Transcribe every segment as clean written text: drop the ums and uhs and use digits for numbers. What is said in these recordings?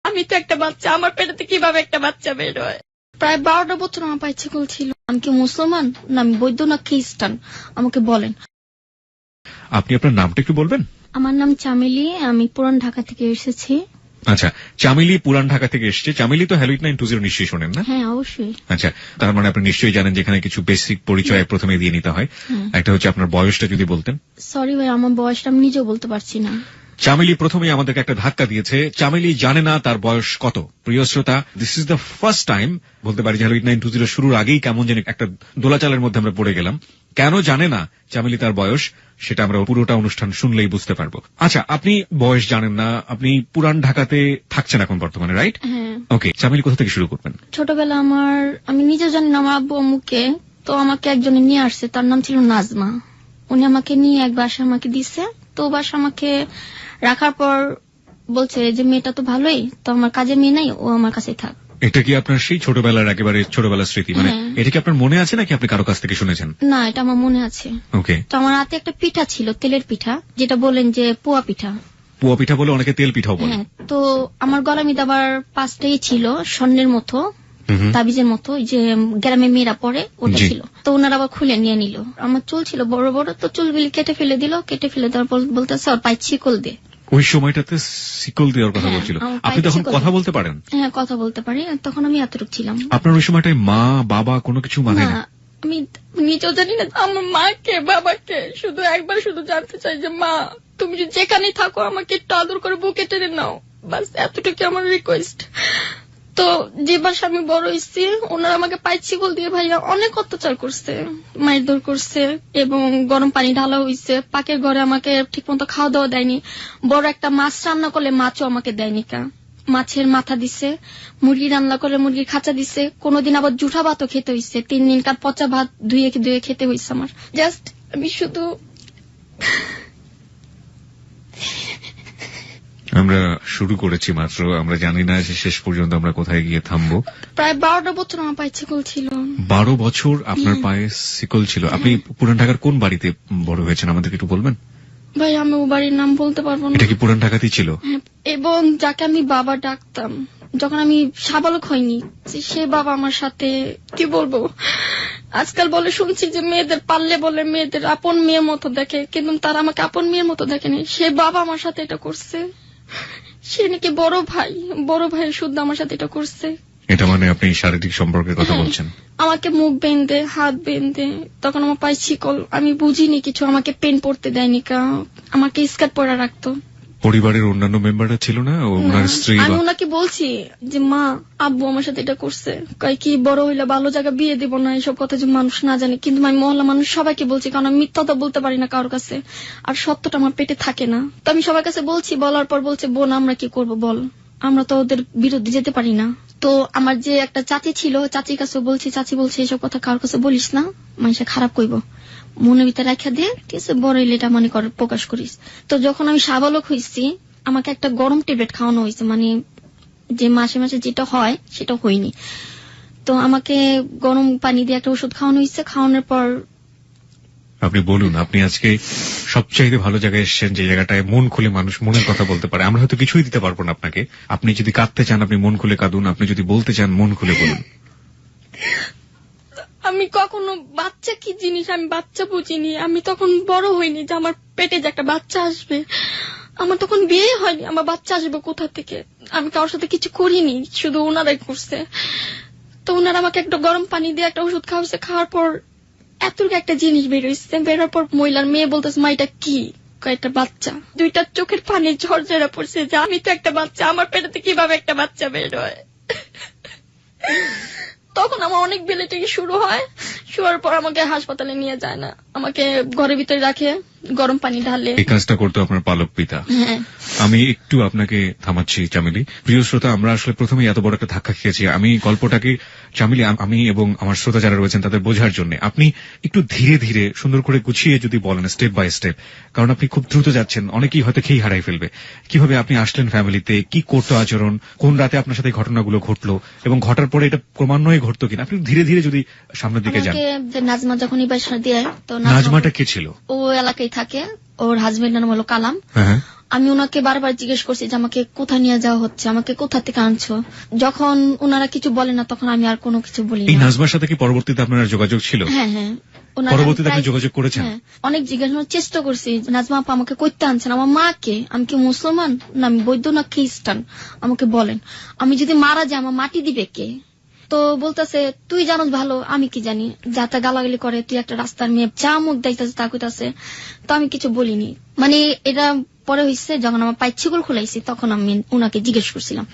আমি তো একটা বাচ্চা, আমার পেটেতে কিভাবে একটা বাচ্চা বের হয়? প্রায় 12টা বছর আমার পায়ে ছিকল ছিল। আমি কি মুসলমান না আমি বৌদ্ধ না খ্রিস্টান আমাকে বলেন। আপনি আপনার নামটা একটু বলবেন? আমার নাম চামেলি, আমি পুরান ঢাকা থেকে এসেছি। আচ্ছা, চামেলি পুরান ঢাকা থেকে এসছে। চামেলি তো হ্যালো 8920 নিশ্চয়ই শোনেন না? হ্যাঁ অবশ্যই। আচ্ছা, তার মানে আপনি নিশ্চয়ই জানেন যেখানে কিছু বেসিক পরিচয় প্রথমে দিয়ে নিতে হয়। একটা হচ্ছে আপনার বয়সটা যদি বলতেন। সরি ভাই, আমার বয়সটা আমি নিজেও বলতে পারছি না। চামেলি প্রথমেই আমাদেরকে একটা ধাক্কা দিয়েছে। চামেলি জানে না তার বয়স কত। প্রিয় শ্রোতা, this is the first time বলতে পারি যে হ্যালো 8920 শুরুর আগেই কেমন যেন একটা দোলাচালের মধ্যে আমরা পড়ে গেলাম। কেন জানে না চামেলি তার বয়স, সেটা আমরা পুরোটা অনুষ্ঠান শুনলেই বুঝতে পারবো। আচ্ছা, আপনি বয়স জানেন না, আপনি পুরান ঢাকাতে থাকছেন এখন বর্তমানে, রাইট? ওকে, চামেলি কোথা থেকে শুরু করবেন? ছোটবেলা আমি নিজেও জানি না আমার আব্বু আম্মুকে, তো আমাকে একজনে নিয়ে আসছে, তার নাম ছিল নাজমা। উনি আমাকে নিয়ে এক বাসা আমাকে দিচ্ছে। তো বাসা আমাকে রাখার পর বলছে যে মেয়েটা তো ভালোই, তো আমার কাজের মেয়ে নাই, ও আমার কাছেই থাক। এটা কি আপনার সেই ছোটবেলার একেবারে ছোটবেলার স্মৃতি? মানে এটা কি আপনার মনে আছে নাকি আপনি কারো কাছ থেকে শুনেছেন? না, এটা আমার মনে আছে। ওকে। তো আমার হাতে একটা পিঠা ছিল, তেলের পিঠা, যেটা বলেন যে পোয়া পিঠা। পোয়া পিঠা বলে, অনেকে তেল পিঠাও বলে। তো আমার গলার মধ্যে আবার 5টাই ছিল স্বর্ণের মতো, তাবিজের মতো, যে গ্রামে মেয়েরা পরে ওটা ছিল। তো ওনারা আবার খুলে নিয়ে নিল। আমার চুল ছিল বড় বড়, তো চুলগুলি কেটে ফেলে দিল। কেটে ফেলে দেওয়ার পর বলতেছে ওর পায়ে ছিকল দে। ওই সময়টাতে শিকল দেওয়ার কথা বলছিল। আপনি তখন কথা বলতে পারেন? হ্যাঁ, কথা বলতে পারি। তখন আমি এতটুকু ছিলাম। আপনার ওই সময়টায় মা বাবা কোনো কিছু মানে না? আমি নিজেও জানি না আমার মাকে বাবাকে, শুধু একবার শুধু জানতে চাই যে মা তুমি যেখানেই থাকো আমাকে একটু আদর করে বুকে টেনে নাও, বাস এতটুকু আমার রিকোয়েস্ট। তো যে বাসা আমি বড় হয়েছি, ওনারা আমাকে পায়ে ছিকল দিয়ে ভাইয়া অনেক অত্যাচার করছে, মারধর করছে, এবং গরম পানি ঢালা হয়েছে। পাকের ঘরে আমাকে ঠিক মতো খাওয়া দাওয়া দেয়নি। বড় একটা মাছ রান্না করলে মাছও আমাকে দেয়নি কা। মাছের মাথা দিছে, মুরগি রান্না করে মুরগির খাঁচা দিছে। কোনদিন আবার জুঠা ভাতও খেতে হয়েছে, 3 দিনকার পচা ভাত ধুয়ে ধুয়ে খেতে হয়েছে আমার। জাস্ট আমি শুধু আমরা শুরু করেছি মাত্র, আমরা জানি না যে শেষ পর্যন্ত আমরা কোথায় গিয়ে থামবো। প্রায় 12টা বছর আমার পায়ে ছিকল ছিল। 12 বছর আপনার পায়ে শিকল ছিল। আপনি পুরান ঢাকার কোন বাড়িতে বড় হয়েছেন আমাদেরকে একটু বলবেন? ভাই আমি ও বাড়ির নাম বলতে পারবো না। এটা কি পুরান ঢাকাতেই ছিল? এবং যাকে আমি বাবা ডাকতাম যখন আমি সাবালক হয়নি, সে বাবা আমার সাথে কি বলবো, আজকাল বলে শুনছি যে মেয়েদের পারলে বলে মেয়েদের আপন মেয়ের মতো দেখে, কিন্তু তারা আমাকে আপন মেয়ের মতো দেখেনি। সে বাবা আমার সাথে এটা করছে। সে নাকি বড় ভাই শুদ্ধ আমার সাথে এটা করছে। এটা মানে আপনি শারীরিক সম্পর্কের কথা বলছেন? আমাকে মুখ বেঁধে হাত বেঁধে, তখন আমার পায়ে ছিকল, আমি বুঝিনি কিছু, আমাকে পেন পড়তে দেয়নি কা, আমাকে স্কার্ট পরা রাখতো। পরিবারের অন্যান্য মেম্বাররা ছিল না? ওনার স্ত্রী? আমি ওনাকে বলছি যে মা আব্বু আমার সাথে এটা করছে, কয় কি বড় হইলে ভালো জায়গা বিয়ে দেব না, এইসব কথা যে মানুষ না জানে। কিন্তু আমি মহল্লা মানুষ সবাইকে বলছি, কারণ আমি মিথ্যা তো বলতে পারি না কারোর কাছে, আর সত্যটা আমার পেটে থাকে না। তো আমি সবার কাছে বলছি, বলার পর বলছে বোন আমরা কি করব বল, আমরা তো ওদের বিরুদ্ধে যেতে পারি না। তো আমার যে একটা চাচি ছিল, চাচির কাছে বলছি, চাচি বলছে এইসব কথা কারোর কাছে বলিস না, মানুষে খারাপ কইব, মনের ভিতরে রাখা দিয়ে ঠিক আছে বড় হইলে এটা মনে কর প্রকাশ করিস। তো যখন আমি সাবালক হয়েছি, আমাকে একটা গরম ট্যাবলেট খাওয়ানো হয়েছে, মানে যে মাসে মাসে যেটা হয় সেটা হয়নি। তো আমাকে গরম পানি দিয়ে একটা ওষুধ খাওয়ানো হয়েছে। খাওয়ানোর পর আপনি বলুন, আপনি আজকে সবচাইতে ভালো জায়গায় এসেছেন, যে জায়গাটায় মন খুলে মানুষ মনের কথা বলতে পারে। আমরা হয়তো কিছুই দিতে পারবো না আপনাকে। আপনি যদি কাঁদতে চান আপনি মন খুলে কাঁদুন, আপনি যদি বলতে চান মন খুলে বলুন। আমি কখনো বাচ্চা কি জিনিস আমি বাচ্চা বুঝিনি। আমি তখন বড় হইনি যে আমার পেটে যে একটা বাচ্চা আসবে। আমার তখন বিয়ে হয়নি, আমার বাচ্চা আসবে কোথা থেকে। আমি কারোর সাথে কিছু করিনি, শুধু ওনারাই করছে। তো ওনারা আমাকে একটা গরম পানি দিয়ে একটা ওষুধ খাওয়াচ্ছে। খাওয়ার পর এতটুকু একটা জিনিস বেরোচ্ছে। বেরোর পর মহিলার মেয়ে বলতেছে মা এটা কি, একটা বাচ্চা। দুইটা চোখের পানি ঝরঝরা পড়ছে যে আমি তো একটা বাচ্চা, আমার পেটেতে কিভাবে একটা বাচ্চা বের হয়। তখন আমার অনেক বেলেটিকি শুরু হয়। শুয়ার পর আমাকে হাসপাতালে নিয়ে যায় না, আমাকে ঘরের ভিতরে রাখে, গরম পানি ঢালে। এই কাজটা করতো আপনার পালক পিতা? আমি একটু আপনাকে থামাচ্ছি চামেলি। প্রিয় শ্রোতা, আমরা আসলে প্রথমেই এত বড় একটা ধাক্কা খেয়েছি। আমি গল্পটাকে চামেলি, আমি এবং আমার শ্রোতা যারা রয়েছেন তাদের বোঝার জন্য আপনি একটু ধীরে ধীরে সুন্দর করে গুছিয়ে যদি বলেন, স্টেপ বাই স্টেপ, কারণ আপনি খুব দ্রুত যাচ্ছেন, অনেকেই হয়তো খেই হারাই ফেলবে। কিভাবে আপনি আসলেন ফ্যামিলিতে, কি করতো আচরণ, কোন রাতে আপনার সাথে ঘটনাগুলো ঘটলো, এবং ঘটার পরে এটা ক্রমান্বয়ে ঘটতো কিনা, আপনি ধীরে ধীরে যদি সামনের দিকে যান। নাজমা যখন বাসা দিয়ে, তো নাজমাটা কে ছিল? ও এলাকায় থাকে। ওর হাজবেন্ডের নাম হলো কালাম। হ্যাঁ, আমি ওনাকে বারবার জিজ্ঞেস করছি যে আমাকে কোথায় নিয়ে যাওয়া হচ্ছে, আমাকে কোথা থেকে আনছো। যখন ওনারা কিছু বলে না তখন আমি আর কোনো কিছু বলি এই না। নাজমার সাথে কি পরবর্তীতে আপনার যোগাযোগ ছিল? হ্যাঁ হ্যাঁ, ওনারা পরবর্তীতে আপনি প্রায়- যোগাযোগ করেছেন? হ্যাঁ, অনেক জিজ্ঞাসার চেষ্টা করছি নাজমা আপা আমাকে কইতে আনছেন, আমার মাকে, আমি কি মুসলমান না আমি বৌদ্ধ না খ্রিস্টান, আমাকে বলেন। আমি যদি মারা যাই আমার মাটি দিবে কে? তো বলতেছে তুই জানোস ভালো, আমি কি জানি, যাতা গালাগালি করে, তুই একটা রাস্তার মেয়ে, যা মুখ দেখতেছে তা কইতাছে। তো আমি কিছু বলিনি। মানে এটা পরে হইছে যখন আমার পায়ের ছিকল খুলাইছি তখন আমি ওনাকে জিজ্ঞেস করছিলাম।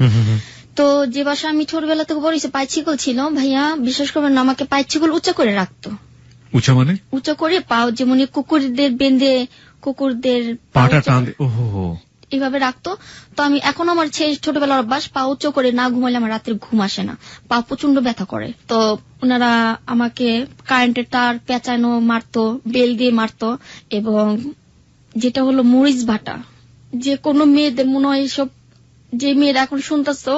তো যে বাসা আমি ছোটবেলা থেকে বড় হয়েছি পায়ের ছিকল ছিল, ভাইয়া বিশ্বাস করবেন না, আমাকে পায়ের ছিকল উঁচা করে রাখতো। উঁচা মানে? উঁচা করে পাও যেমন কুকুরদের বেঁধে, কুকুরদের পাটা টান, ওহো, এইভাবে রাখতো। তো আমি এখন আমার ছোটবেলার অভ্যাস, পা উঁচু করে না ঘুমাইলে আমার রাত্রে ঘুম আসে না, পা প্রচন্ড ব্যথা করে। তো ওনারা আমাকে কারেন্টের তার পেঁচানো মারতো, বেল দিয়ে মারতো, এবং যেটা হলো মরিচ বাটা। যে কোনো মেয়েদের মনে হয় এসব, যে মেয়েরা এখন শুনতেছো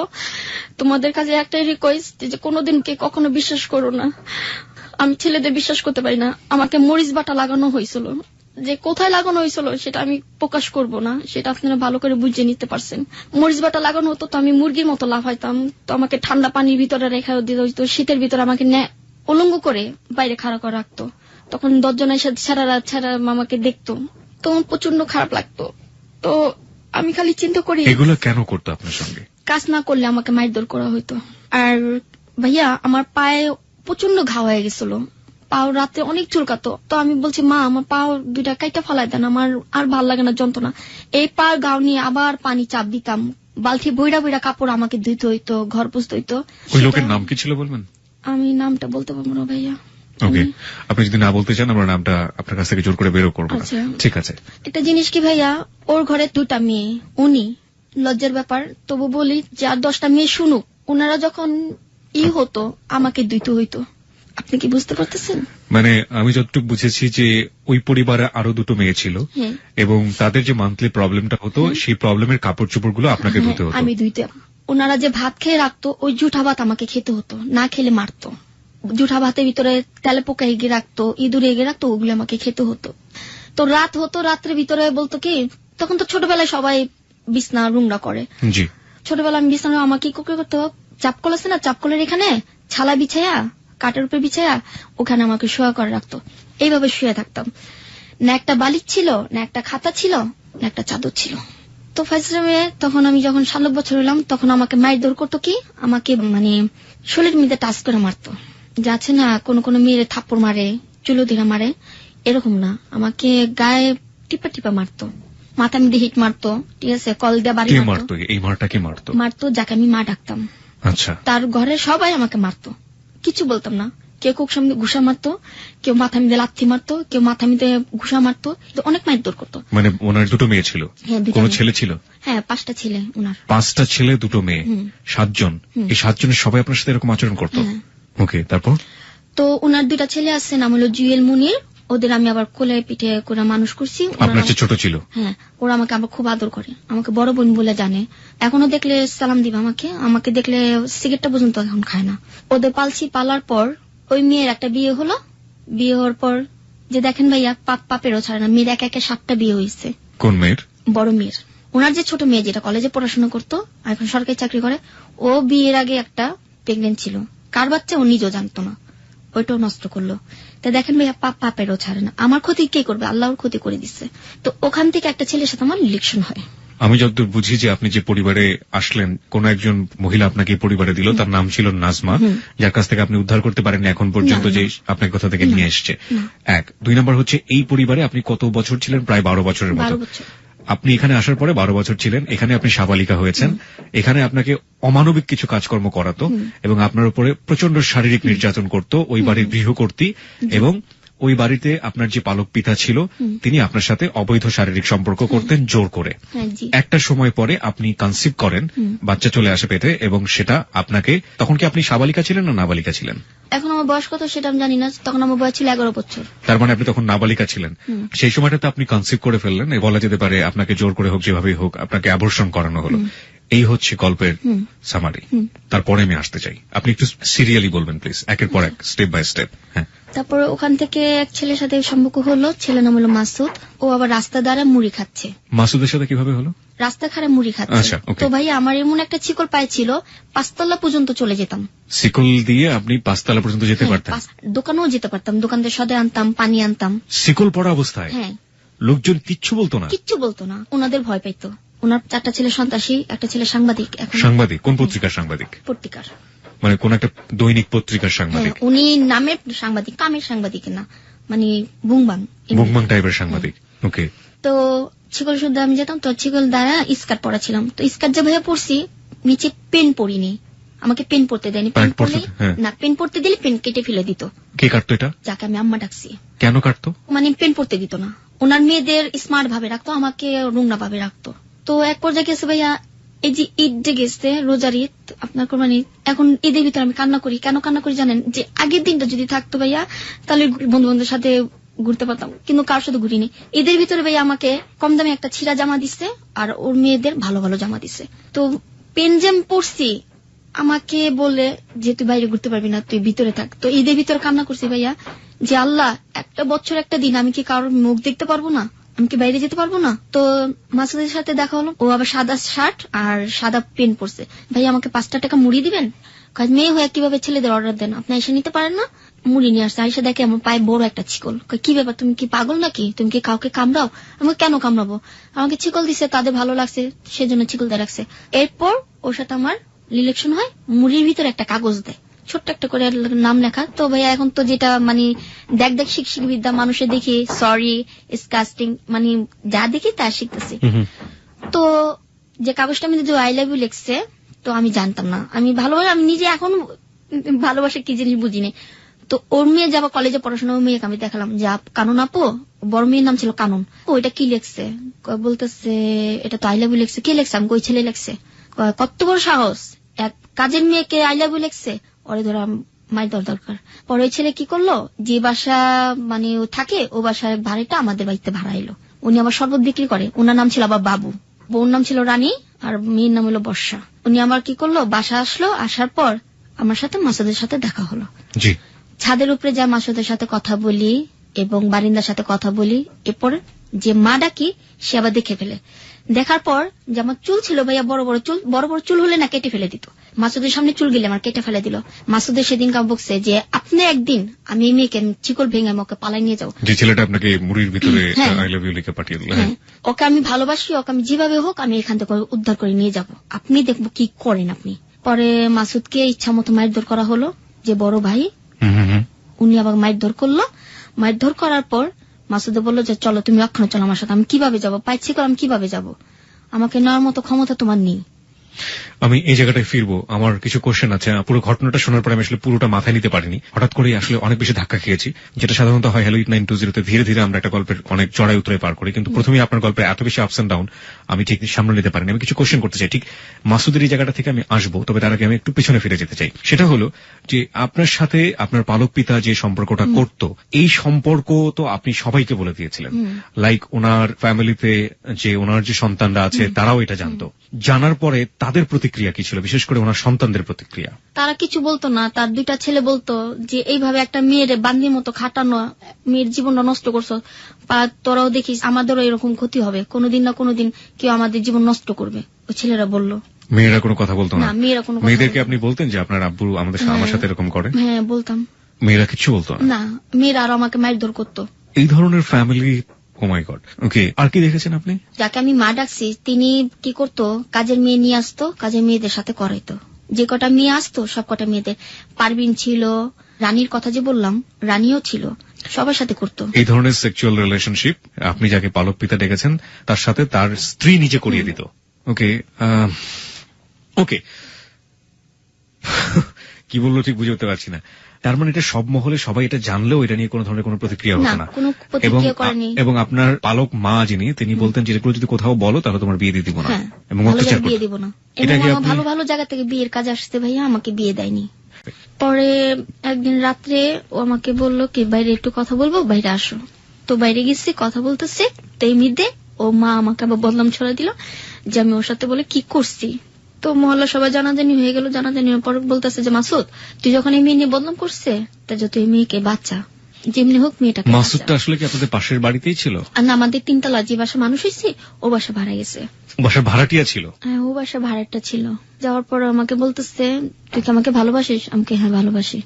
তোমাদের কাছে একটাই রিকোয়েস্ট যে কোনোদিন কে কখনো বিশ্বাস করো না। আমি ছেলেদের বিশ্বাস করতে পারি না। আমাকে মরিচ বাটা লাগানো হয়েছিল, যে কোথায় লাগানো হয়েছিল সেটা আমি প্রকাশ করব না, সেটা আপনারা ভালো করে বুঝে নিতে পারছেন। মরিচ বাটা লাগানো হতো তো আমি মুরগির মতো লাফাইতাম। তো আমাকে ঠান্ডা পানির ভিতরে রেখা দিতে হইতো, শীতের ভিতরে আমাকে উলঙ্গ করে বাইরে খাড়া করে রাখতো। তখন 10 জনের সাথে সারা রাত ছাড়া আমাকে দেখতো, তখন প্রচন্ড খারাপ লাগতো। তো আমি খালি চিন্তা করি এগুলো কেন করতো আপনার সঙ্গে? কাজ না করলে আমাকে মারধর করা হইতো। আর ভাইয়া আমার পায়ে প্রচন্ড ঘা হয়ে গেছিল, পাও রাতে অনেক চুলকাতো। তো আমি বলছি মা আমার পাও দুইটা কাইটা ফালাই দেন, আমার আর ভাল লাগে না যন্ত্রণা। এই পা গাও নিয়ে আবার পানি চাপ দিতাম, বালতি বইরা বইরা কাপড় আমাকে ধুইতে হইতো, ঘর পুছতে হইতো। ওই লোকের নাম কি ছিল বলবেন? আমি নামটা বলতে পারবো না ভাইয়া। ওকে, আপনি যদি না বলতে চান আমরা নামটা আপনার কাছ থেকে জোর করে বেরো করবো না। আচ্ছা। ঠিক আছে। একটা জিনিস কি ভাইয়া, ওর ঘরে 2টা মেয়ে, উনি লজ্জার ব্যাপার, তবু বলি যে আর 10টা মেয়ে শুনুক, ওনারা যখন হতো আমাকে দিতে হইতো। আপনি কি বুঝতে পারতেছেন? মানে আমি যতটুকু বুঝেছি যে ওই পরিবারে আরো 2টো মেয়ে ছিল, হ্যাঁ। এবং তাদের যে মান্থলি প্রবলেমটা হতো সেই প্রবলেমের কাপড় চোপড় গুলো আপনাকে ধুতে হতো। আমি ধুইতাম। ওনারা যে ভাত খেয়ে রাখতো ওই জুঠা ভাত আমাকে খেতে হতো, না খেলে মারতো। জুঠা ভাতের ভিতরে তেলে পোকা এগিয়ে রাখতো, ইঁদুরে এগিয়ে রাখতো, ওগুলো আমাকে খেতে হতো। তো রাত হতো, রাত্রের ভিতরে বলতো কি, তখন তো ছোটবেলায় সবাই বিছনা রুমরা করে। জি। ছোটবেলা আমি বিছানা আমাকে কি করতে, চাপকল আছে না, চাপকলের এখানে ছালা বিছাইয়া, কাঠের উপরে বিছাইয়া ওখানে আমাকে শোয়া করে রাখতো। এইভাবে শুয়ে থাকতাম। না একটা বালিশ ছিল, না একটা খাতা ছিল, না একটা চাদর ছিল। তো ফাইসলামে তখন আমি যখন 7 বছর হলাম তখন আমাকে মারধর করতো কি, আমাকে মানে শরীরের মধ্যে টাচ করে মারতো। যাচ্ছে না কোন কোন মেয়েরে থাপ্পড় মারে, চুলো দিরা মারে, এরকম না, আমাকে গায়ে টিপা টিপা মারতো, মাথা মধ্যে হিট মারতো, ঠিক আছে, কল দিয়ে বাড়ি মারতো। এই মারটা কি মারতো? মারতো যাকে আমি মা ডাকতাম। আচ্ছা। তার ঘরে সবাই আমাকে মারতো, কিছু বলতাম না। কেউ কুক সামনে ঘুষা মারতো, কেউ মাথা মিদে লাথি মারতো, কেউ মাথা মিদে ঘুষা মারতো, অনেক মারধর করতো। মানে ওনার 2টো মেয়ে ছিল? হ্যাঁ, 2টা কোনো মেয়ে। ছেলে ছিল? হ্যাঁ, 5টা ছেলে ওনার। 5টা ছেলে 2টো মেয়ে, 7 জন। এই 7 জনের সবাই আপনার সাথে এরকম আচরণ করতো? হ্যাঁ। ওকে, তারপর? তো ওনার 2টা ছেলে আছে, নাম হলো জুয়েল মুনির। ওদের আমি আবার কোলে পিঠে করে মানুষ করছি। আপনার যে ছোট ছিল? হ্যাঁ, ওরা আমাকে আবার খুব আদর করে, আমাকে বড় বোন বলে জানে। এখনো দেখলে সালাম দিবা আমাকে, আমাকে দেখলে সিগারেটটা পর্যন্ত এখন খায় না। ওদের পালছি, পালার পর ওই মেয়ের একটা বিয়ে হলো। বিয়ে হওয়ার পর যে দেখেন ভাইয়া, পাপেরও ছাড়ে না, মেয়ের একা 7টা বিয়ে হয়েছে। কোন মেয়ের? বড় মেয়ের। ওনার যে ছোট মেয়ে যেটা কলেজে পড়াশোনা করতো, এখন সরকারি চাকরি করে, ও বিয়ের আগে একটা প্রেগনেন্ট ছিল, কার বাচ্চা ও নিজেও জানতো না, ওইটাও নষ্ট করলো। তা দেখেন ভাইয়া, পাপেরও ছাড়ে না। আমার ক্ষতি কে করবে? আল্লাহর ক্ষতি করে দিচ্ছে। তো ওখান থেকে একটা ছেলের সাথে আমার ইলেকশন হয়। আমি যতদূর বুঝি যে আপনি যে পরিবারে আসলেন, কোন একজন মহিলা আপনাকে পরিবারে দিল, তার নাম ছিল নাজমা, যার কাছ থেকে আপনি উদ্ধার করতে পারেননি এখন পর্যন্ত, যে আপনার কোথা থেকে নিয়ে এসছে। 1 2 নম্বর হচ্ছে এই পরিবারে আপনি কত বছর ছিলেন? প্রায় 12 বছরের মতো। 12 বছর। আপনি এখানে আসার পরে 12 বছর ছিলেন, এখানে আপনি সাবালিকা হয়েছেন। এখানে আপনাকে অমানবিক কিছু কাজকর্ম করাতো এবং আপনার উপরে প্রচন্ড শারীরিক নির্যাতন করতো ওই বাড়ির গৃহকর্ত্রী, এবং ওই বাড়িতে আপনার যে পালক পিতা ছিল তিনি আপনার সাথে অবৈধ শারীরিক সম্পর্ক করতেন জোর করে। একটা সময় পরে আপনি কনসিভ করেন, বাচ্চা চলে আসে পেটে, এবং সেটা আপনাকে, তখন কি আপনি সাবালিকা ছিলেন না নাবালিকা ছিলেন? এখন আমার বয়স কত সেটা আমি জানি না, তখন আমার বয়স ছিল 11 বছর। তার মানে আপনি তখন নাবালিকা ছিলেন। সেই সময়টাতে আপনি কনসিভ করে ফেললেন, বলা যেতে পারে আপনাকে জোর করে হোক, যেভাবেই হোক আপনাকে অ্যাবর্শন করানো হলো। এই হচ্ছে গল্পের সামারি। তারপরে আমি আসতে চাই, আপনি একটু সিরিয়ালি বলবেন প্লিজ, একের পর এক, স্টেপ বাই স্টেপ। হ্যাঁ, তারপর ওখান থেকে এক ছেলের সাথে সম্পর্ক হলো, ছেলের নাম হলো মাসুদ। ও আবার রাস্তা দ্বারা মুড়ি খাচ্ছে। মাসুদের সাথে কিভাবে হলো? রাস্তা খারে মুড়ি খাচ্ছে। তো ভাই আমার এমন একটা শিকল পায়ে ছিল, 5 তলা পর্যন্ত চলে যেতাম। শিকল দিয়ে আপনি 5 তলা পর্যন্ত যেতে পারতেন? দোকানেও যেতে পারতাম, দোকান থেকে সদে আনতাম, পানি আনতাম। শিকল পড়া অবস্থায়? হ্যাঁ। লোকজন কিচ্ছু বলতো না? কিচ্ছু বলতো না, ওনাদের ভয় পাইতো। ওনার 4টা ছেলে সন্ত্রাসী, একটা ছেলে সাংবাদিক। সাংবাদিক? কোন পত্রিকার সাংবাদিক? পত্রিকার, মানে কোন একটা দৈনিক পত্রিকার সাংবাদিক? উনি নামের সাংবাদিক, কামের সাংবাদিক না, মানে বুংবাং টাইপের সাংবাদিক। ওকে। তো শিকল শুদ্ধ আমি যেতাম, তো শিকল দ্বারা স্কার্ট পরা ছিলাম। তো স্কার্ট যে ভাইয়া পরছি, নিচে পেন পরিনি, আমাকে পেন পরতে দেয়নি। পেন পরতে দিলে পেন কেটে ফেলে দিত। কে কাটতো এটা? যাকে আমি আম্মা ডাকছি। কেন কাটতো? মানে পেন পরতে দিত না। ওনার মেয়েদের স্মার্ট ভাবে রাখতো, আমাকে রুংনা ভাবে রাখতো। তো এক পর্যায়ে গেছে ভাইয়া, এই যে ঈদ যে গেছে, রোজার ঈদ, আপনার কোরবানি, এখন ঈদের ভিতরে আমি কান্না করি। কেন কান্না করি জানেন? যে আগের দিনটা যদি থাকতো ভাইয়া, তাহলে বন্ধু বান্ধবের সাথে ঘুরতে পারতাম, কিন্তু কার সাথে ঘুরিনি। ঈদের ভিতরে ভাইয়া আমাকে কম দামে একটা ছিঁড়া জামা দিচ্ছে, আর ওর মেয়েদের ভালো ভালো জামা দিচ্ছে। তো পেনজেম পরছি, আমাকে বলে যে তুই বাইরে ঘুরতে পারবি না, তুই ভিতরে থাক। তো ঈদের ভিতরে কান্না করছি ভাইয়া, যে আল্লাহ, একটা বছর একটা দিন আমি কি কারোর মুখ দেখতে পারবো না? আমি কি বাইরে যেতে পারবো না? তো মাসুদের সাথে দেখা হলো, ও আবার সাদা শার্ট আর সাদা পেন পরছে। ভাই আমাকে 5 টাকা মুড়ি দিবেন? মেয়ে হয়ে কিভাবে ছেলেদের অর্ডার দেন, আপনি এসে নিতে পারেন না? মুড়ি নিয়ে আসছে। আইসা দেখে আমার পায়ে বড় একটা ছিকল। কি ব্যাপার, তুমি কি পাগল নাকি? তুমি কি কাউকে কামড়াও? আমাকে কেন কামড়াবো? আমাকে ছিকল দিছে, তাদের ভালো লাগছে, সেজন্য ছিকল দিয়ে রাখছে। এরপর ওর সাথে আমার রিলেকশন হয়। মুড়ির ভিতরে একটা কাগজ দেয়, ছোট্ট একটা করে নাম লেখা। তো ভাইয়া এখন তো যেটা মানে দেখ শিক্ষিক বিদ্যা, মানুষে দেখি সরি, ডিসকাস্টিং, মানে যা দেখি তা শিখতেছি। তো যে কাগজটা আমি আই লাভ ইউ লিখছে, তো আমি জানতাম না, আমি ভালোভাবে, আমি নিজে এখন ভালোবাসা কি জিনিস বুঝিনি। তো ওর মেয়ে যাবা কলেজে পড়াশোনা, ওর মেয়েকে আমি দেখালাম যে কানন আপু, বড় মেয়ের নাম ছিল কানন, ওইটা কি লেখছে? বলতেছে এটা তো আই লাভ ইউ লিখছে। কে লেখছে? আমি কই ছেলে লেখছে। কত বড় সাহস, এক কাজের মেয়েকে আই লাভ ইউ লিখছে। ওরে ধরা মাই দরকার। পরে ওই ছেলে কি করলো, যে বাসা মানে ও থাকে, ও বাসার ভাড়াটা আমাদের বাড়িতে ভাড়া এলো। উনি আবার শরবত বিক্রি করে। ওনার নাম ছিল আবার বাবু, বউর নাম ছিল রানী, আর মেয়ের নাম হলো বর্ষা। উনি আমার কি করলো, বাসা আসলো, আসার পর আমার সাথে মাসুদের সাথে দেখা হলো। ছাদের উপরে যা মাসুদের সাথে কথা বলি এবং বারিন্দার সাথে কথা বলি, এরপর যে মা ডাকি, সে আবার দেখে ফেলে। দেখার পর যে আমার চুল ছিল ভাইয়া, বড় বড় চুল হলে না কেটে ফেলে দিত। মাসুদের সামনে চুল গেলে আমার কেটে ফেলে দিল। মাসুদের সেদিন কাম বকছে যে আপনি একদিন আমি এই মেয়েকে চিকল ভেঙে আমাকে পালাই নিয়ে যাও। যে ছেলেটা আপনাকে মুড়ির ভিতরে আই লাভ ইউ লিখে পাঠিয়ে দিল, ওকে আমি ভালোবাসি, ওকে আমি যেভাবে হোক আমি এখান থেকে উদ্ধার করে নিয়ে যাব, আপনি দেখবো কি করেন আপনি। পরে মাসুদকে ইচ্ছা মতো মারধর করা হলো, যে বড় ভাই উনি আবার মারধর করলো। মারধর করার পর মাসুদে বললো যে চলো তুমি ওখানে চলো আমার সাথে। আমি কিভাবে যাবো? পাইছি করে আমি কিভাবে যাব? আমাকে নেওয়ার মতো ক্ষমতা তোমার নেই। আমি এই জায়গাটায় ফিরবো, আমার কিছু কোশ্চেন আছে। পুরো ঘটনাটা শোনার পরে আমি আসলে পুরোটা মাথায় নিতে পারিনি, হঠাৎ করে আসলে অনেক বেশি ধাক্কা খেয়েছি, যেটা সাধারণত হয় হ্যালো 8920 ধীরে ধীরে আমরা একটা গল্পের অনেক চড়াই উতরাই পার করি, কিন্তু প্রথমেই আপনার গল্পের এত বেশি আপস এন্ড ডাউন আমি ঠিক সামনে নিতে পারিনি। আমি কিছু কোশ্চেন করতে চাই, ঠিক মাসুদের এই জায়গাটা থেকে আমি আসবো, তবে তার আগে আমি একটু পেছনে ফিরে যেতে চাই। সেটা হলো যে আপনার সাথে আপনার পালক পিতা যে সম্পর্কটা করত, এই সম্পর্ক তো আপনি সবাইকে বলে দিয়েছিলেন, লাইক ওনার ফ্যামিলিতে যে ওনার যে সন্তানরা আছে তারাও এটা জানতো। জানার পরে তাদের প্রতিক্রিয়া কি ছিল, বিশেষ করে ওনার সন্তানদের প্রতিক্রিয়া? তারা কিছু বলতো না। তার 2টা ছেলে বলতো যে এইভাবে একটা মেয়ের বান্দির মতো খাটানো, মেয়ের জীবনটা নষ্ট করছো, তোরাও দেখিস আমাদেরও এরকম ক্ষতি হবে, কোনোদিন না কোনোদিন কেউ আমাদের জীবন নষ্ট করবে। ওই ছেলেরা বললো। মেয়েরা কোনো কথা বলতো না? মেয়েরা কোনো। মেয়েদেরকে আপনি বলতেন যে আপনার আব্বু আমার সাথে এরকম করে? হ্যাঁ বলতাম। মেয়েরা কিছু বলতো না? মেয়েরা আরো আমাকে মারধর করতো। এই ধরনের ফ্যামিলি, ও মাই গড। ওকে, আর কি দেখেছেন আপনি? যাকে আমি মা ডাকছি তিনি কি করতো, কাজের মেয়ে নিয়ে আসতো, কাজের মেয়েদের সাথে করাইতো। যে কটা মেয়ে আসতো সব কটা মেয়েদের, পারবিন ছিল, রানীর কথা যে বললাম রানীও ছিল, সবার সাথে করতো। এই ধরনের সেক্সুয়াল রিলেশনশিপ আপনি যাকে পালক পিতা ডেকেছেন তার সাথে তার স্ত্রী নিজে করিয়ে দিত। ওকে ওকে, কি বললো ঠিক বুঝে উঠতে পারছি না। তার মানে এটা সব মহলে সবাই এটা জানলেও এটা নিয়ে কোনো ধরনের কোনো প্রতিক্রিয়া হতো না? এবং আপনার পালক মা যিনি, তিনি বলতেন যে এগুলো যদি কোথাও বলো তাহলে তোমার বিয়ে দিয়ে দিব না, এবং অত্যাচার বিয়ে দিব না। ভালো ভালো জায়গা থেকে বিয়ের কাজ আসছে ভাইয়া, আমাকে বিয়ে দেয়নি। পরে একদিন রাত্রে ও আমাকে বললো কি বাইরে একটু কথা বলবো, বাইরে আসো। তো বাইরে গেছি, কথা বলতেছে, তো এই মধ্যে ও মা আমাকে আবার বদনাম ছড়া দিল যে আমি ওর সাথে বলে কি করছি। তো মহল্লা সবাই জানাজানি হয়ে গেল। জানাজানি পর বলতেছে যে মাসুদ তুই যখন এই মেয়ে নিয়ে বদনাম করছে, তা যত এই মেয়েকে বাচ্চা যেমনি হোক মেয়েটাকে। মাসুদটা আসলে কি আপনাদের পাশের বাড়িতেই ছিল? আর না, আমাদের 3 তলা যে বাসা মানুষ হয়েছে ও বাসা ভাড়া গেছে। বাসার ভাড়াটিয়া ছিল? হ্যাঁ, ও বাসা ভাড়াটা ছিল। যাওয়ার পর আমাকে বলতেছে তুই কি আমাকে ভালোবাসিস? আমাকে হ্যাঁ ভালোবাসি।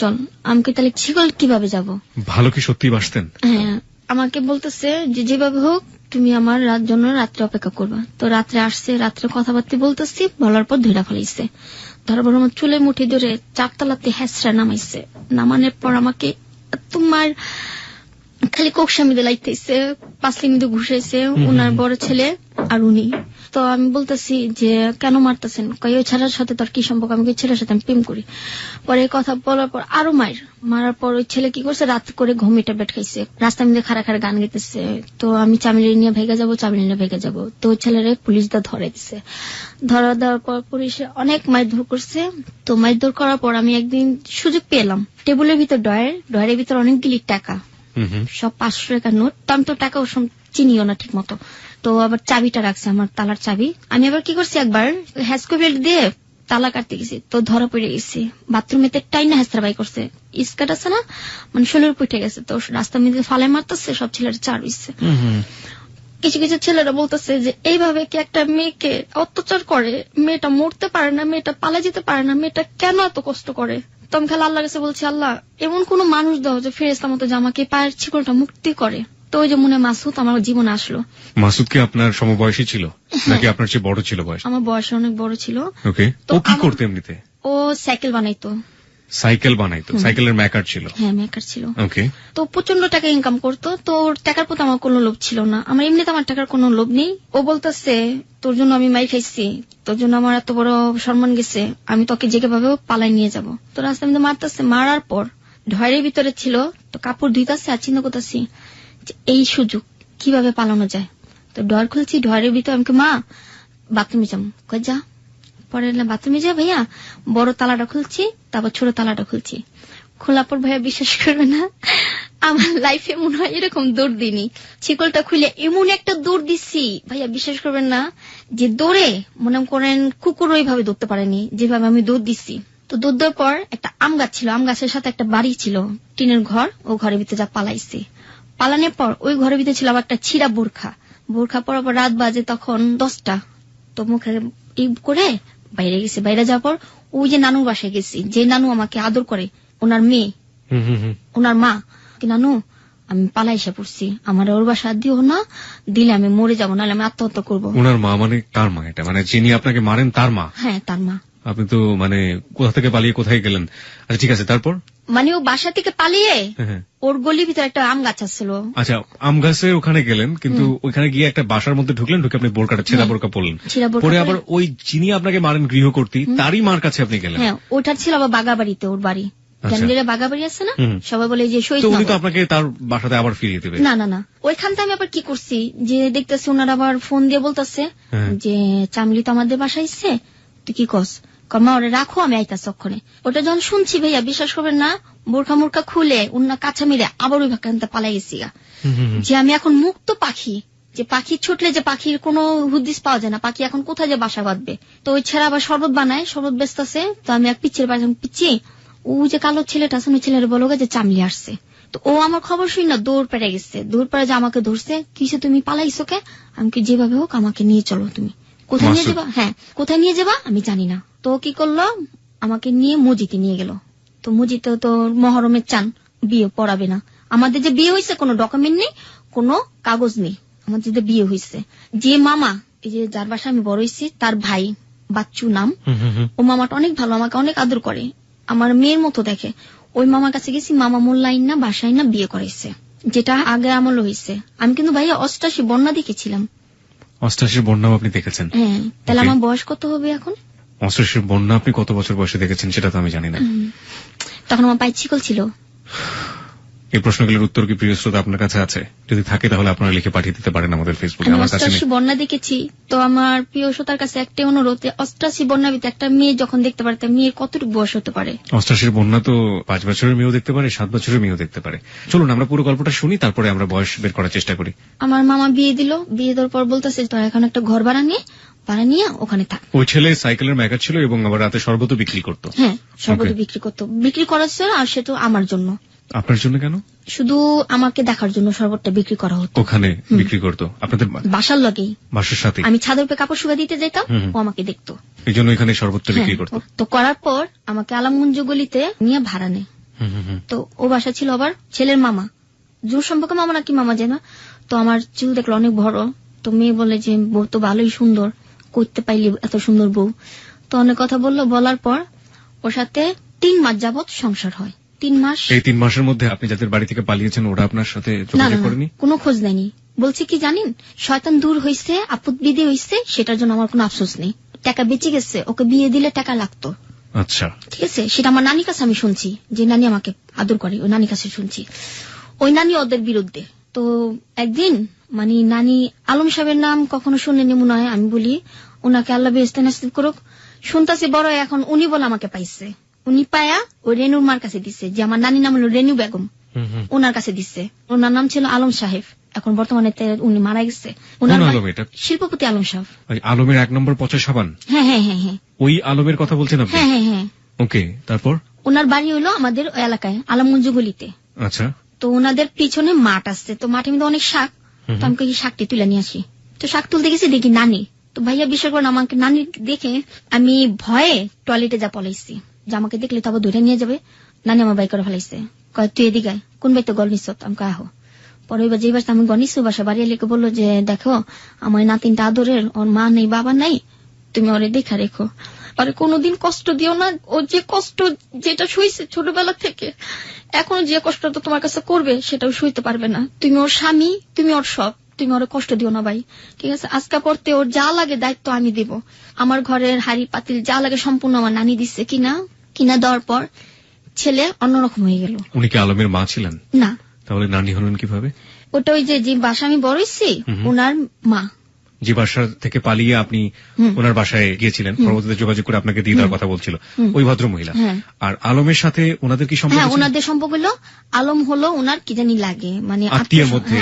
চল। আমাকে তাহলে শিকল কিভাবে যাব? ভালো কি সত্যি বাসতেন? হ্যাঁ, আমাকে বলতেছে যে যেভাবে হোক তুমি আমার জন্য রাত্রে অপেক্ষা করবা। তো রাত্রে আসছে, রাত্রে কথাবার্তা বলতেছি, বলার পর ধরে ফেলাইছে। ধরার পর আমার চুলে মুঠি ধরে 4 তলাতে হেসরা নামাইছে। নামানোর পর আমাকে তোমার খালি কোকসামি দিলাইতেছে, পাঁচলি মিদে ঘুষাইছে উনার বড় ছেলে আর উনি। তো আমি বলতেছি যে কেন মারতেছেন? ওই ছেলের সাথে তোর কি সম্পর্ক? আমি ছেলের সাথে আমি প্রেম করি। পরে কথা বলার পর আরো মারার পর ওই ছেলে কি করছে, রাত করে ঘুমিয়ে বেট খাইছে, রাস্তা মিদে খাড়া খাড়া গান গেতেছে। তো আমি চামিলি নিয়ে ভেগে যাবো। তো ওই ছেলেরে পুলিশ দা ধরে দিছে। ধরা দেওয়ার পর পুলিশে অনেক মারধর করছে। তো মারধর করার পর আমি একদিন সুযোগ পেলাম, টেবিলের ভিতর ডয়ের ভিতর অনেকগুলি টাকা, সব 500 টাকার নোট। তো আমি তো টাকা ওর চিনিও না ঠিক মতো। তো আবার চাবিটা রাখছে, আমার তালার চাবি। আমি আবার কি করছি, একবার হ্যাসকোভেল দিয়ে তালা কাটতে গেছি, তো ধরা পড়ে গেছি। বাথরুমেতে টাইনা হেসরা বাই করছে, স্কার্ট আছে না, মানে শরীর পুঠে গেছে। তো রাস্তার মধ্যে ফালাই মারতেছে, সব ছেলেরা চার হইছে। কিছু কিছু ছেলেরা বলতেছে যে এইভাবে কি একটা মেয়েকে অত্যাচার করে? মেয়েটা মরতে পারে না, মেয়েটা পালা যেতে পারে না, মেয়েটা কেন এত কষ্ট করে? তো আমি খালি আল্লাহর কাছে বলছি, আল্লাহ এমন কোন মানুষ দাও যে ফেরেশতা মতো যে আমাকে পায়ের ছিকলটা মুক্তি করে। তো ওই যে মনে মাসুদ আমার জীবনে আসলো। মাসুদ কি আপনার সমবয়সী ছিল নাকি আপনার চেয়ে বড় ছিল বয়স? আমার বয়স অনেক বড় ছিল। ওকে। ও কি করতে এমনিতে? ও সাইকেল বানাইতো। সাইকেলের মেকার ছিল? হ্যাঁ, মেকার ছিল। ওকে। তো প্রচন্ড টাকা ইনকাম করতো। তো ওর টাকার প্রতি আমার কোনো লোভ ছিল না। আমার এমনিতে আমার টাকার কোনো লোভ নেই। ও বলতেছে তোর জন্য আমি মাই খাইছি, তোর জন্য আমার এত বড় সম্মান গেছে, আমি তোকে যে ভাবে পালাই নিয়ে যাব। তো রাস্তার মধ্যে মারতেছে। মারার পর ঢয়ের ভিতরে ছিল, তো কাপড় ধুইতাছে আর চিন্তা করতেছি এই সুযোগ কিভাবে পালানো যায়। তো ডর খুলছি, ঢয়ের ভিতরে আমাকে মা বাথরুমে যাম, কই যা। পরে বাথরুমে যা ভাইয়া, বড় তালাটা খুলছি, তারপর ছোট তালাটা খুলছি। খোলার পর ভাইয়া বিশ্বাস করবে না, আমার লাইফে মনে হয় এরকম দৌড় দিনি। শিকলটা খুলে এমন একটা দৌড় দিচ্ছি ভাইয়া, বিশ্বাস করবেন না, যে দৌড়ে মনে করেন কুকুর ওইভাবে দৌড়তে পারেনি যেভাবে আমি দৌড় দিচ্ছি। তো দৌড় দেওয়ার পর একটা আম গাছ ছিল, আম গাছের সাথে একটা বাড়ি ছিল, টিনের ঘর। ও ঘরের ভিতরে যা পালাইছি। পালানোর পর ওই ঘরের ভিতরে ছিল আবার একটা ছিঁড়া বোরখা পরার পর রাত বাজে তখন 10টা। তো মুখে করে বাইরে গেছে। বাইরে যাওয়ার পর ওই যে নানুর বাসায় গেছি, যে নানু আমাকে আদর করে, ওনার মেয়ে, ওনার মা, নানু আমি পালাইসা পড়ছি, আমার ওর বাসা দিও না, দিলে আমি মরে যাবো, নাহলে আমি আত্মহত্যা করবো। ওনার মা মানে কার মা? এটা মানে যিনি আপনাকে মারেন তার মা? হ্যাঁ, তার মা। আপনি তো মানে কোথা থেকে পালিয়ে কোথায় গেলেন? আচ্ছা ঠিক আছে, তারপর? মানে ও বাসা থেকে পালিয়ে ওর গলির ভিতরে একটা আম গাছ আসছিল। আচ্ছা, আম গাছের ওখানে গেলেন, কিন্তু ওইখানে গিয়ে একটা বাসার মধ্যে ঢুকলেন, ঢুকে আপনি বোরকাটা ছেঁড়া বোরকা পরলেন, পরে আবার ওই যিনি আপনাকে মারেন গৃহকর্ত্রী তারই মার কাছে আপনি গেলেন? হ্যাঁ, ওটার ছিল আবার বাগাবাড়িতে, ওর বাড়ি বাগাবাড়ি আছে না, সবাই বলে যে শহীদ। উনি তো আপনাকে তার বাসাতে আবার ফিরিয়ে দেবে? না, ওইখান থেকে আমি আবার কি করছি, যে দেখতেছি ওনার আবার ফোন দিয়ে বলতেছে যে চামলি তো আমাদের বাসায় এসছে, তুই কি কস? মা ওরে রাখো, আমি আইতাছি অক্ষণে। ওটা যখন শুনছি ভাইয়া, বিশ্বাস করবেন না, বোরখা মোরখা খুলে উন্না কাছা মিলে আবার ওই ভাকান্তে পালাই গেছি, যে আমি এখন মুক্ত পাখি। যে পাখি ছুটলে যে পাখির কোনো হুদিস পাওয়া যায় না, পাখি এখন কোথায় যে বাসা বাঁধবে। তো ওই ছেড়া আবার শরবত বানায়, শরবত ব্যস্ত আছে। তো আমি এক পিচ্ছের বাড়ি পিচ্ছি, ও যে কালো ছেলেটা আছে, ওই ছেলের বলো যে চামলি আসছে। তো ও আমার খবর শুনি না, দৌড় পেরে গেছে। দৌড় পেরে যে আমাকে ধরছে, কিসে তুমি পালাইছো কে? আমি যেভাবে হোক আমাকে নিয়ে চলো। তুমি কোথায় নিয়ে যাবা? হ্যাঁ, কোথায় নিয়ে যাবা আমি জানি না। তো কি করলো, আমাকে নিয়ে মসজিদে নিয়ে গেল। তো মসজিদে তো মহরমের চান, বিয়ে পড়াবে না। আমাদের যে বিয়ে হয়েছে কোনো ডকুমেন্ট নেই, কোনো কাগজ নেই, আমাদের যে বিয়ে হয়েছে। যে মামা, এই যে যার বাসায় আমি বড় হয়েছি, তার ভাই বাচ্চু নাম, ও মামাটা অনেক ভালো, আমাকে অনেক আদর করে, আমার মেয়ের মতো দেখে। ওই মামার কাছে গেছি, মামা মোল্লাইন না বাসায় না বিয়ে করাইছে, যেটা আগে আমল হয়েছে। আমি কিন্তু ভাইয়া 88 বন্যা দেখেছিলাম। 88 বন্যাও আপনি দেখেছেন? হ্যাঁ। তাহলে আমার বয়স কত হবে এখন? 88 বন্যা আপনি কত বছর বয়সে দেখেছেন সেটা তো আমি জানি না। তখন আমার পায়ে ছিকল ছিল। এই প্রশ্নগুলোর উত্তর কি প্রিয় শ্রোতা আপনার কাছে আছে? যদি থাকে তাহলে আপনারা লিখে পাঠিয়ে দিতে পারেন আমাদের ফেসবুকে। আমার কাছে 88 বন্যা দেখেছি। তো আমার প্রিয় শ্রোতার কাছে একটা অনুরোধ, 88 বন্যার ভিতরে একটা মেয়ে যখন দেখতে পারে, মেয়ের কতটুকু বয়স হতে পারে? 88 বন্যা তো 5 বছরের মেয়েও দেখতে পারে, 7 বছরের মেয়েও দেখতে পারে। চলুন আমরা পুরো গল্পটা শুনি, তারপরে আমরা বয়স বের করার চেষ্টা করি। আমার মামা বিয়ে দিল, বিয়ে দেওয়ার পর বলতেছে তোর এখন একটা ঘর ভাড়া নিয়ে ওখানে থাক। ওই ছেলে সাইকেলের মেকার ছিল এবং আবার রাতে শরবত বিক্রি করতো। হ্যাঁ, শরবত বিক্রি করতো, বিক্রি করার ছিল, আর সেটা আমার জন্য। আপনার জন্য কেন? শুধু আমাকে দেখার জন্য শরবতটা বিক্রি করা হতো। ওখানে বিক্রি করতো আপনাদের বাসার লগেই, বাসার সাথে? আমি ছাদের উপরে কাপড় শুকা দিতে যেতাম, ও আমাকে দেখতো, এই জন্য এখানে শরবতটা বিক্রি করতো। তো করার পর আমাকে আলমগঞ্জ গলিতে নিয়ে ভাড়া নেয়। তো ও বাসা ছিল আবার ছেলের মামা, দূর সম্পর্কে মামা নাকি মামা জানা। তো আমার চুল দেখলো অনেক বড়, তো মেয়ে বলে যে বউ তো ভালোই সুন্দর, করতে পাইলি এত সুন্দর বউ। তো অনেক কথা বললো, বলার পর ওর সাথে 3 মাস যাবত সংসার হয়। 3 মাস। এই 3 মাসের মধ্যে আপনি যাদের বাড়ি থেকে পালিয়েছেন ওরা আপনার সাথে যোগাযোগ করেনি? কোনো খোঁজ নেয়নি। বলছে কি জানেন, শয়তান দূর হইছে, আপদ বিদে হইছে, সেটার জন্য আমার কোনো আফসোস নেই। টাকা বেঁচে গেছে, ওকে বিয়ে দিলে টাকা লাগতো। আচ্ছা, ঠিক আছে, সেটা আমার নানির কাছে আমি শুনছি, যে নানি আমাকে আদর করে, ওই নানির কাছে শুনছি। ওই নানি ওদের বিরুদ্ধে। তো একদিন মানে নানি আলম সাহেবের নাম কখনো শুনেনি মনে হয়, আমি বলি ওনাকে আল্লাহ বেহেশতে নসিব করুক, শুনতাছি বড় এখন উনি বলে আমাকে পাইছে। উনি পায়া ওই রেনুর মার কাছে দিচ্ছে, যে আমার নানির নাম হলো রেনু বেগম, ওনার কাছে দিচ্ছে। ওনার নাম ছিল আলম সাহেব, এখন বর্তমানে উনি মারা গেছে। ওনার শিল্পপতি আলম সাহেব। আলমের 1 নম্বর পচা সাবান? হ্যাঁ হ্যাঁ হ্যাঁ হ্যাঁ, ওই আলমের কথা বলছেন আপনি? হ্যাঁ হ্যাঁ হ্যাঁ। ওকে, তারপর? ওনার বাড়ি হলো আমাদের এলাকায় আলমগঞ্জ গলিতে। আচ্ছা। তো ওনাদের পিছনে মাঠ আছে, তো মাঠের মধ্যে অনেক শাক, তো আমি শাকটি তুলে নিয়ে আসি। তো শাক তুলতে গেছি, দেখি নানি। তো ভাইয়া বিশ্বাস করেন, আমাকে নানি দেখে আমি ভয়ে টয়লেটে যা পলাইছি, যে আমাকে দেখলে তো আবার ধরে নিয়ে যাবে। নানি আমার বাই করে ফেলাইছে, কয় তুই এদিকে কোন বাড়িতে গল নিস, আমাকে আহো। পরে এবার যে বাসা আমি গনিস বাসা বাড়ি এলে বললো যে দেখো আমার নাতিনটা আদরের, ওর মা নেই বাবা নাই, তুমি ওরে দেখা রেখো, আরে কোনোদিন কষ্ট দিও না। ও যে কষ্ট যেটা শুইছে ছোটবেলা থেকে, এখনো যে কষ্টটা তোমার কাছে করবে সেটাও শুইতে পারবে না। তুমি ওর স্বামী, তুমি ওর সব, তুমি ওর কষ্ট দিও না ভাই, ঠিক আছে? আজকা পড়তে ওর যা লাগে দায়িত্ব আমি দিব। আমার ঘরের হাড়ি পাতিল যা লাগে সম্পূর্ণ আমার নানি দিচ্ছে, কিনা দেওয়ার পর ছেলে অন্যরকম হয়ে গেল। উনি কি আলমের মা ছিলেন? না। তাহলে নানি হলেন কিভাবে? ওটা ওই যে বাসা আমি বড় হইছি, ওনার মা। যে বাসা থেকে পালিয়ে আপনি ওনার বাসায় গিয়েছিলেন, পরবর্তীতে যোগাযোগ করে আপনাকে দিয়ে দেওয়ার কথা বলছিল ওই ভদ্র মহিলা। আর আলমের সাথে ওনাদের কি সম্পর্ক? হ্যাঁ, ওনাদের সম্পর্ক হলো, আলম হলো ওনার কি জানি লাগে, মানে আত্মীয়ের মধ্যে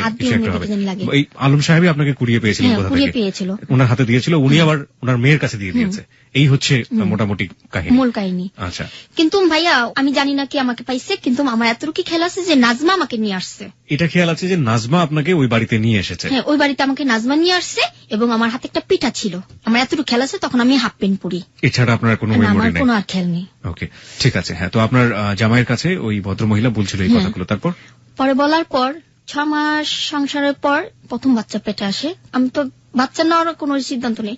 লাগে। এই আলম সাহেবই আপনাকে কুড়িয়ে পেয়েছিলেন, কুড়িয়ে পেয়েছিল, ওনার হাতে দিয়েছিল, উনি আবার ওনার মেয়ের কাছে দিয়ে দিয়েছে। এই হচ্ছে মোটামুটি কাহিনী, মূল কাহিনী। আচ্ছা, কিন্তু ভাইয়া আমি জানি না কি আমাকে পাইছে, কিন্তু আমার এতটুকু খেয়াল আছে যে নাজমা আমাকে নিয়ে আসছে। এটা খেয়াল আছে যে নাজমা আপনাকে ওই বাড়িতে নিয়ে এসেছে? হ্যাঁ, ওই বাড়িতে আমাকে নাজমা নিয়ে আসছে, এবং আমার হাতে একটা পিঠা ছিল। আমার এতটুকু খেয়াল আছে, তখন আমি হাফ প্যান্ট পরি। এছাড়া আপনার কোনো মেমোরি নেই? কোনো আর খেয়াল নেই। ওকে, ঠিক আছে। হ্যাঁ, তো আপনার জামাইয়ের কাছে ওই ভদ্রমহিলা বলছিল এই কথাগুলো, তারপর? পরে বলার পর 6 মাস সংসারের পর প্রথম বাচ্চা পেটে আসে। আমি তো বাচ্চা নেওয়ার কোনো সিদ্ধান্ত নেই,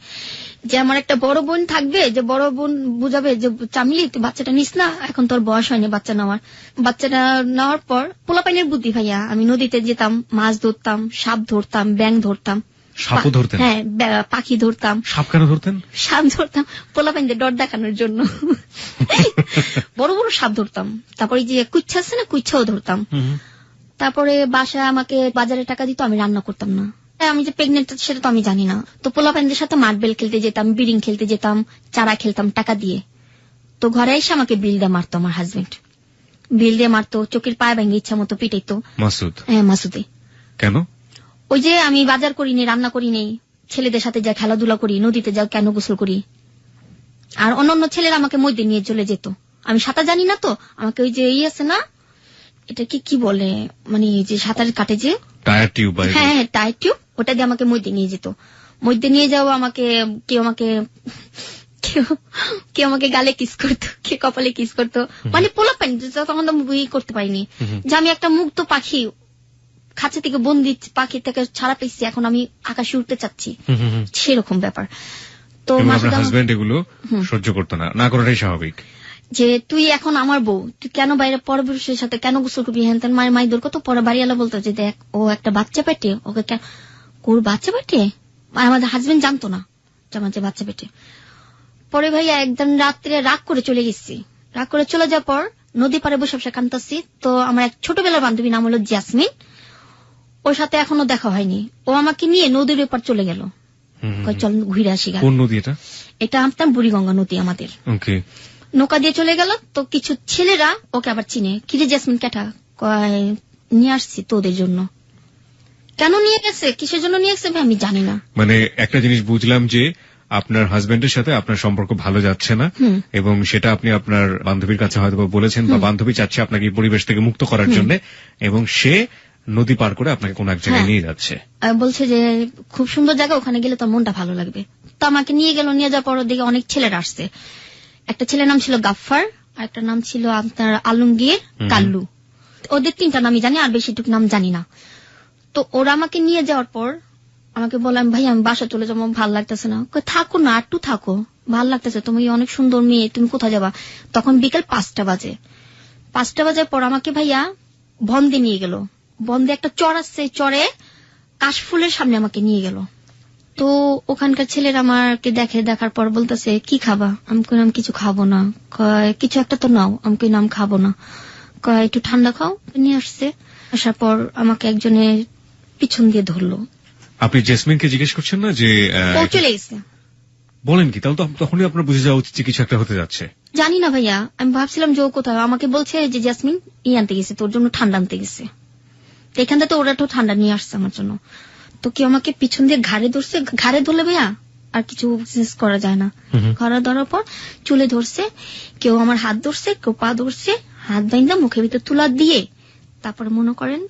যে আমার একটা বড় বোন থাকবে, যে বড় বোন বুঝাবে যে চামিলি তুই বাচ্চাটা নিস না, এখন তোর বয়স হয়নি বাচ্চা নেওয়ার। বাচ্চাটা নেওয়ার পর পোলাপাইনের বুদ্ধি ভাইয়া, আমি নদীতে যেতাম, মাছ ধরতাম, সাপ ধরতাম, ব্যাঙ ধরতাম। সাপও ধরতেন? হ্যাঁ, পাখি ধরতাম। সাপ কেন ধরতেন? সাপ ধরতাম পোলাপাইনদের ডর দেখানোর জন্য। বড় বড় সাপ ধরতাম। তারপরে যে কুচ্ছা আছে না, কুচ্ছাও ধরতাম। তারপরে বাসায় আমাকে বাজারে টাকা দিত, আমি রান্না করতাম না। আমি যে প্রেগনেন্ট সেটা তো আমি জানি না। তো পোলাপাইনদের সাথে মার্বেল খেলতে যেতাম, বিডিং খেলতে যেতাম, চারা খেলতাম টাকা দিয়ে। তো ঘরে এসে আমাকে বিল দিয়ে মারতো আমার হাজবেন্ড, বিল দিয়ে মারতো, চোখের পায়ে ভেঙে ইচ্ছা মতো পিটাইতো। মাসুদ? হ্যাঁ, মাসুদে। কেন? ওই যে আমি বাজার করিনি, রান্না করিনি, ছেলেদের সাথে যা খেলাধুলা করি, নদীতে যাও, কেন গোসল করি। আর অন্যান্য ছেলেরা আমাকে মধ্যে নিয়ে চলে যেত। আমি সাঁতার জানি না, তো আমাকে ওই যে আছে না, এটা কি বলে, মানে যে সাঁতার কাটে যে টায়ার টিউব। হ্যাঁ, টায়ার টিউব, ওটা দিয়ে আমাকে মধ্যে নিয়ে যেত। মধ্যে নিয়ে যাও আমাকে, কেউ আমাকে গালে কিস করতো, কেউ কপালে কিস করতো, মানে পোলাপাইন। তখন তো আমি করতে পারিনি যে আমি একটা মুক্ত পাখি, খাঁচা থেকে বন্দি পাখি থেকে ছাড়া পেয়েছি, এখন আমি আকাশে উঠতে চাচ্ছি, সেরকম ব্যাপার। তো হাজবেন্ড এগুলো সহ্য করতো না, না করাটাই স্বাভাবিক। যে তুই এখন আমার বউ, তুই কেন বাইরে পরপুরুষের সাথে কেন গোসল করবি, হ্যান তেন মায়ের মাইদুর কত। পরে বাড়িওয়ালা বলতো যে দেখ ও একটা বাচ্চা পেটে, ওকে ওর বাচ্চা পেটে। আমাদের হাজবেন্ড জানতো না যে আমার যে বাচ্চা পেটে। পরে ভাইয়া একদিন রাত্রে রাগ করে চলে গেছি। রাগ করে চলে যাওয়ার পর নদী পাড়ে বসে বসে কাঁদতাছি। তো আমার এক ছোটবেলার বান্ধবী নাম হলো জাসমিন, ওর সাথে এখনো দেখা হয়নি। ও আমাকে নিয়ে নদীর ওপার চলে গেল, চল ঘুরে আসি। কোন নদী এটা? এটা আপনার বুড়িগঙ্গা নদী আমাদের। নৌকা দিয়ে চলে গেল। তো কিছু ছেলেরা ওকে আবার চিনে, কিরে জেসমিন কেটা, নিয়ে আসছি তোদের জন্য। কেন নিয়ে গেছে, কিসের জন্য নিয়ে গেছে আমি জানি না। মানে একটা জিনিস বুঝলাম যে আপনার হাজবেন্ডের সাথে আপনার সম্পর্ক ভালো যাচ্ছে না এবং সেটা আপনি আপনার বান্ধবীর কাছে হয়তো বলেছেন বা বান্ধবী চাচ্ছে আপনাকে এই পরিবেশ থেকে মুক্ত করার জন্য এবং সে নদী পার করে আপনাকে কোন এক জায়গায় নিয়ে যাচ্ছে, বলছে যে খুব সুন্দর জায়গা, ওখানে গেলে তোর মনটা ভালো লাগবে। তো আমাকে নিয়ে গেল, নিয়ে যাওয়ার পর দিকে অনেক ছেলেরা আসছে। একটা ছেলের নাম ছিল গাফফার, আর একটা নাম ছিল আপনার আলমগীর, কাল্লু। ওদের 3টা নামই জানি, আর বেশিটুকু নাম জানি না। তো ওরা আমাকে নিয়ে যাওয়ার পর আমাকে বললাম, ভাই আমি বাসা চলে যাবো, ভালো লাগতেছে না। থাকো না, একটু থাকো, ভালো লাগতেছে, তুমি অনেক সুন্দর মেয়ে, তুমি কোথায় যাবা? তখন বিকেল 5টা বাজে। 5টা বাজার পর আমাকে ভাইয়া বন্দে নিয়ে গেল। বন্দে একটা চর আছে, চরে কাশফুলের সামনে আমাকে নিয়ে গেল। তো ওখানকার ছেলেরা আমাকে দেখার পর বলতেছে, কি খাবা? আমি কইলাম কিছু খাবো না। কয় কিছু একটা তো নাও। আমি কই নাম খাবো না। কয় একটু ঠান্ডা খাও। নিয়ে আসছে। আসার পর আমাকে একজনে পিছন দিয়ে ধরলো। আপনি জেসমিনকে জিজ্ঞেস করছেন না যে ও চলে গেছে? বলেন কি? তাহলে তো তখনই আপনার বুঝে যাওয়া উচিত যে কিছু একটা হতে যাচ্ছে। জানি না ভাইয়া, আমি ভাবছিলাম যে ও কোথায়। আমাকে বলছে যে জেসমিন আনতে গেছে, তোর জন্য ঠান্ডা আনতে গেছে। তো এখান থেকে ওরা তো ঠান্ডা নিয়ে আসছে আমার জন্য। তো কেউ আমাকে পিছন দিয়ে ঘাড়ে ধরছে। ঘাড়ে ধরলে ভাইয়া আর কিছু করা যায় না। ঘাড়ে ধরার পর চুলে ধরছে, কেউ আমার হাত ধরছে, কেউ পা ধরছে, হাত বাইন্দা মুখের ভিতর তুলা দিয়ে তারপরে মনে করেন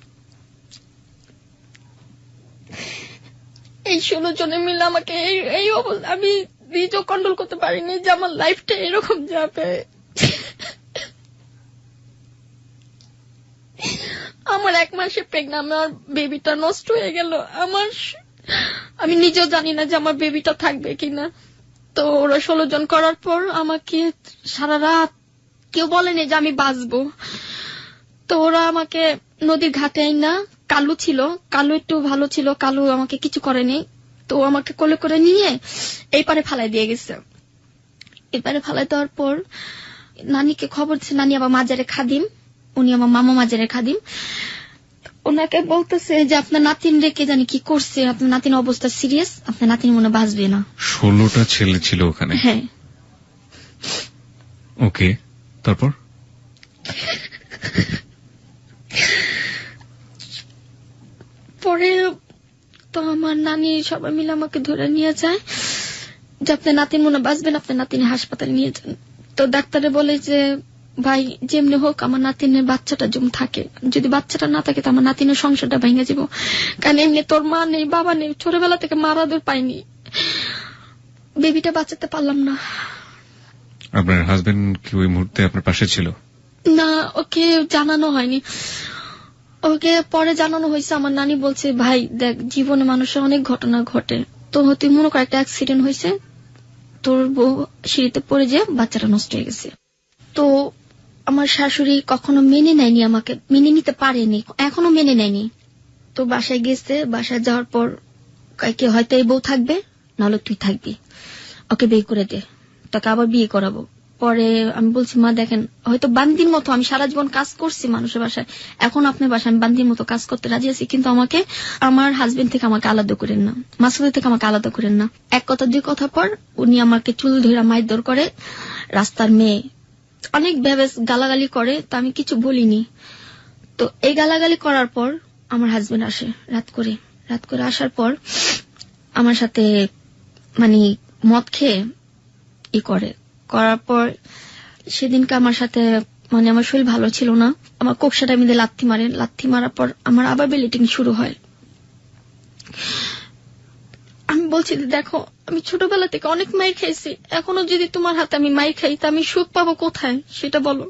এই 16 জনে মিলে আমাকে এই অবস্থা, আমি নিজেও কন্ট্রোল করতে পারিনি যে আমার লাইফটা এরকম যাবে। আমার 1 মাসে প্রেগন্যান্ট, আমার বেবিটা নষ্ট হয়ে গেল। আমি নিজেও জানি না যে আমার বেবিটা থাকবে কিনা। তো ওরা 16 জন করার পর আমাকে সারা রাত কেউ বলেনি যে আমি বাঁচবো। তো ওরা আমাকে নদীর ঘাটে আইনা, কালু ছিল, কালু একটু ভালো ছিল, কালু আমাকে কিছু করেনি। তো আমাকে কোলে করে নিয়ে এই পারে ফালাই দিয়ে গেছে। এবারে ফালাই দেওয়ার পর নানিকে খবর দিচ্ছে। নানি আবার মাজারে খাদিম, উনি আমার মামা মাজারে খাদিম। ওনাকে বলতেছে যে আপনার নাতিন রেখে জানি কি করছে, আপনার নাতিন অবস্থা সিরিয়াস, আপনার নাতিন মনে বাঁচবে না। 16টা ছেলে ছিল ওখানে? হ্যাঁ। ওকে, তারপর? পরে তো আমার নানি সবাই মিলে আমাকে ধরে নিয়ে যায় যে আপনার নাতিন মনে বাঁচবেন, আপনার নাতিন হাসপাতালে নিয়ে যান। তো ডাক্তারে বলে যে ভাই যেমনি হোক আমার নাতিনের বাচ্চাটা জম থাকে, যদি বাচ্চাটা না থাকে তো আমার নাতিনের সংসারটা ভেঙে যাব। কারণ এমনি তোর মা নেই, বাবা নেই, ছোটবেলা থেকে মারা দূর পাইনি, বেবিটা বাঁচাতে পারলাম না। আপনার হাজবেন্ড কি ওই মুহূর্তে আপনার পাশে ছিল? না, ওকে জানানো হয়নি। ওকে পরে জানানো হয়েছে। আমার নানি বলছে, ভাই দেখ জীবনে মানুষের অনেক ঘটনা ঘটে, তো তুই মনে কর একটা অ্যাক্সিডেন্ট হয়েছে, তোর বউ সিঁড়িতে পড়ে যে বাচ্চাটা নষ্ট হয়ে গেছে। তো আমার শাশুড়ি কখনো মেনে নেয়নি, আমাকে মেনে নিতে পারেনি, এখনো মেনে নেয়নি। তো বাসায় গেছে, বাসায় যাওয়ার পর কে হয়তো এই বউ থাকবে, নাহলে তুই থাকবি, ওকে বিয়ে করে দে, তোকে আবার বিয়ে করাবো। পরে আমি বলছি, মা দেখেন হয়তো বান্দির মতো আমি সারা জীবন কাজ করছি মানুষের বাসায়, এখন আপনার বাসায় আমি বান্দির মতো কাজ করতে রাজি আছি, কিন্তু আমাকে আমার হাজবেন্ড থেকে আমাকে আলাদা করেন না, মাসুদের থেকে আমাকে আলাদা করেন না। 1 কথা 2 কথা পর উনি আমাকে চুল ধরে মারধর করে, রাস্তার মেয়ে অনেক ভেবে গালাগালি করে, তা আমি কিছু বলিনি। তো এই গালাগালি করার পর আমার হাজবেন্ড আসে রাত করে আসার পর আমার সাথে মানে মদ খেয়ে করার পর সেদিনকে আমার সাথে মানে আমার শরীর ভালো ছিল না, আমার কোকসাটা মিলে লাথি মারার পর আমার আবার ব্লিডিং শুরু হয়। আমি বলছি, দেখো আমি ছোটবেলা থেকে অনেক মাইর খাইছি, এখনো যদি তোমার হাতে আমি মাইর খাই তা আমি সুখ পাবো কোথায় সেটা বলো।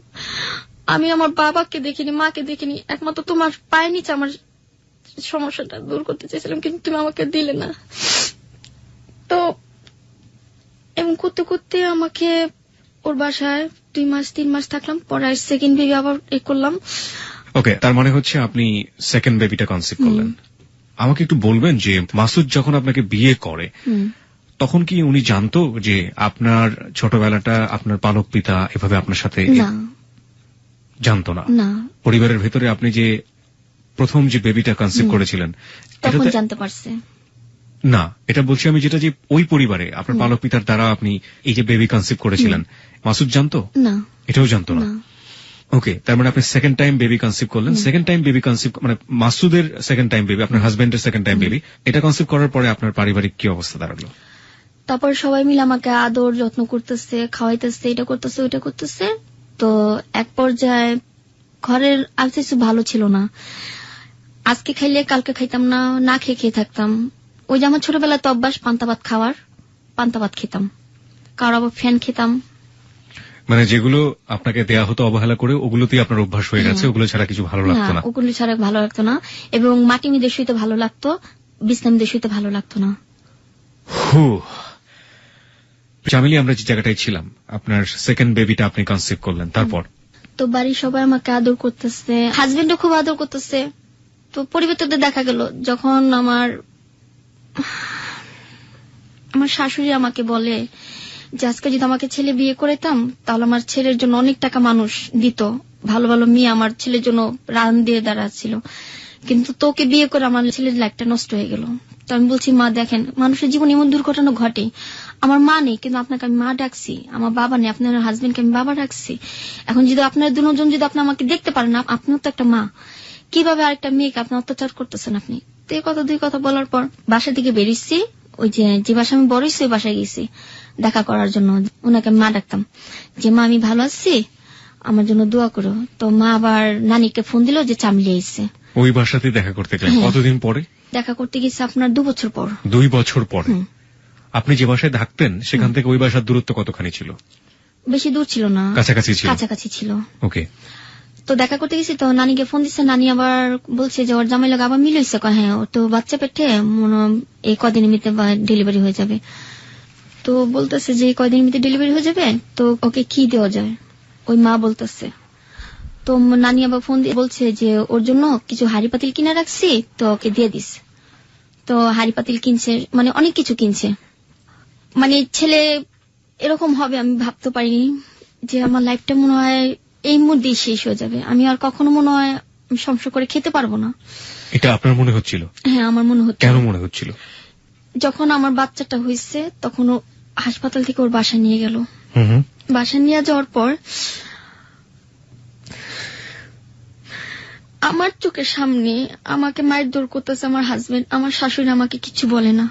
আমি আমার বাবাকে দেখিনি, মাকে দেখিনি, একমাত্র তোমার পায়ে নিচে আমার সমস্যাটা দূর করতে চেয়েছিলাম, কিন্তু তুমি আমাকে দিলে না। তো এমন করতে করতে আমাকে ওর বাসায় 2 মাস 3 মাস থাকলাম, পরে সেকেন্ড বেবি আবার করলাম। ওকে, তার মানে হচ্ছে আপনি সেকেন্ড বেবিটা কনসিভ করলেন। আমাকে একটু বলবেন যে মাসুদ যখন আপনাকে বিয়ে করে তখন কি উনি জানতো যে আপনার ছোটবেলাটা আপনার পালক পিতা এভাবে আপনার সাথে? জানতো না। পরিবারের ভেতরে আপনি যে প্রথম যে বেবিটা কনসিভ করেছিলেন তখন জানতে পারছে না, এটা বলছি আমি যেটা যে ওই পরিবারে আপনার পালক পিতার দ্বারা আপনি এই যে বেবি কনসিভ করেছিলেন, মাসুদ জানতো না? এটাও জানতো না। ওকে, তার মানে আপনি সেকেন্ড টাইম বেবি কনসিভ করলেন। সেকেন্ড টাইম বেবি কনসিভ মানে মাসুদের সেকেন্ড টাইম বেবি, আপনার হাজবেন্ডের সেকেন্ড টাইম বেবি, এটা কনসিভ করার পরে আপনার পারিবারিক কি অবস্থা দাঁড়ালো? তারপর সবাই মিলে আমাকে আদর যত্ন করতেছে, খাওয়াইতেছে, এটা করতেছে ওইটা করতেছে। তো এক পর্যায়ে ঘরের আর কিছু ভালো ছিল না, আজকে খাইলে কালকে খাইতাম না, না খেয়ে খেয়ে থাকতাম। ওই যে আমার ছোটবেলায় তো অভ্যাস পান্তা ভাত খাওয়ার, পান্তা ভাত খেতাম, কারো আবার ফ্যান খেতাম। মানে যেগুলো আপনাকে দেয়া হতো অবহেলা করে, ওগুলোতেই আপনার অভ্যাস হয়ে গেছে, ওগুলো ছাড়া কিছু ভালো লাগতো না। ওগুলো ছাড়া ভালো লাগতো না, এবং মাটি মিদে শুইতে ভালো লাগতো, বিছনা মিদে শুইতে ভালো লাগতো না। চামেলি, আমরা যে জায়গাটায় ছিলাম, আপনার সেকেন্ড বেবিটা আপনি কনসিভ করলেন, তারপর? তো বাড়ির সবাই আমাকে আদর করতেছে, হাজবেন্ডও খুব আদর করতেছে। তো পরিবর্তনটা দেখা গেল যখন আমার শাশুড়ি আমাকে বলে যে আজকে যদি আমাকে ছেলে বিয়ে করেতাম তাহলে আমার ছেলের জন্য অনেক টাকা মানুষ দিত, ভালো ভালো মেয়ে আমার ছেলের জন্য রান দিয়ে দাঁড়াচ্ছিল, কিন্তু তোকে বিয়ে করে আমার ছেলের লাইফটা নষ্ট হয়ে গেল। তো আমি বলছি, মা দেখেন, মানুষের জীবনে এমন দুর্ঘটনা ঘটে, আমার মা নেই কিন্তু আপনাকে আমি মা ডাকছি, আমার বাবা নেই, আপনার হাজবেন্ডকে আমি বাবা ডাকছি। এখন যদি আপনার দুজন যদি আপনি আমাকে দেখতে পারেন, আপনিও তো একটা মা, কিভাবে আরেকটা মেয়েকে আপনি অত্যাচার করতেছেন আপনি? তো এই কথা দুই কথা বলার পর বাসা থেকে বেরিয়েছি, ওই যে বাসা আমি বড় হয়েছি ওই বাসায় গেছি দেখা করার জন্য। ওনাকে মা ডাকতাম যে মা আমি ভালো আছি, আমার জন্য দোয়া করো। তো মা আবার নানিকে ফোন দিল যে চামেলি আইছে। ওই বাসাতে দেখা করতে গেলেন? কতদিন পরে দেখা করতে গেছে? আপনার 2 বছর পর। 2 বছর পরে? আপনি যে বাসায় থাকতেন সেখান থেকে ওই বাসার দূরত্ব কতখানি ছিল? বেশি দূর ছিল না, কাছাকাছি ছিল। কাছাকাছি ছিল। ওকে। তো দেখা করতে গেছি, তো নানিকে ফোন দিচ্ছে, নানি আবার বলছে যে ওর জামাই লাগা আবার মিল হয়েছে। হ্যাঁ, ওর তো বাচ্চা পেটে এই কদিনের মধ্যে ডেলিভারি হয়ে যাবে। তো বলতেছে যে কয়দিনের মধ্যে ডেলিভারি হয়ে যাবে, তো ওকে কি দেওয়া যায়, ওই মা বলতেছে। তো নানি আবার ফোন দিয়ে বলছে যে ওর জন্য কিছু হাড়ি পাতিল কিনে রাখছি, তো ওকে দিয়ে দিস। তো হাড়ি পাতিল কিনছে, মানে অনেক কিছু কিনছে। মানে ছেলে এরকম হবে আমি ভাবতে পারিনি, যে আমার লাইফটা মনে হয় এই মুহূর্তেই শেষ হয়ে যাবে, আমি আর কখনো মনে হয় সংসার করে খেতে পারবো না। এটা আপনার মনে হচ্ছিল? হ্যাঁ, আমার মনে হচ্ছে। কেন মনে হচ্ছিল? যখন আমার বাচ্চাটা হয়েছে তখন ও হাসপাতাল থেকে ওর বাসায় নিয়ে গেল। বাসায় নিয়ে যাওয়ার পর আমার চোখের সামনে আমাকে মারধর করতেছে আমার হাজবেন্ড। আমার শাশুড়ি আমাকে কিছু বলে না,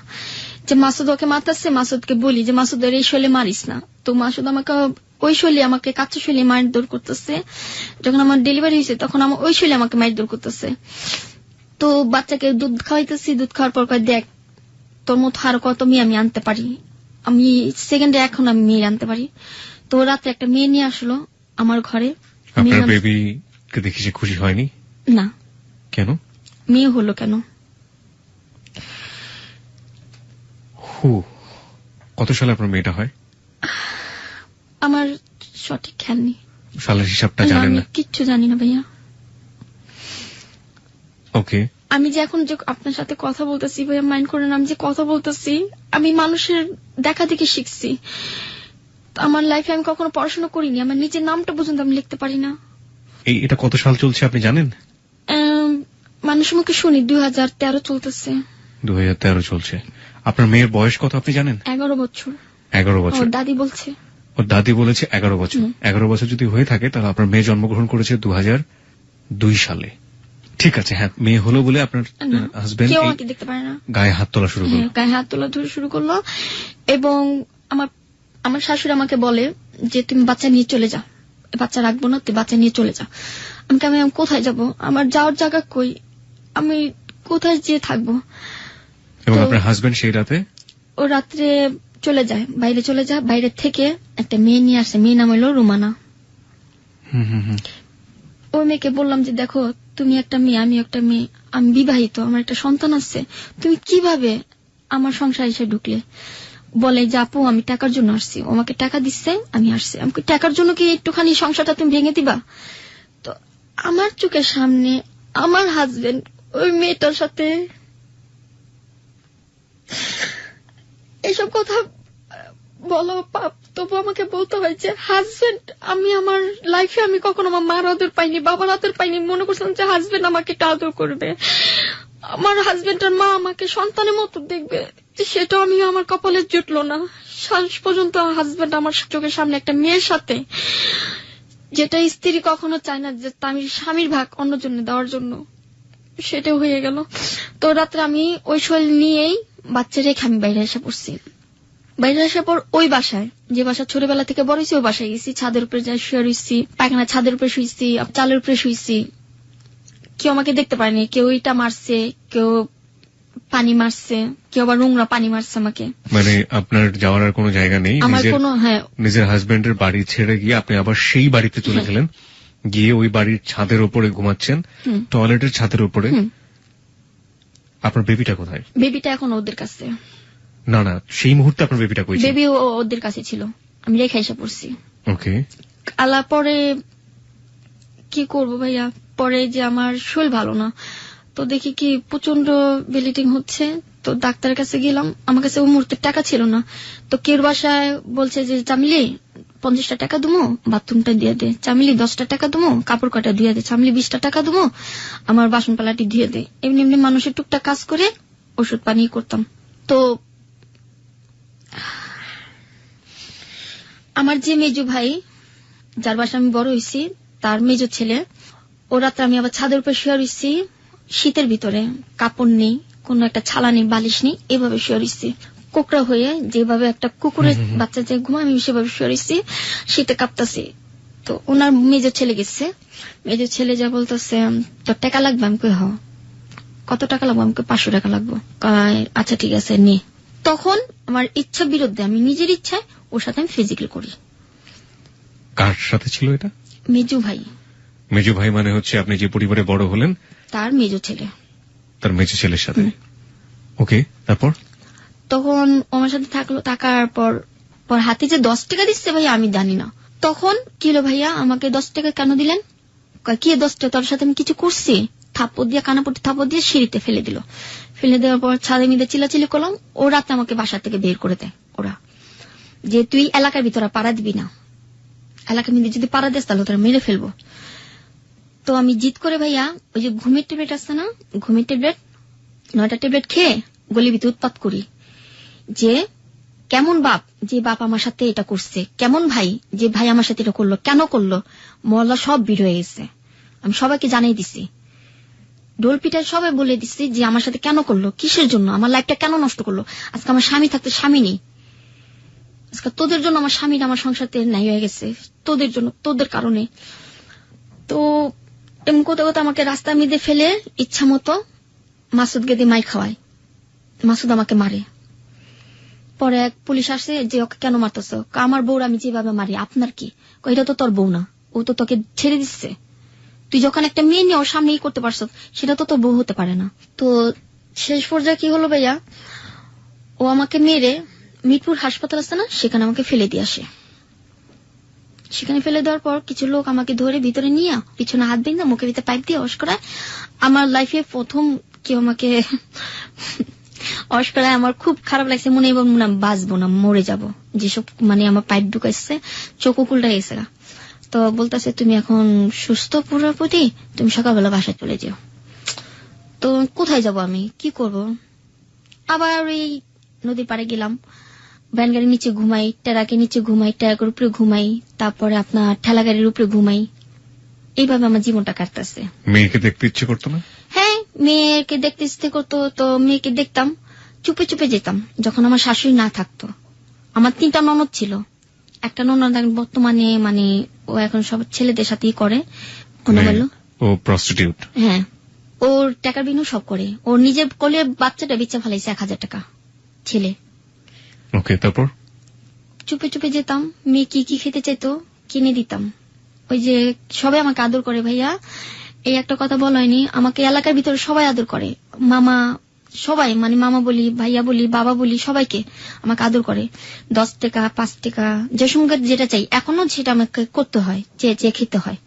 যে মাসুদ ওকে মারতেছে, মাসুদকে বলি যে মাসুদের এই শৈলে মারিস না। তো মাসুদ আমাকে ওই শৈলে, আমাকে কাঁচা শৈলে মারধর করতেছে। যখন আমার ডেলিভারি হয়েছে তখন আমার ওই শৈলে আমাকে মারধর করতেছে। তো বাচ্চাকে দুধ খাওয়াইতেছি, দুধ খাওয়ার পর দেখ তোর মতো আর কত মেয়ে আমি আনতে পারি, আমি সেকেন্ডে এখন আমি মেয়ে আনতে পারি। তো রাতে একটা মেয়ে নিয়ে আসলো আমার ঘরে। আপনার বেবিকে দেখে সে খুশি হয়নি? না। কেন? মেয়ে হলো কেন? কত সালে আপনার মেয়েটা হয়? আমার সঠিক খেয়াল নেই, সালের হিসাবটা জানেন না? কিচ্ছু জানি না ভাইয়া। ওকে। আমি যে এখন যে আপনার সাথে কথা বলতেছি ভাইয়া, মাইন্ড করেন, আমি যে কথা বলতেছি আমি মানুষের দেখা দেখে শিখছি। আমার লাইফে আমি কখনো পড়াশোনা করিনি, আমার নিজের নামটা পর্যন্ত আমি লিখতে পারি না। এটা কত সাল চলছে আপনি জানেন? মানুষের মুখে শুনি 2013 চলতেছে। 2013 চলছে। আপনার মেয়ের বয়স কত আপনি জানেন? 11 বছর। 11 বছর? ওর দাদি বলছে। ওর দাদি বলেছে 11 বছর। 11 বছর যদি হয়ে থাকে তাহলে আপনার মেয়ে জন্মগ্রহণ করেছে 2002 সালে। ঠিক আছে, হ্যাঁ, মেয়ে হলো বলে আপনার হাজবেন্ড দেখতে পারে না, গায়ে হাত তোলা শুরু করলো। গায়ে হাত তোলা শুরু করলো, এবং আমার শাশুড়ি আমাকে বলে যে তুমি বাচ্চা নিয়ে চলে যা, বাচ্চা রাখবো না, তুই বাচ্চা নিয়ে চলে যা। আমি কোথায় যাব, আমার যাওয়ার জায়গা কই, আমি কোথায় যেয়ে থাকবো? এবং আপনার হাজবেন্ড সেই রাতে? ও রাত্রে চলে যায়, বাইরে চলে যায়। বাইরে থেকে একটা মেয়ে নিয়ে আসে, মেয়ে নাম হলো রুমানা। ওই মেয়েকে বললাম যে দেখো তুমি একটা মেয়ে, আমি একটা মেয়ে, আমি বিবাহিত, আমার একটা সন্তান আছে, তুমি কিভাবে আমার সংসার এসে ঢুকলে? বলে যে আপু আমি টাকার জন্য আসছি, আমাকে টাকা দিচ্ছে আমি আসছি। আমি টাকার জন্য কি একটুখানি সংসারটা তুমি ভেঙে দিবা? তো আমার চোখের সামনে আমার হাজবেন্ড ওই মেয়েটার সাথে এইসব কথা বলো পাপ, তবু আমাকে বলতে হয় যে হাজবেন্ড, আমি আমার লাইফে আমি কখনো আমার মার আদর পাইনি, বাবার আদর পাইনি। মনে করছিলাম যে হাজবেন্ড আমাকে একটু আদর করবে, আমার হাজবেন্ড আর মা আমাকে সন্তানের মতো দেখবে, সেটা আমি আমার কপালে জুটলো না। শেষ পর্যন্ত হাজবেন্ড আমার চোখের সামনে একটা মেয়ের সাথে, যেটা স্ত্রী কখনো চায় না যে আমি স্বামীর ভাগ অন্যজন্য দেওয়ার জন্য, সেটা হয়ে গেল। তো রাত্রে আমি ওই শৈল নিয়েই বাচ্চা রেখে আমি বাইরে এসে পড়ছি। বাইরে আসার পর ওই বাসায়, যে বাসা ছোটবেলা থেকে বড় হয়েছি, ওই বাসায় গেছি, ছাদের উপরে যাই শুয়ে রয়েছি, পায়খানা ছাদের উপরে শুয়েছি, চালের উপরে শুয়েছি। কেউ আমাকে দেখতে পারেনি, কেউ ইটা মারছে, কেউ পানি মারছে, কেউ আবার নোংরা পানি মারছে আমাকে। মানে আপনার যাওয়ার আর কোনো জায়গা নেই, আমার কোনো, হ্যাঁ, নিজের হাজবেন্ডের বাড়ি ছেড়ে গিয়ে আপনি আবার সেই বাড়িতে চলে গেলেন, গিয়ে ওই বাড়ির ছাদের উপরে ঘুমাচ্ছেন, টয়লেটের ছাদের উপরে। আপনার বেবিটা কোথায়? বেবিটা এখন ওদের কাছে। না না, সেই মুহূর্তে আপনার বেবিটা কই? বেবি ওদের কাছে ছিল, আমি রেখে এসে পড়ছি। ওকে। আলা পরে কি করব ভাইয়া, পরে যে আমার শরীর ভালো না, তো দেখি কি প্রচন্ড ব্লিডিং হচ্ছে, তো ডাক্তারের কাছে গেলাম। আমার কাছে ওই মুহূর্তে টাকা ছিল না, তো কের বাসায় বলছে যে চামিলি 50টা টাকা দেবো, বাথরুমটা দিয়ে দে। চামিলি 10টা টাকা দেবো, কাপড় কাটা দিয়ে দে। চামিলি 20টা টাকা দেবো, আমার বাসন পালাটি দিয়ে দে। এমনি এমনি মানুষের টুকটাক কাজ করে ওষুধ পানি করতাম। তো আমার যে মেজো ভাই, যার বাসা আমি বড় হয়েছি, তার মেজো ছেলে, ও রাত্রে আমি আবার ছাদের উপর শুয়ে রয়েছি, শীতের ভিতরে, কাপড় নেই, কোন একটা ছালা নেই, বালিশ নেই, এভাবে শুয়ে রয়েছি কোকড়া হয়ে, যেভাবে একটা কুকুরের বাচ্চা যে ঘুমায়, আমি সেভাবে শুয়ে রয়েছি, শীতে কাঁপতাছি। তো ওনার মেজো ছেলে গেছে, মেজো ছেলে যা বলতেছে, তোর টাকা লাগবে? আমি কই, হ। কত টাকা লাগবে? আমাকে 500 টাকা লাগবে। আচ্ছা ঠিক আছে নে। তখন আমার ইচ্ছা বিরুদ্ধে, আমি নিজের ইচ্ছায় ওর সাথে আমি ফিজিক্যাল করি। কার সাথে ছিল এটা? মেজো ভাই। মেজো ভাই মানে হচ্ছে আপনি যে পরিবারে বড় হলেন, তার মেজো ছেলে, তার মেজো ছেলের সাথে। ওকে, তারপর? তখন আমার সাথে থাকলো, থাকার পর হাতে যে 10 টাকা দিচ্ছে ভাই, আমি জানি না। তখন কি হলো ভাইয়া, আমাকে 10 টাকা কেন দিলেন? কি 10 টাকা? তোর সাথে আমি কিছু করছি? থাপ্পড় দিয়ে, কানাপট্টি থাপ্পড় দিয়ে সিঁড়িতে ফেলে দিল। ফেলে দেওয়ার পর ছাদে মিদে চিল্লাচিল্লি করলাম। ও রাতে আমাকে বাসা থেকে বের করে দেয় ওরা, যে তুই এলাকার ভিতরে পাড়া দিবি না, এলাকার মধ্যে যদি পাড়া দিস তাহলে তোরা মেরে ফেলবো। তো আমি জিদ করে ভাইয়া, ওই যে ঘুমের ট্যাবলেট আছে না, ঘুমের ট্যাবলেট 9টা ট্যাবলেট খেয়ে গলির ভিতরে উৎপাত করি, যে কেমন বাপ, যে বাপ আমার সাথে এটা করছে, কেমন ভাই, যে ভাই আমার সাথে এটা করলো, কেন করলো, মহল্লা সব ভিড় হয়ে গেছে। আমি সবাইকে জানিয়ে দিছি, ডোল পিটায় সবাই বলে দিচ্ছি যে আমার সাথে কেন করলো, কিসের জন্য, আমার লাইফটা কেন নষ্ট করলো। আজকে আমার স্বামী থাকতে স্বামী নেই, আজকে তোদের জন্য আমার স্বামীর আমার সংসারতে নাই হয়ে গেছে, তোদের জন্য, তোদের কারণে। তো এমন কথা কথা আমাকে রাস্তার মধ্যে ফেলে ইচ্ছা মতো মাসুদ গেদে মাই খাওয়ায়, মাসুদ আমাকে মারে। পরে এক পুলিশ আসে, যে ওকে কেন মারতেছ? আমার বউর আমি যেভাবে মারি, আপনার কি? এটা তো তোর বউ না, ও তো তোকে ছেড়ে দিচ্ছে, তুই যখন একটা মেয়ে নিয়ে ওর সামনে করতে পারছ, সেটা তো তোর বউ হতে পারে না। তো শেষ পর্যায়ে কি হলো ভাইয়া, ও আমাকে মেরে মিরপুর হাসপাতাল আছে না, সেখানে আমাকে ফেলে দিয়ে আসে। সেখানে ফেলে দেওয়ার পর কিছু লোক আমাকে ধরে ভিতরে নিয়ে পিছনে হাত বেঁধে মুখের ভিতরে পাইপ দিয়ে অস করায়। আমার লাইফে প্রথম কেউ আমাকে অস করায়, আমার খুব খারাপ লাগছে, মনে এবং মনে বাঁচবো না, মরে যাব, যেসব মানে আমার পাইপ ঢুকাইছে, চোখ উল্টা গেছে। তো বলতেছে, তুমি এখন সুস্থ পুরোপুরি, তুমি সকালবেলা বাসায় চলে যাও। তো কোথায় যাব আমি, কি করব? আবার ওই নদীর পাড়ে গেলাম, ভ্যান গাড়ির নিচে ঘুমাই, টেরাকের নিচে ঘুমাই, টেরাকের উপরে ঘুমাই, তারপরে আপনার ঠেলা গাড়ির উপরে ঘুমাই। এইভাবে আমার জীবনটা কাটতেছে। মেয়েকে দেখতে ইচ্ছে করতো না? হ্যাঁ, মেয়েকে দেখতে ইচ্ছে করতো, তো মেয়েকে দেখতাম, চুপে চুপে যেতাম যখন আমার শাশুড়ি না থাকতো। আমার 3টা ননদ ছিল, একটা ননদ বর্তমানে মানে ও এখন সব ছেলেদের সাথেই করে, ও প্রস্টিটিউট। হ্যাঁ, ওর টাকার বিনু সব করে, ওর নিজের কোলে বাচ্চাটা বেচা ফেলাইছে 1000 টাকা ছেলে। ওকে, তারপর? চুপে চুপে যেতাম, মেয়ে কি কি খেতে চাইতো কিনে দিতাম। ওই যে সবাই আমাকে আদর করে ভাইয়া, এই একটা কথা বলা হয়নি, আমাকে এলাকার ভিতরে সবাই আদর করে, মামা সবাই, মানে মামা বলি, ভাইয়া বলি, বাবা বলি, সবাইকে আমাকে আদর করে। 10 টাকা 5 টাকা যে সঙ্গে যেটা চাই, এখনো সেটা আমাকে করতে হয়, চেয়ে খেতে হয়।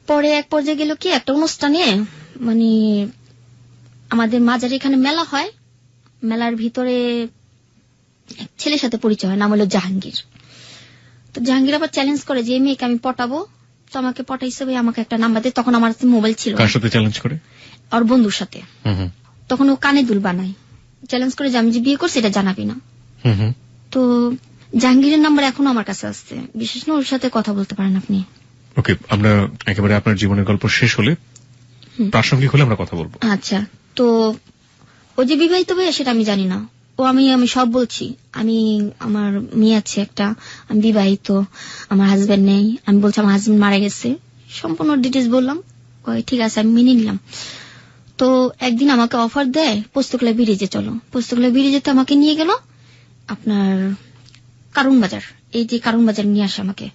পরে এক পর্যায়ে গেল কি, একটা অনুষ্ঠানে মানে আমাদের মাজারে এখানে মেলা হয়, মেলার ভিতরে ছেলের সাথে পরিচয় হয়, নাম হলো জাহাঙ্গীর। তো জাহাঙ্গীর আবার চ্যালেঞ্জ করে যে মেয়েকে আমি পটাবো, তো আমাকে পটাইছে ভাই, আমাকে একটা নাম্বার দেয়। তখন আমার মোবাইল ছিল। কার সাথে চ্যালেঞ্জ করে? ওর বন্ধুর সাথে। তখন ও কানে দুল বানায়, চ্যালেঞ্জ করে যে আমি যে বিয়ে করছি এটা জানাবি না। তো জাহাঙ্গীরের নাম্বার এখনো আমার কাছে আসছে, বিশেষ না ওর সাথে কথা বলতে পারেন আপনি। ওকে, আমরা একেবারে আপনার জীবনের গল্প শেষ হলে প্রাসঙ্গিক হলে আমরা কথা বলবো। আচ্ছা, তো ও যে বিবাহিত ভাইয়া সেটা আমি জানি না, ও আমি সব বলছি, আমি আমার মেয়ে আছে একটা, আমি বিবাহিত, আমার হাজবেন্ড নেই, আমি বলছি আমার হাজবেন্ড মারা গেছে, সম্পূর্ণ ডিটেলস বললাম। ঠিক আছে আমি মেনে নিলাম। তো একদিন আমাকে অফার দেয় পোস্তকলা ব্রিজে চলো, পোস্তকলা ব্রিজে তো আমাকে নিয়ে গেল আপনার কারণ বাজার, এই যে কারণ বাজার নিয়ে আসে আমাকে,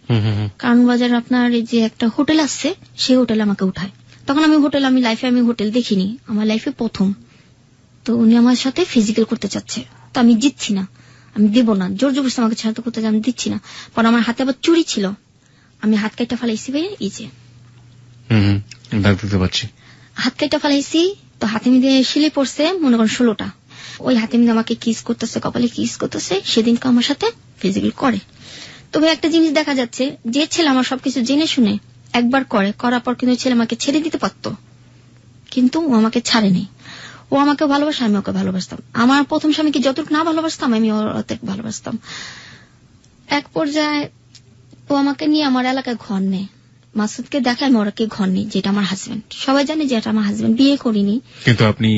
কারণ বাজার আপনার এই যে একটা হোটেল আছে সেই হোটেলে আমাকে উঠায়। তখন আমি লাইফে আমি হোটেল দেখিনি, আমার লাইফে প্রথম। তো উনি আমার সাথে ফিজিক্যাল করতে চাচ্ছে, তো আমি জিতছি না, আমি দেব না, জোর জবরদস্তি আমাকে ছাড়তে করতে আমি দিচ্ছি না। পরে আমার হাতে আবার চুরি ছিল, আমি হাত কাইটা ফেলাইছি ভাই, এই যে দেখতে পাচ্ছি হাত কাইটা ফেলাইছি। তো হাতে মিদে শিলে পড়ছে মনে করেন 16টা। ওই হাতে মিদে আমাকে কিস করতেছে, কপালে কিস করতেছে, সেদিনকে আমার সাথে ফিজিক্যাল করে। তবে একটা জিনিস দেখা যাচ্ছে, যে ছেলে আমার সবকিছু জেনে শুনে একবার করার পর কিন্তু ছেলে আমাকে ছেড়ে দিতে পারতো, কিন্তু ও আমাকে ছাড়েনি। ও আমাকে ভালোবাসে, আমি ওকে ভালোবাসতাম। আমার প্রথম স্বামীকে যতটুকু না ভালোবাসতাম আমি অতটুকু ভালোবাসতাম। এক পর্যায়ে ও আমাকে নিয়ে আমার এলাকায় ঘর নেয়, মাসুদকে দেখে আমি ওরাকে ঘর নেই, যেটা আমার হাজবেন্ড। সবাই জানে যে এটা আমার হাজবেন্ড, বিয়ে করিনি। কিন্তু আপনি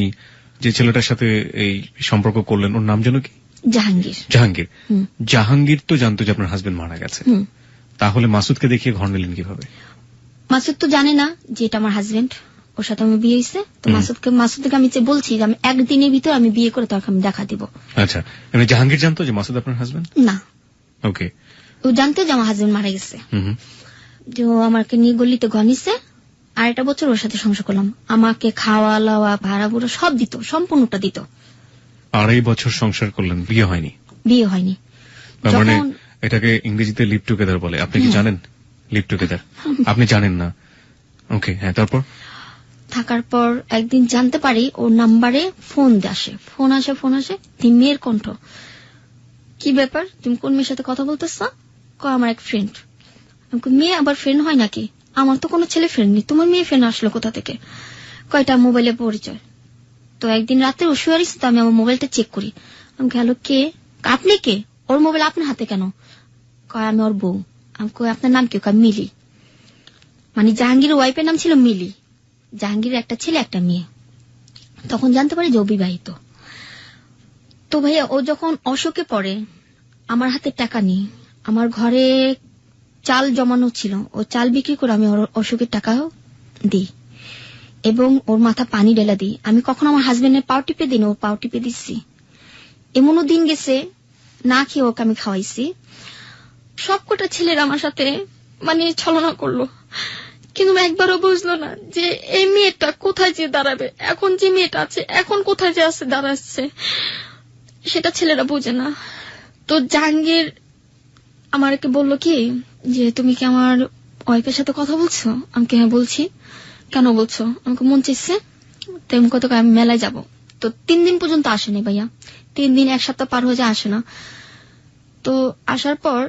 যে ছেলেটার সাথে এই সম্পর্ক করলেন ওর নাম যেন কি? জাহাঙ্গীর। জাহাঙ্গীর। জাহাঙ্গীর তো জানতো যে আপনার হাজবেন্ড মারা গেছে, তাহলে মাসুদকে দেখিয়ে ঘর নিলেন কিভাবে? মাসুদ তো জানে না যে এটা আমার হাজবেন্ড, ওর সাথে আমার বিয়ে হয়েছে। তো মাসুদকে আমি বলছি যে আমি একদিনের ভিতরে আমি বিয়ে করে তাকে আমি দেখা দিব। আচ্ছা, এমনি জাহাঙ্গীর জানতো যে মাসুদ আপনার হাজবেন্ড? না। ওকে। ও জানতো যে আমার হাজবেন্ড মারা গেছে, যে ও আমাকে নিয়ে গলিতে ঘর নিচ্ছে। আর একটা বছর ওর সাথে সংসার করলাম, আমাকে খাওয়া লাওয়া ভাড়া বুড়ো সব দিত, সম্পূর্ণটা দিত। 2.5 বছর সংসার করলেন, বিয়ে হয়নি? বিয়ে হয়নি। মানে এটাকে ইংরেজিতে লিভ টুগেদার বলে, আপনি কি জানেন লিভ টুগেদার? আপনি জানেন না? ওকে, হ্যাঁ, তারপর? থাকার পর একদিন জানতে পারি ওর নাম্বারে ফোন আসে, মেয়ের কণ্ঠ। কি ব্যাপার, তুমি কোন মেয়ের সাথে কথা বলতেছ? আমার এক ফ্রেন্ড। মেয়ে আবার ফ্রেন্ড হয় নাকি? আমার তো কোনো ছেলে ফ্রেন্ড নেই, তোমার মেয়ে ফ্রেন্ড আসলো কোথা থেকে? কয়টা মোবাইলে পরিচয়। তো একদিন রাতে ও শুয়ে আছে, তো আমি আমার মোবাইলটা চেক করি। আমি হ্যালো, কে? আপনি কে? ওর মোবাইল আপনার হাতে কেন? কয় আমি ওর বউ। আমি কই আপনার নাম কি? কয় মিলি। মানে জাহাঙ্গীরের ওয়াইফের নাম ছিল মিলি। জাহাঙ্গীরের একটা ছেলে একটা মেয়ে। তখন জানতে পারি যে ও বিবাহিত। তো ভাইয়া ও যখন অসুখে পড়ে, আমার হাতে টাকা নেই, আমার ঘরে চাল জমানো ছিল, ও চাল বিক্রি করে আমি ওর অসুখের টাকাও দিই এবং ওর মাথা পানি ঢেলা দিই। আমি কখনো আমার হাজবেন্ডের পাও টিপে দিই না, ও পাও টিপে দিচ্ছি। এমনও দিন গেছে না খেয়ে ওকে আমি খাওয়াইছি। সবকটা ছেলেরা আমার সাথে মানে ছলনা করলো, কিন্তু একবারও বুঝলো না যে এই মেয়েটা কোথায় যে দাঁড়াবে। এখন যে মেয়েটা আছে, এখন কোথায় যে আছে দাঁড়াচ্ছে, সেটা ছেলেরা বোঝে না। তো জাহাঙ্গীর আমাকে বললো কি যে তুমি কি আমার ওয়াইফের সাথে কথা বলছো? আমাকে হ্যাঁ বলছি। কেন বলছো? আমাকে মন চাইছে, তেমন কত আমি মেলায় যাব। তো 3 দিন পর্যন্ত আসেনি ভাইয়া, 3 দিন 1 সপ্তাহ পার হয়ে যায়, আসে না। তো আসার পর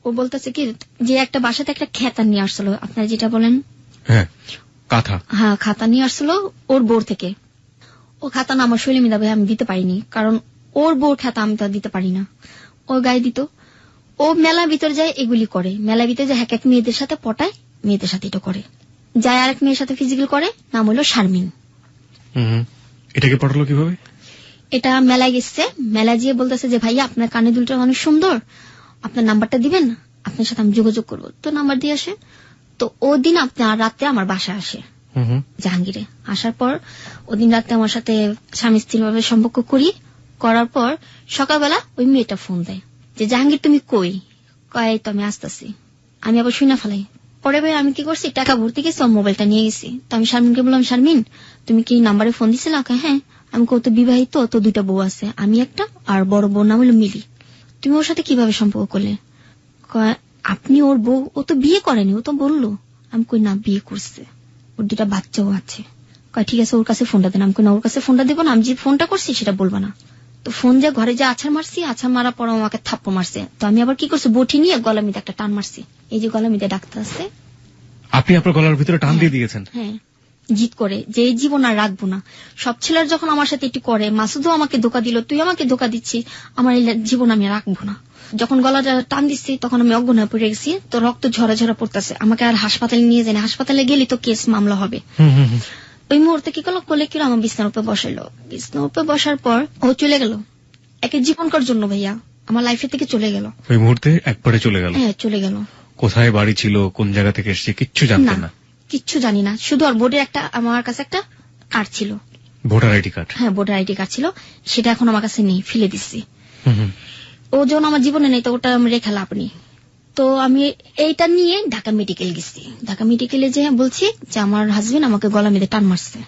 ও বলতেছে কি যে একটা বাসাতে একটা খেতা নিয়ে আসলো, আপনারা যেটা বলেন কাঁথা, হ্যাঁ খাতা নিয়ে আসলো ওর বোর থেকে। ও খাতা না আমার শৈলী মিদা ভাই আমি দিতে পারিনি, কারণ ওর বোর খাতা আমি তো দিতে পারি না, ও গায়ে দিত। ও মেলা ভিতর যায় এগুলি করে, মেলা ভিতরে যায় এক মেয়েদের সাথে পটায়, মেয়েদের সাথে এটা করে, যায় আরেক মেয়ের সাথে ফিজিক্যাল করে, নাম হলো শারমিন। এটাকে পটালো কিভাবে? এটা মেলায় গেছে, মেলা গিয়ে বলতেছে যে ভাইয়া আপনার কানে দুলটা অনেক সুন্দর, আপনার নাম্বারটা দিবেন, আপনার সাথে আমি যোগাযোগ করবো। তো নাম্বার দিয়ে আসে। তো ওদিন আপনার রাতে আমার বাসা আসে জাহাঙ্গীরে। আসার পর ওদিন রাতে আমার সাথে স্বামী স্ত্রী ভাবে সম্পর্ক করার পর সকালবেলা ওই মেয়েটা ফোন দেয় যে জাহাঙ্গীর তুমি কই? কয় তো আমি আসতেছি। আমি আবার শুনে ফেলাই। পরে ভাই আমি কি করছি, টাকা ভর্তি গেছি, মোবাইলটা নিয়ে গেছি। তো আমি শারমিনকে বললাম, শারমিন তুমি কি নাম্বারে ফোন দিছিল? হ্যাঁ। আমি কত বিবাহিত, তো 2টা বউ আছে, আমি একটা, আর বড় বউ নাম হলো মিলি। তুমি ওর সাথে কিভাবে সম্পর্ক করলে? আপনি ওর বউ? ও তো বিয়ে করেনি, ও তো বললো। আমি কই না, বিয়ে করছে, ওর 2টা বাচ্চাও আছে। ঠিক আছে ওর কাছে ফোনটা দেন। আমি কই না, ওর কাছে ফোনটা দেবো না, আমি যে ফোনটা করছি সেটা বলবো না। তো ফোন যা ঘরে যা আছাড় মারছি, আছাড় মারার পর আমাকে থাপ্পড় মারছে। তো আমি আবার কি করছি, বটি নিয়ে গলা মিদে একটা টান মারছি। এই যে গলা মিদে ডাক্তার আছে। আপনি আপনার গলার ভিতরে টান দিয়ে দিয়েছেন? হ্যাঁ, জিদ করে যে এই জীবন আর রাখবো না। সব ছেলের যখন আমার সাথে এটি করে, মাসুদও আমাকে ধোকা দিল, তুই আমাকে ধোকা দিচ্ছিস, আমার এই জীবন আমি রাখবো না। যখন গলাটা টান দিচ্ছি তখন আমি অজ্ঞান হয়ে পড়ে গেছি। তো রক্ত ঝরা ঝরা পড়তেছে, আমাকে আর হাসপাতালে নিয়ে যায়নি। হাসপাতালে গেলি তো কেস মামলা হবে। ওই মুহূর্তে কি করলো, কোলে কিলো আমার বিছনার উপরে বসাইলো। বিছনার উপরে বসার পর ও চলে গেল। একে জীবনকার জন্য ভাইয়া আমার লাইফে থেকে চলে গেল। ওই মুহূর্তে একবারে চলে গেল? হ্যাঁ চলে গেল। কোথায় বাড়ি ছিল, কোন জায়গা থেকে এসেছে কিচ্ছু জানতেন না? কিচ্ছু জানি না, শুধু আর বোর্ডে একটা আমার কাছে একটা কার্ড ছিল, ভোটার আইডি কার্ড। হ্যাঁ ভোটার আইডি কার্ড ছিল, সেটা এখন আমার কাছে নেই, ফেলে দিচ্ছি। ও যখন আমার জীবনে নেই তো ওটা আমি রেখে লাভ নেই। তো আমি এইটা নিয়ে ঢাকা মেডিকেল গেছি। ঢাকা মেডিকেলে যে বলছি যে আমার হাজবেন্ড আমাকে গলা মেঁধে টান মারছে,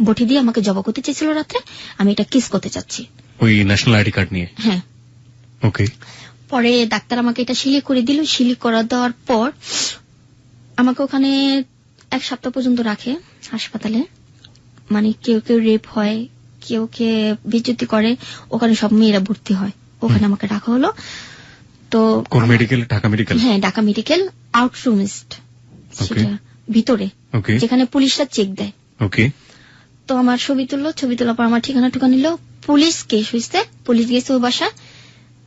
বটি দিয়ে আমাকে জবা করতে চেয়েছিল রাত্রে, আমি এটা কিস করতে চাচ্ছি ওই ন্যাশনাল আইডি কার্ড নিয়ে। হ্যাঁ ওকে। পরে ডাক্তার আমাকে এটা সিলি করে দিল। সিলি করা দেওয়ার পর আমাকে ওখানে 1 সপ্তাহ পর্যন্ত রাখে হাসপাতালে। মানে কেউ কেউ রেপ হয়, কেউ কে বিচ্যুতি করে, ওখানে সব মেয়েরা ভর্তি হয়, ওখানে আমাকে রাখা হলো। তো কোন মেডিকেল? ঢাকা মেডিকেল? হ্যাঁ ঢাকা মেডিকেল আউটরুমিস্ট, সেটা ভিতরে যেখানে পুলিশরা চেক দেয়। ওকে। তো আমার ছবি তুললো, ছবি তোলার পর আমার ঠিকানা টুকা নিল। পুলিশ কেস হয়েছে, পুলিশ গেছে ওই বাসা,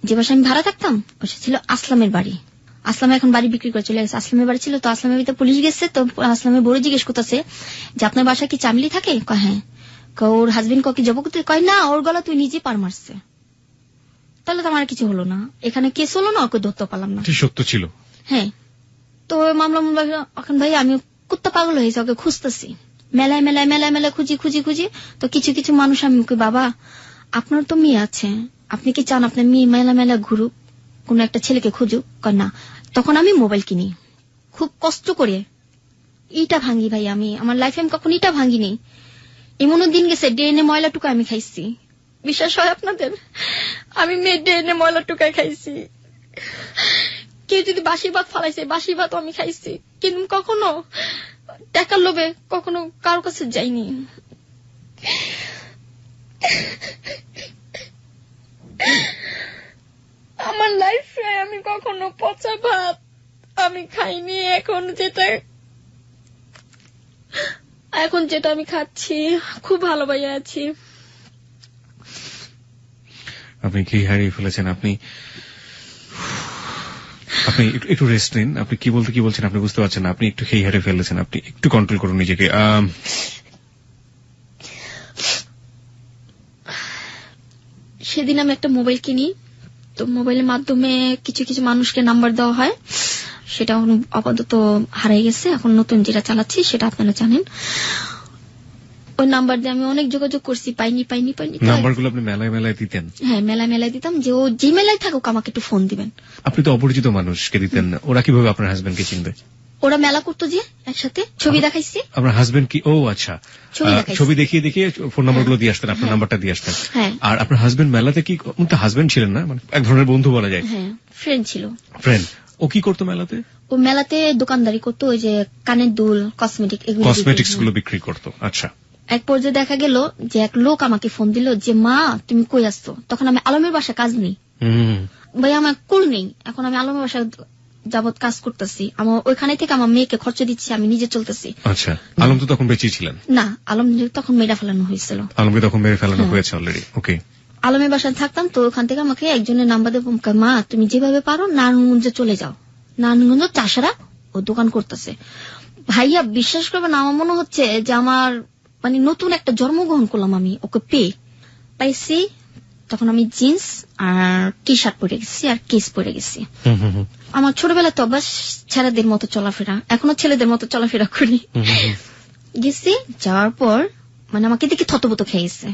যে বাসা আমি ভাড়া থাকতাম ওটা ছিল আসলামের বাড়ি। আসলামে এখন বাড়ি বিক্রি করে চলে গেছে। আসলামের বাড়ি ছিল, তো আসলামের ভিতরে পুলিশ গেছে। তো আসলামের বড় জিজ্ঞেস করতেছে যে আপনার বাসা কি চামলি থাকে? হ্যাঁ। ওর হাজবেন্ড কি জব করতে? কয় না, ওর গলা তুই নিজে পার মারছে। তাহলে তো আমার কিছু হলো না, এখানে কেস হলো না, ওকে ধরতে পারলাম না। সত্য ছিল। হ্যাঁ। তো মামলা এখন ভাই আমি কুত্তা পাগল হয়েছে, ওকে খুঁজতেছি, মেলায় মেলায় মেলায় মেলায় খুঁজি খুঁজি খুঁজি। তো কিছু কিছু মানুষ আমি বাবা আপনার তো মেয়ে আছে, আপনি কি চান আপনার মেয়ে মেলা মেলা ঘুরুক, কোন একটা ছেলেকে খুঁজুক? না। তখন আমি মোবাইল কিনি খুব কষ্ট করে, ইটা ভাঙ্গি ভাই। আমি আমার লাইফে আমি কখন ইটা ভাঙ্গিনি। এমনও দিন গেছে ড্রেনে ময়লা টুকা আমি খাইছি, বিশ্বাস হয় আপনাদের? আমি মেয়ে ড্রেনে ময়লা টুকায় খাইছি। কেউ যদি বাসি ভাত ফালাইছে, বাসি ভাত আমি খাইছি, কিন্তু কখনো টাকার লোভে কখনো কারো কাছে যাইনি। আমার লাইফে আমি কখনো পচা ভাত আমি খাইনি। এখন যেটা আমি খাচ্ছি খুব ভালো ভাইয়া আছি। আপনি কি হারিয়ে ফেলেছেন? আপনি একটু রেস্ট নিন। আপনি কি বলছেন আপনি বুঝতে পারছেন না। আপনি একটু খেয়ে হারিয়ে ফেলেছেন, আপনি একটু কন্ট্রোল করুন নিজেকে। সেদিন আমি একটা মোবাইল কিনি, তো মোবাইলের মাধ্যমে কিছু কিছু মানুষকে নাম্বার দেওয়া হয়, সেটা আপাতত হারাই গেছে। এখন নতুন যেটা চালাচ্ছি সেটা আপনারা জানেন। ওই নাম্বার দিয়ে আমি অনেক যোগাযোগ করছি, পাইনি। নাম্বারগুলো আপনি মেলায় মেলায় দিতেন? হ্যাঁ মেলায় মেলায় দিতাম, যে ও যে মেলায় থাকুক আমাকে একটু ফোন দিবেন। আপনি তো অপরিচিত মানুষকে দিতেন, ওরা কিভাবে আপনার হাজবেন্ডকে চিনবে? ওরা মেলা করতো যে একসাথে, ছবি দেখাইছি। আপনার হাজবেন্ড কি? ও আচ্ছা, ছবি দেখিয়ে দেখিয়ে ফোন নাম্বারগুলো দিয়ে আসতেন, আপনার নাম্বারটা দিয়ে আসতেন। আর আপনার হাজবেন্ড মেলাতে কি, তো হাজবেন্ড ছিলেন না, মানে এক ধরনের বন্ধু বলা যায়? হ্যাঁ ফ্রেন্ড ছিল। ফ্রেন্ড। ও কি করতো মেলাতে? ও মেলাতে দোকানদারি করতো, ওই যে কানের দুল, কসমেটিক্স গুলো বিক্রি করতো। আচ্ছা। এক পর্যায়ে দেখা গেল যে এক লোক আমাকে ফোন দিল যে মা তুমি কই আসছো? তখন আমি আলমের বাসা কাজ নেই ভাই, আমার কুল নেই, এখন আমি আলমের বাসা যাবত কাজ করতেছি, আমার ওইখানে থেকে আমার মেয়েকে খরচ দিচ্ছি, আমি নিজে চলতেছি। আচ্ছা। আলম তো তখন বেঁচে ছিলেন? না, আলম তখন মেয়েরা ফেলানো হয়েছিল। আলমকে তখন মেরে ফেলানো হয়েছে অলরেডি। ওকে। আলমের বাসায় থাকতাম, তো ওখান থেকে আমাকে একজনের নাম্বার দেবো, মা তুমি যেভাবে পারো নারায়ণগঞ্জে চলে যাও, নারায়ণগঞ্জ চাষারা ও দোকান করতেছে। ভাইয়া বিশ্বাস করবেন, আমার মনে হচ্ছে যে আমার মানে নতুন একটা জন্মগ্রহণ করলাম আমি ওকে পাইছি। তখন আমি জিন্স আর টি শার্ট পরে গেছি আর কেস পরে গেছি। আমার ছোটবেলা তো অভ্যাস ছেলেদের মতো চলাফেরা, এখনো ছেলেদের মতো চলাফেরা করি। গেছি, যাওয়ার পর মানে আমাকে দেখে থতবত খেয়ে গেছে,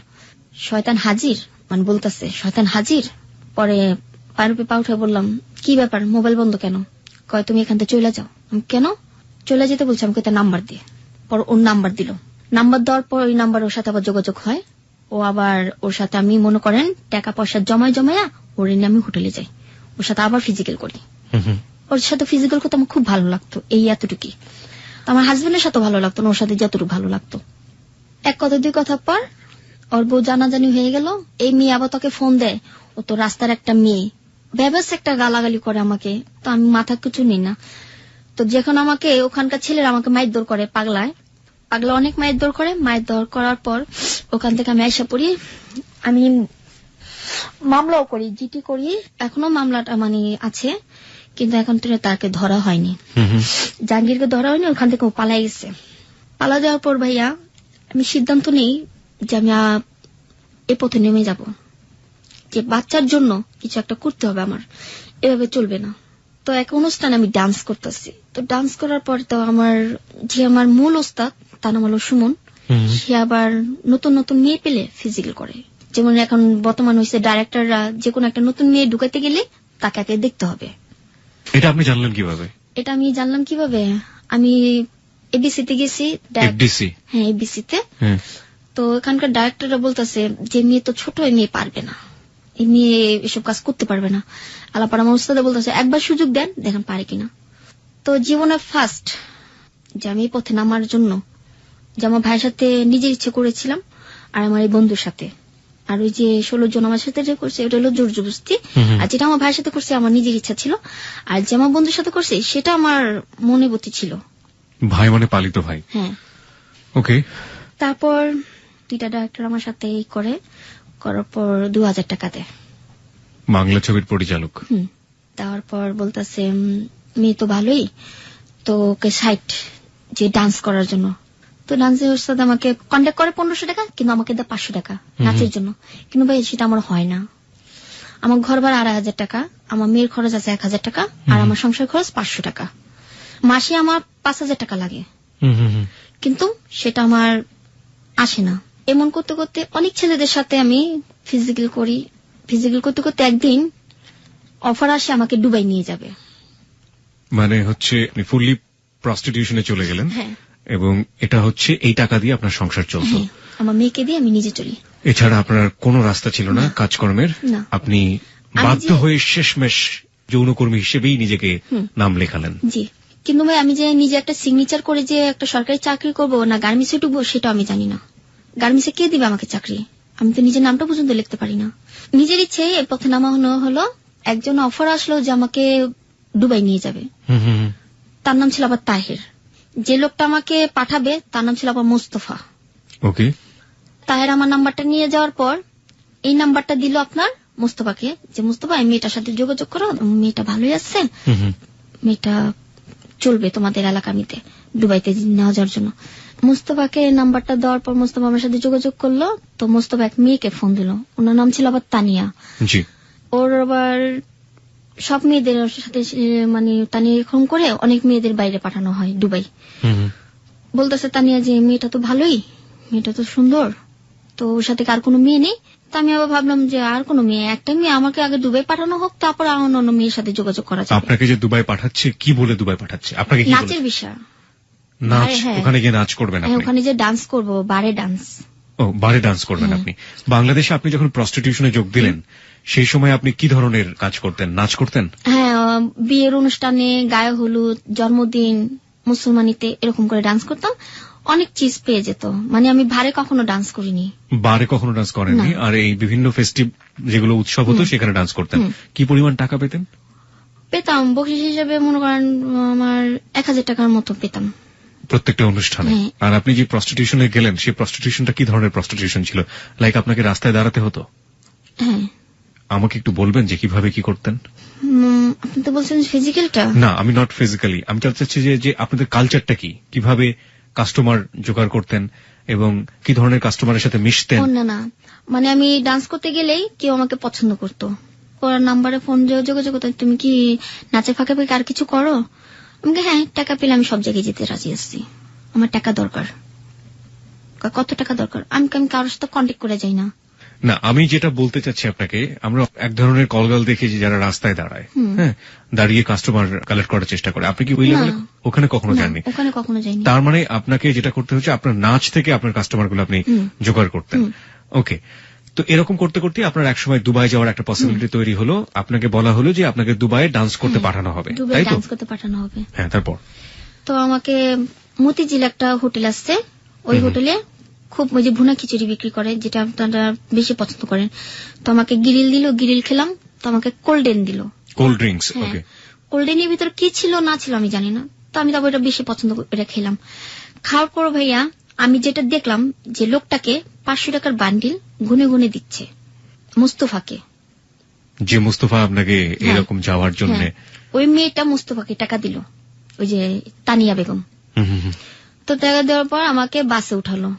শয়তান হাজির, মানে বলতেছে শয়তান হাজির। পরে পায়ের উপরে পা উঠে বললাম কি ব্যাপার, মোবাইল বন্ধ কেন? কয় তুমি এখান থেকে চলে যাও। কেন চলে যেতে বলছি? আমাকে তার নাম্বার দিয়ে। পর ওর নাম্বার দিল, নাম্বার দেওয়ার পর ওই নাম্বার ওর সাথে আবার যোগাযোগ হয়। ও আবার ওর সাথে আমি মনে করেন টাকা পয়সা জমায়া ওর নিয়ে আমি হোটেলে যাই, ওর সাথে আবার ফিজিক্যাল করি। ওর সাথে ফিজিক্যাল করতে আমার খুব ভালো লাগতো, এই এতটুকুই। আমার হাজবেন্ডের সাথে ভালো লাগতো না, ওর সাথে যতটুকু ভালো লাগতো। এক কথা দুই কথা পর ওর বউ জানাজানি হয়ে গেল। এই মেয়ে আবার তোকে ফোন দেয়, ও তো রাস্তার একটা মেয়ে, ব্যবস একটা গালাগালি করে আমাকে। তো আমি মাথা কিছু নিই না। তো যখন আমাকে ওখানকার ছেলেরা আমাকে মায়ের দৌড় করে, পাগলা অনেক মায়ের দৌড় করে। মায়ের দৌড় করার পর ওখান থেকে আমি আইসা পড়ি, আমি মামলাও করি, জিটি করি, এখনো মামলাটা মানে আছে, কিন্তু এখন তো তাকে ধরা হয়নি, জাহাঙ্গীরকে ধরা হয়নি, ওখান থেকে ও পালাই গেছে। পালা যাওয়ার পর ভাইয়া আমি সিদ্ধান্ত নেই যে আমি এ পথে নেমে যাব। যে বাচ্চার জন্য কিছু একটা করতে হবে আমার, এভাবে চলবে না। তো এক অনুষ্ঠানে আমি ডান্স করতেছি, তো ডান্স করার পর তো আমার মূল ওস্তাদ তার নাম হলো সুমন, সে আবার নতুন নতুন মেয়ে পেলে ফিজিক্যাল করে। যেমন এখন বর্তমান হয়েছে ডাইরেক্টররা যে কোনো একটা নতুন মেয়ে ঢুকাইতে গেলে তাকে আগে দেখতে হবে। এটা আপনি জানলেন কিভাবে? এটা আমি জানলাম কিভাবে, আমি এবিসিতে গেছি। এফডিসি? হ্যাঁ, এবিসিতে। তো এখানকার ডাইরেক্টররা বলতেছে যে মেয়ে তো ছোট, এই মেয়ে পারবে না, এই মেয়ে এসব কাজ করতে পারবে না। আলাপার আমার উস্তাদে বলতেছে একবার সুযোগ দেন, দেখেন পারে কিনা। তো জীবনে ফার্স্ট যে আমি এই পথে নামার জন্য, যে আমার ভাইয়ের সাথে নিজের ইচ্ছে করেছিলাম, আর আমার এই বন্ধুর সাথে, আর ওই যে 16 জন আমার সাথে যে করছে ওটা হলো জোর জবরদস্তি, আর যেটা আমার ভাইয়ের সাথে করছে আমার নিজের ইচ্ছা ছিল, আর যে আমার বন্ধুর সাথে করছে সেটা আমার মনে বতি ছিল। ভাই মানে পালিত ভাই? হ্যাঁ। ওকে। তারপর 2টা ডাইরেক্টর আমার সাথে করার পর 2000 টাকা দেয়, বাংলা ছবির পরিচালক। দেওয়ার পর বলতেছে মেয়ে তো ভালোই, তো ওকে সাইট যে ডান্স করার জন্য। তো ডান্সের ওস্তাদ আমাকে কন্ট্যাক্ট করে 1500 টাকা, কিন্তু আমাকে দেয় 500 টাকা নাচের জন্য। কিন্তু ভাই সেটা আমার হয় না, আমার ঘর ভাড়া 2500 টাকা, আমার মেয়ের খরচ আছে 1000 টাকা, আর আমার সংসার খরচ 500 টাকা, মাসে আমার 5000 টাকা লাগে, কিন্তু সেটা আমার আসে না। এমন করতে করতে অনেক ছেলেদের সাথে আমি ফিজিক্যাল করি, ফিজিক্যাল করতে করতে একদিন অফার আসে আমাকে দুবাই নিয়ে যাবে। মানে হচ্ছে আপনি ফুললি প্রস্টিটিউশনে চলে গেলেন? হ্যাঁ। এবং এটা হচ্ছে এই টাকা দিয়ে আপনার সংসার চলত? আমার মেয়েকে দিয়ে আমি নিজে চলি। এছাড়া আপনার কোনো রাস্তা ছিল না কাজকর্মের? আপনি বাধ্য হয়ে শেষমেশ যৌনকর্মী হিসেবেই নিজেকে নাম লেখালেন? জি, কিন্তু ভাই আমি যে নিজে একটা সিগনেচার করে যে একটা সরকারি চাকরি করব না গার্মেন্টসে ঢুকবো সেটা আমি জানি না। গার্মেন্টসে কে দিবে আমাকে চাকরি? আমি তো নিজের নামটা পর্যন্ত লিখতে পারি না। নিজের ইচ্ছে এই পথে নামা হলো। একজন অফার আসলো যে আমাকে দুবাই নিয়ে যাবে, তার নাম ছিল আবার তাহের। যে লোকটা আমাকে পাঠাবে তার নাম ছিল আবার মোস্তফা। ওকে। তাহের আমার নাম্বারটা নিয়ে যাওয়ার পর এই নাম্বারটা দিল আপনার মোস্তফাকে, যে মোস্তফা এই মেয়েটার সাথে যোগাযোগ করো, মেয়েটা ভালোই আছে, মেয়েটা চলবে তোমাদের এলাকামিতে দুবাইতে নেওয়া যাওয়ার জন্য। মোস্তফাকে নাম্বারটা দেওয়ার পর মোস্তফা আমার সাথে যোগাযোগ করলো। তো মোস্তফা এক মেয়েকে ফোন দিল, ওনার নাম ছিল আবার তানিয়া। ওর আবার সব মেয়েদের সাথে মানে তানিয়া এরকম করে অনেক মেয়েদের বাইরে পাঠানো হয় দুবাই। বলতেছে তানিয়া যে মেয়েটা তো ভালোই, মেয়েটা তো সুন্দর, তো ওর সাথে আর কোনো মেয়ে নেই। তা আমি আবার ভাবলাম যে আর কোনো মেয়ে, একটা মেয়ে আমাকে আগে দুবাই পাঠানো হোক, তারপর অন্য মেয়ের সাথে যোগাযোগ করা যায়। আপনাকে যে দুবাই পাঠাচ্ছে কি বলে দুবাই পাঠাচ্ছে? আপনাকে কি নাচের বিষয়, নাচ, ওখানে গিয়ে নাচ করবেন আপনি? ওখানে যে ডান্স করবো, বারে ডান্স। ও, বারে ডান্স করবেন আপনি। বাংলাদেশে আপনি যখন প্রস্টিটিউশনে যোগ দিলেন সেই সময় আপনি কি ধরনের কাজ করতেন, নাচ করতেন? হ্যাঁ, বিয়ের অনুষ্ঠানে, গায়ে হলুদ, জন্মদিন, মুসলমানিতে এরকম করে ডান্স করতাম। অনেক চিজ পেয়ে যেত, মানে আমি বারে কখনো ডান্স করিনি। বারে কখনো ডান্স করেননি? আর এই বিভিন্ন ফেস্টিভ যেগুলো উৎসব হতো সেখানে ডান্স করতেন। কি পরিমাণ টাকা পেতেন? পেতাম বকশিস হিসেবে মনে করেন আমার 1000 টাকার মতো পেতাম প্রত্যেকটা অনুষ্ঠানে। আর আপনি যে প্রস্টিটিউশনে গেলেন সেই প্রস্টিটিউশনটা কি ধরনের প্রস্টিটিউশন ছিল? লাইক আপনাকে রাস্তায় দাঁড়াতে হতো? হ্যাঁ। আমাকে একটু বলবেন যে কিভাবে কি করতেন? আপনি তো বলছেন ফিজিক্যালটা। না, আমি নট ফিজিক্যালি, আমি জানতে চাচ্ছি যে আপনাদের কালচারটা কি, কিভাবে কাস্টমার জোগাড় করতেন এবং কি ধরনের কাস্টমারের সাথে মিশতেন? না, মানে আমি ডান্স করতে গেলেই কেউ আমাকে পছন্দ করতো, ওর নাম্বারে ফোন যোগাযোগ করতো, তুমি কি নাচের ফাঁকে ফাঁকে আর কিছু করো? আমাকে হ্যাঁ, টাকা পেলে আমি সব জায়গায় যেতে রাজি আছি, আমার টাকা দরকার। কত টাকা দরকার? আমি কারোর সাথে কন্ট্যাক্ট করে যাই না। না, আমি যেটা বলতে চাচ্ছি আপনাকে, আমরা এক ধরনের কলগাল দেখেছি যারা রাস্তায় দাঁড়ায়, হ্যাঁ, দাঁড়িয়ে কাস্টমার কালেক্ট করার চেষ্টা করে। আপনি কি ওই লেভেলে ওখানে কখনো যাননি? ওখানে কখনো যাইনি। তার মানে আপনাকে যেটা করতে হচ্ছে আপনার নাচ থেকে আপনার কাস্টমার গুলো আপনি জোগাড় করতেন। ওকে, তো এরকম করতে করতে আপনার একসময় দুবাই যাওয়ার একটা পসিবিলিটি তৈরি হলো। আপনাকে বলা হলো যে আপনাকে দুবাইয়ে ডান্স করতে পাঠানো হবে, তাই তো? ডান্স করতে পাঠানো হবে, হ্যাঁ। তারপর তো আমাকে মতিঝিল একটা হোটেল আছে, ওই হোটেলে খুব ওই যে ভুনা খিচুড়ি বিক্রি করে, যেটা আপনারা বেশি পছন্দ করেন। তো আমাকে গিরিল দিল, গিরিল খেলাম। তো আমাকে কোল্ড ড্রিঙ্ক দিল, কোল্ড ড্রিঙ্কস। ওকে, কোল্ড ড্রিঙ্কের ভিতরে কি ছিল না ছিল আমি জানি না, তো আমি তারপর এটা বেশি পছন্দ করে খেলাম। খাওয়ার পর ভাইয়া আমি যেটা দেখলাম যে লোকটাকে 500 টাকার বান্ডিল গুনে গুনে দিচ্ছে মুস্তফাকে। যে মুস্তফা আপনাকে এরকম যাওয়ার জন্য, ওই মেয়েটা মুস্তফাকে টাকা দিল, ওই যে তানিয়া বেগম। তো টাকা দেওয়ার পর আমাকে বাসে উঠালো,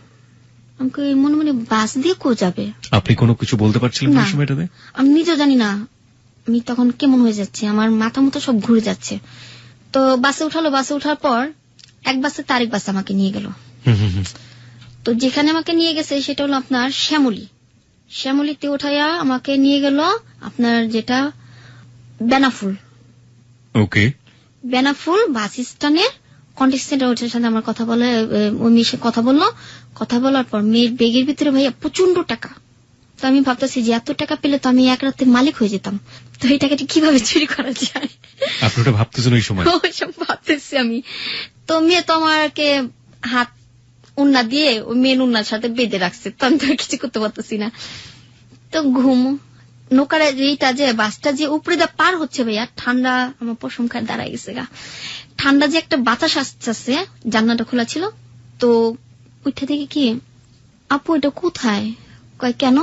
আমাকে মনে মনে বাস দিয়ে কো যাবে। আপনি কোনো কিছু বলতে পারছিলেন না সময়টাতে? আমি নিজেও জানি না আমি তখন কেমন হয়ে যাচ্ছে, আমার মাথা মতো সব ঘুরে যাচ্ছে। তো বাসে উঠালো, বাসে উঠার পর এক বাসে তারেক বাস আমাকে নিয়ে গেল। তো যেখানে আমাকে নিয়ে গেছে সেটা হলো আপনার শ্যামলীতে উঠাইয়া আমাকে নিয়ে গেল আপনার যেটা বেনাফুল। ওকে, বেনাফুল বাস স্ট্যান্ডের কন্টেস্টেন্টের ওটার সাথে আমার কথা বলে, ওই মেয়ে কথা বললো। কথা বলার পর মেয়ের বেগের ভিতরে ভাইয়া প্রচন্ড টাকা। তো আমি ভাবতেছি যে এত টাকা পেলে তো আমি এক রাতে মালিক হয়ে যেতাম, তো এই টাকাটি কিভাবে চুরি করা যায়। আপনি ওটা ভাবতেছেন ওই সময়? ওইসব ভাবতেছি আমি। তো মেয়ে তো আমাকে হাত উন্না দিয়ে ওই মেন উন্নার সাথে বেঁধে রাখছে, তো আমি তো কিছু করতে পারতেছি না। তো ঘুম নৌকার এইটা যে বাসটা যে উপরে দা পার হচ্ছে ভাইয়া, ঠান্ডা আমার পশম খায় দাঁড়াই গেছে গা। ঠান্ডা যে একটা বাতাস আসছে, জানলাটা খোলা ছিল। তো উঠে দেখি কি, আপু এটা কোথায়? কয় কেন?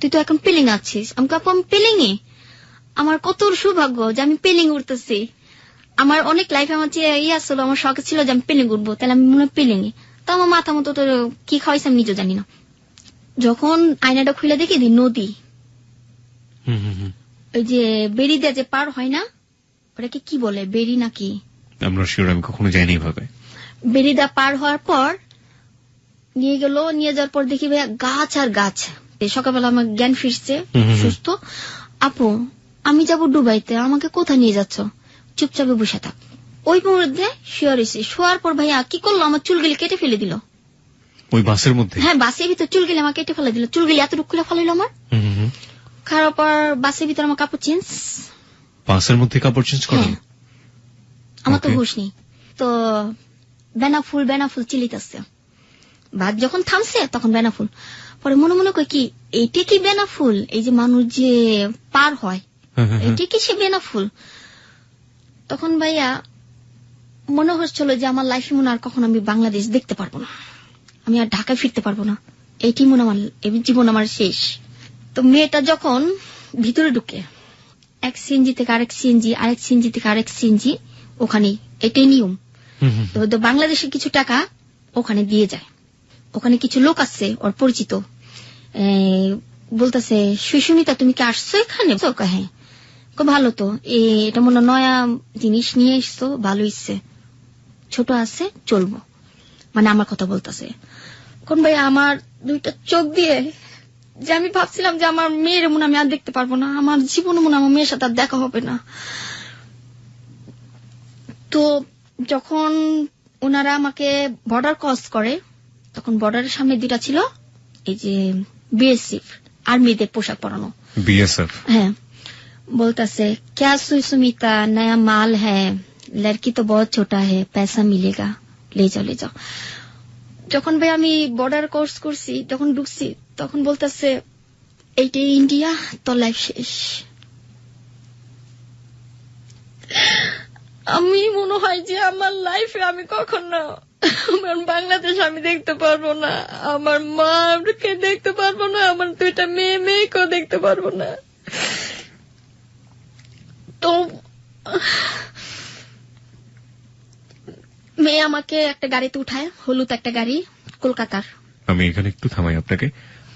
তুই তো এখন পেলিং আছিস। আমি আপু আমি পেলিং এ? আমার কত সৌভাগ্য যে আমি পেলিং উঠতেছি। আমার অনেক লাইফে আমার যে আসলো, আমার শখ ছিল যে আমি পেলিং উঠবো, তাহলে আমি মনে হয় পেলিং এ। তো আমার মাথা মতো তো কি খাওয়াইছে আমি নিজেও জানি না। যখন আয়নাটা খুলে দেখি নদী, ওই যে বেরি দিয়ে যে পার হয় না, ওটাকে কি বলে, বেরি নাকি? আমরা শিওর, আমি কখনো যাইনি ভাবে। বেরিদা পার হওয়ার পর নিয়ে গেল, নিয়ে যাওয়ার পর দেখি ভাইয়া গাছ আর গাছ। সকালবেলা আমার জ্ঞান ফিরছে, সুস্থ। আপু আমি যাব দুবাইতে, আমাকে কোথায় নিয়ে যাচ্ছ? চুপচাপে বসে থাক। ওই মুহূর্তে শোয়ার পর ভাইয়া কি করলো, আমার চুলগুলি কেটে ফেলে দিল। ওই বাসের মধ্যে? হ্যাঁ, বাসের ভিতর চুলগুলি আমার কেটে ফেলে দিল। চুলগুলি এতটুকু খুলে ফেলাইলো আমার। খারাপ পর বাসের ভিতর আমার কাপড় চেঞ্জ। বাসের মধ্যে কাপড় চেঞ্জ করে? আমার তো হুঁশ নেই। তো বেনাফুল চিলিতেছে। বাস যখন থামছে তখন বেনাফুল। পরে মনে মনে কই কি এইটা কি বেনাফুল? এই যে মানুষ যে পার হয়, এইটা কি সে বেনাফুল? তখন ভাইয়া মনে হচ্ছিল যে আমার লাইফে মনে আর কখন আমি বাংলাদেশ দেখতে পারবো না, আমি আর ঢাকায় ফিরতে পারবো না, এইটি মনে আমার জীবন আমার শেষ। তো মেয়েটা যখন ভিতরে ঢুকে, এক সিএনজি থেকে আরেক সিএনজি, আরেক সিএনজি থেকে আরেক সিএনজি, ওখানে এটাই নিয়ম। তো বাংলাদেশে কিছু টাকা ওখানে দিয়ে যায়। ওখানে কিছু লোক আছে ওর পরিচিত, বলতেছে সুস্মিতা তুমি কি আসছো এখানে? হ্যাঁ। ভালো তো, এটা মনে নয়া জিনিস নিয়ে এসছো, ভালো ইচ্ছে, ছোট আছে চলবো, মানে আমার কথা বলতেছে। কোন ভাই আমার দুইটা চোখ দিয়ে যে আমি ভাবছিলাম যে আমার মেয়ের মনে আমি আর দেখতে পারবো না, আমার জীবনে মনে আমার মেয়ের সাথে আর দেখা হবে না। তো যখন ওনারা আমাকে বর্ডার ক্রস করে, তখন বর্ডারের সামনে দুটা ছিল এই যে বিএসএফ, আর্মিদের পোশাক পরানো। বিএসএফ? হ্যাঁ। বলতেছে क्या सुमिता नया माल है, लड़की तो बहुत छोटा है, पैसा मिलेगा, ले जाओ। যখন ভাই আমি বর্ডার ক্রস করছি, যখন ঢুকছি, তখন বলতেছে এইটা ইন্ডিয়া, তোর লাইফ শেষ। আমি মনে হয় যে আমার লাইফে আমি কখনো আমার বাংলাদেশ আমি দেখতে পারবো না, আমার মাকে দেখতে পারবো না, আমার দুইটা মেয়েকেও দেখতে পারবো না। তো মেয়ে আমাকে একটা গাড়িতে উঠায়, হলুদ একটা গাড়ি, কলকাতার। আমি এখানে একটু থামাই আপনাকে।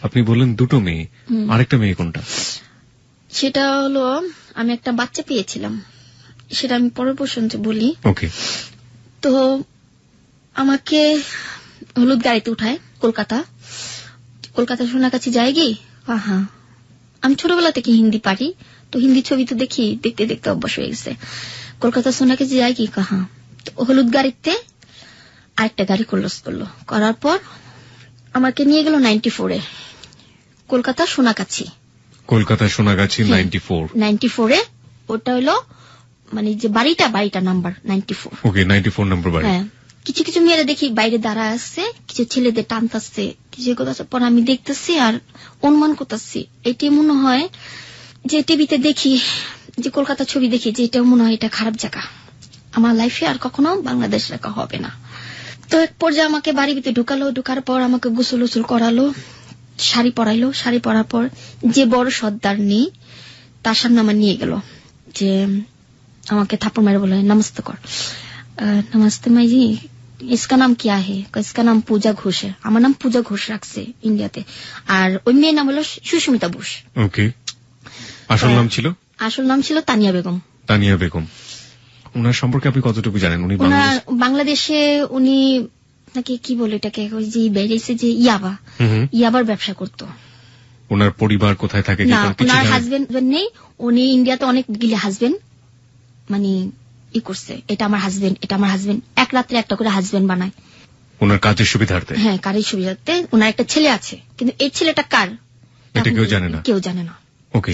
আপনি বললেন দুটো মেয়ে, আরেকটা মেয়ে কোনটা? সেটা হলো আমি একটা বাচ্চা পেয়েছিলাম, সেটা আমি পরের প্রশ্নে বলি। ওকে। তো আমাকে হলুদ গাড়িতে উঠায় কলকাতা শোনা কাছে যায় গি। হ্যাঁ, আমি ছোটবেলা থেকে হিন্দি পারি, তো হিন্দি ছবি তো দেখি, দেখতে দেখতে অভ্যাস হয়ে গেছে। কলকাতা শোনা কাছে যায় কি, হ্যাঁ। হলুদ গাড়িতে আরেকটা গাড়ি করলো, করার পর আমাকে নিয়ে গেল 94-এ, কলকাতা সোনাগাছি। 94-এ ওটা হলো মানে যে বাড়িটা নাম্বার 94। ওকে, 94 নম্বর বাড়ি। হ্যাঁ। কিছু কিছু মেয়েরা দেখি বাইরে দাঁড়া আসছে, কিছু ছেলেদের টানতাছে, কিছু কথা পর আমি দেখতেছি আর অনুমান করতেছি, এটি মনে হয় যে টিভিতে দেখি, যে কলকাতা ছবি দেখি, যে এটা মনে হয় এটা খারাপ জায়গা, আমার লাইফে আর কখনো বাংলাদেশ রাখা হবে না। তো এক পর্যায়ে আমাকে বাড়ির ভিতরে ঢুকার পর আমাকে গোসল করালো, শাড়ি পরাইলো, শাড়ি পরার পর যে বড় সর্দার নেই তার সামনে আমার নিয়ে গেল, যে আমাকে থাপ্পড় মেরে বলে নমস্তে কর। নমস্তে মাইজি, इसका नाम क्या है? इसका नाम पूजा घोष है। আমার নাম পূজা ঘোষ রাখছে ইন্ডিয়াতে। আর ওই মেয়ের নাম হলো সুস্মিতা বোস। ওকে, আসল নাম ছিল? আসল নাম ছিল তানিয়া বেগম। তানিয়া বেগম। ওনার সম্পর্কে আপনি কতটুকু জানেন? উনি বাংলাদেশে উনি নাকি কি বলে এটাকে, ওই যে বেরিয়েছে যে ইয়াবার ব্যবসা করতো। ওনার পরিবার কোথায় থাকে? না, ওনার হাজবেন্ড নেই। উনি ইন্ডিয়াতে অনেক গিলে হাজবেন্ড মানে ই করছে, এটা আমার হাজবেন্ড, এটা আমার হাজবেন্ড, এক রাত্রে একটা করে হাজবেন্ড বানায় ওনার কাজের সুবিধার্থে। হ্যাঁ, কাজের সুবিধার্থে। ওনার একটা ছেলে আছে, কিন্তু এই ছেলেটা কার এটা কেউ জানে না। কেউ জানে না। ওকে।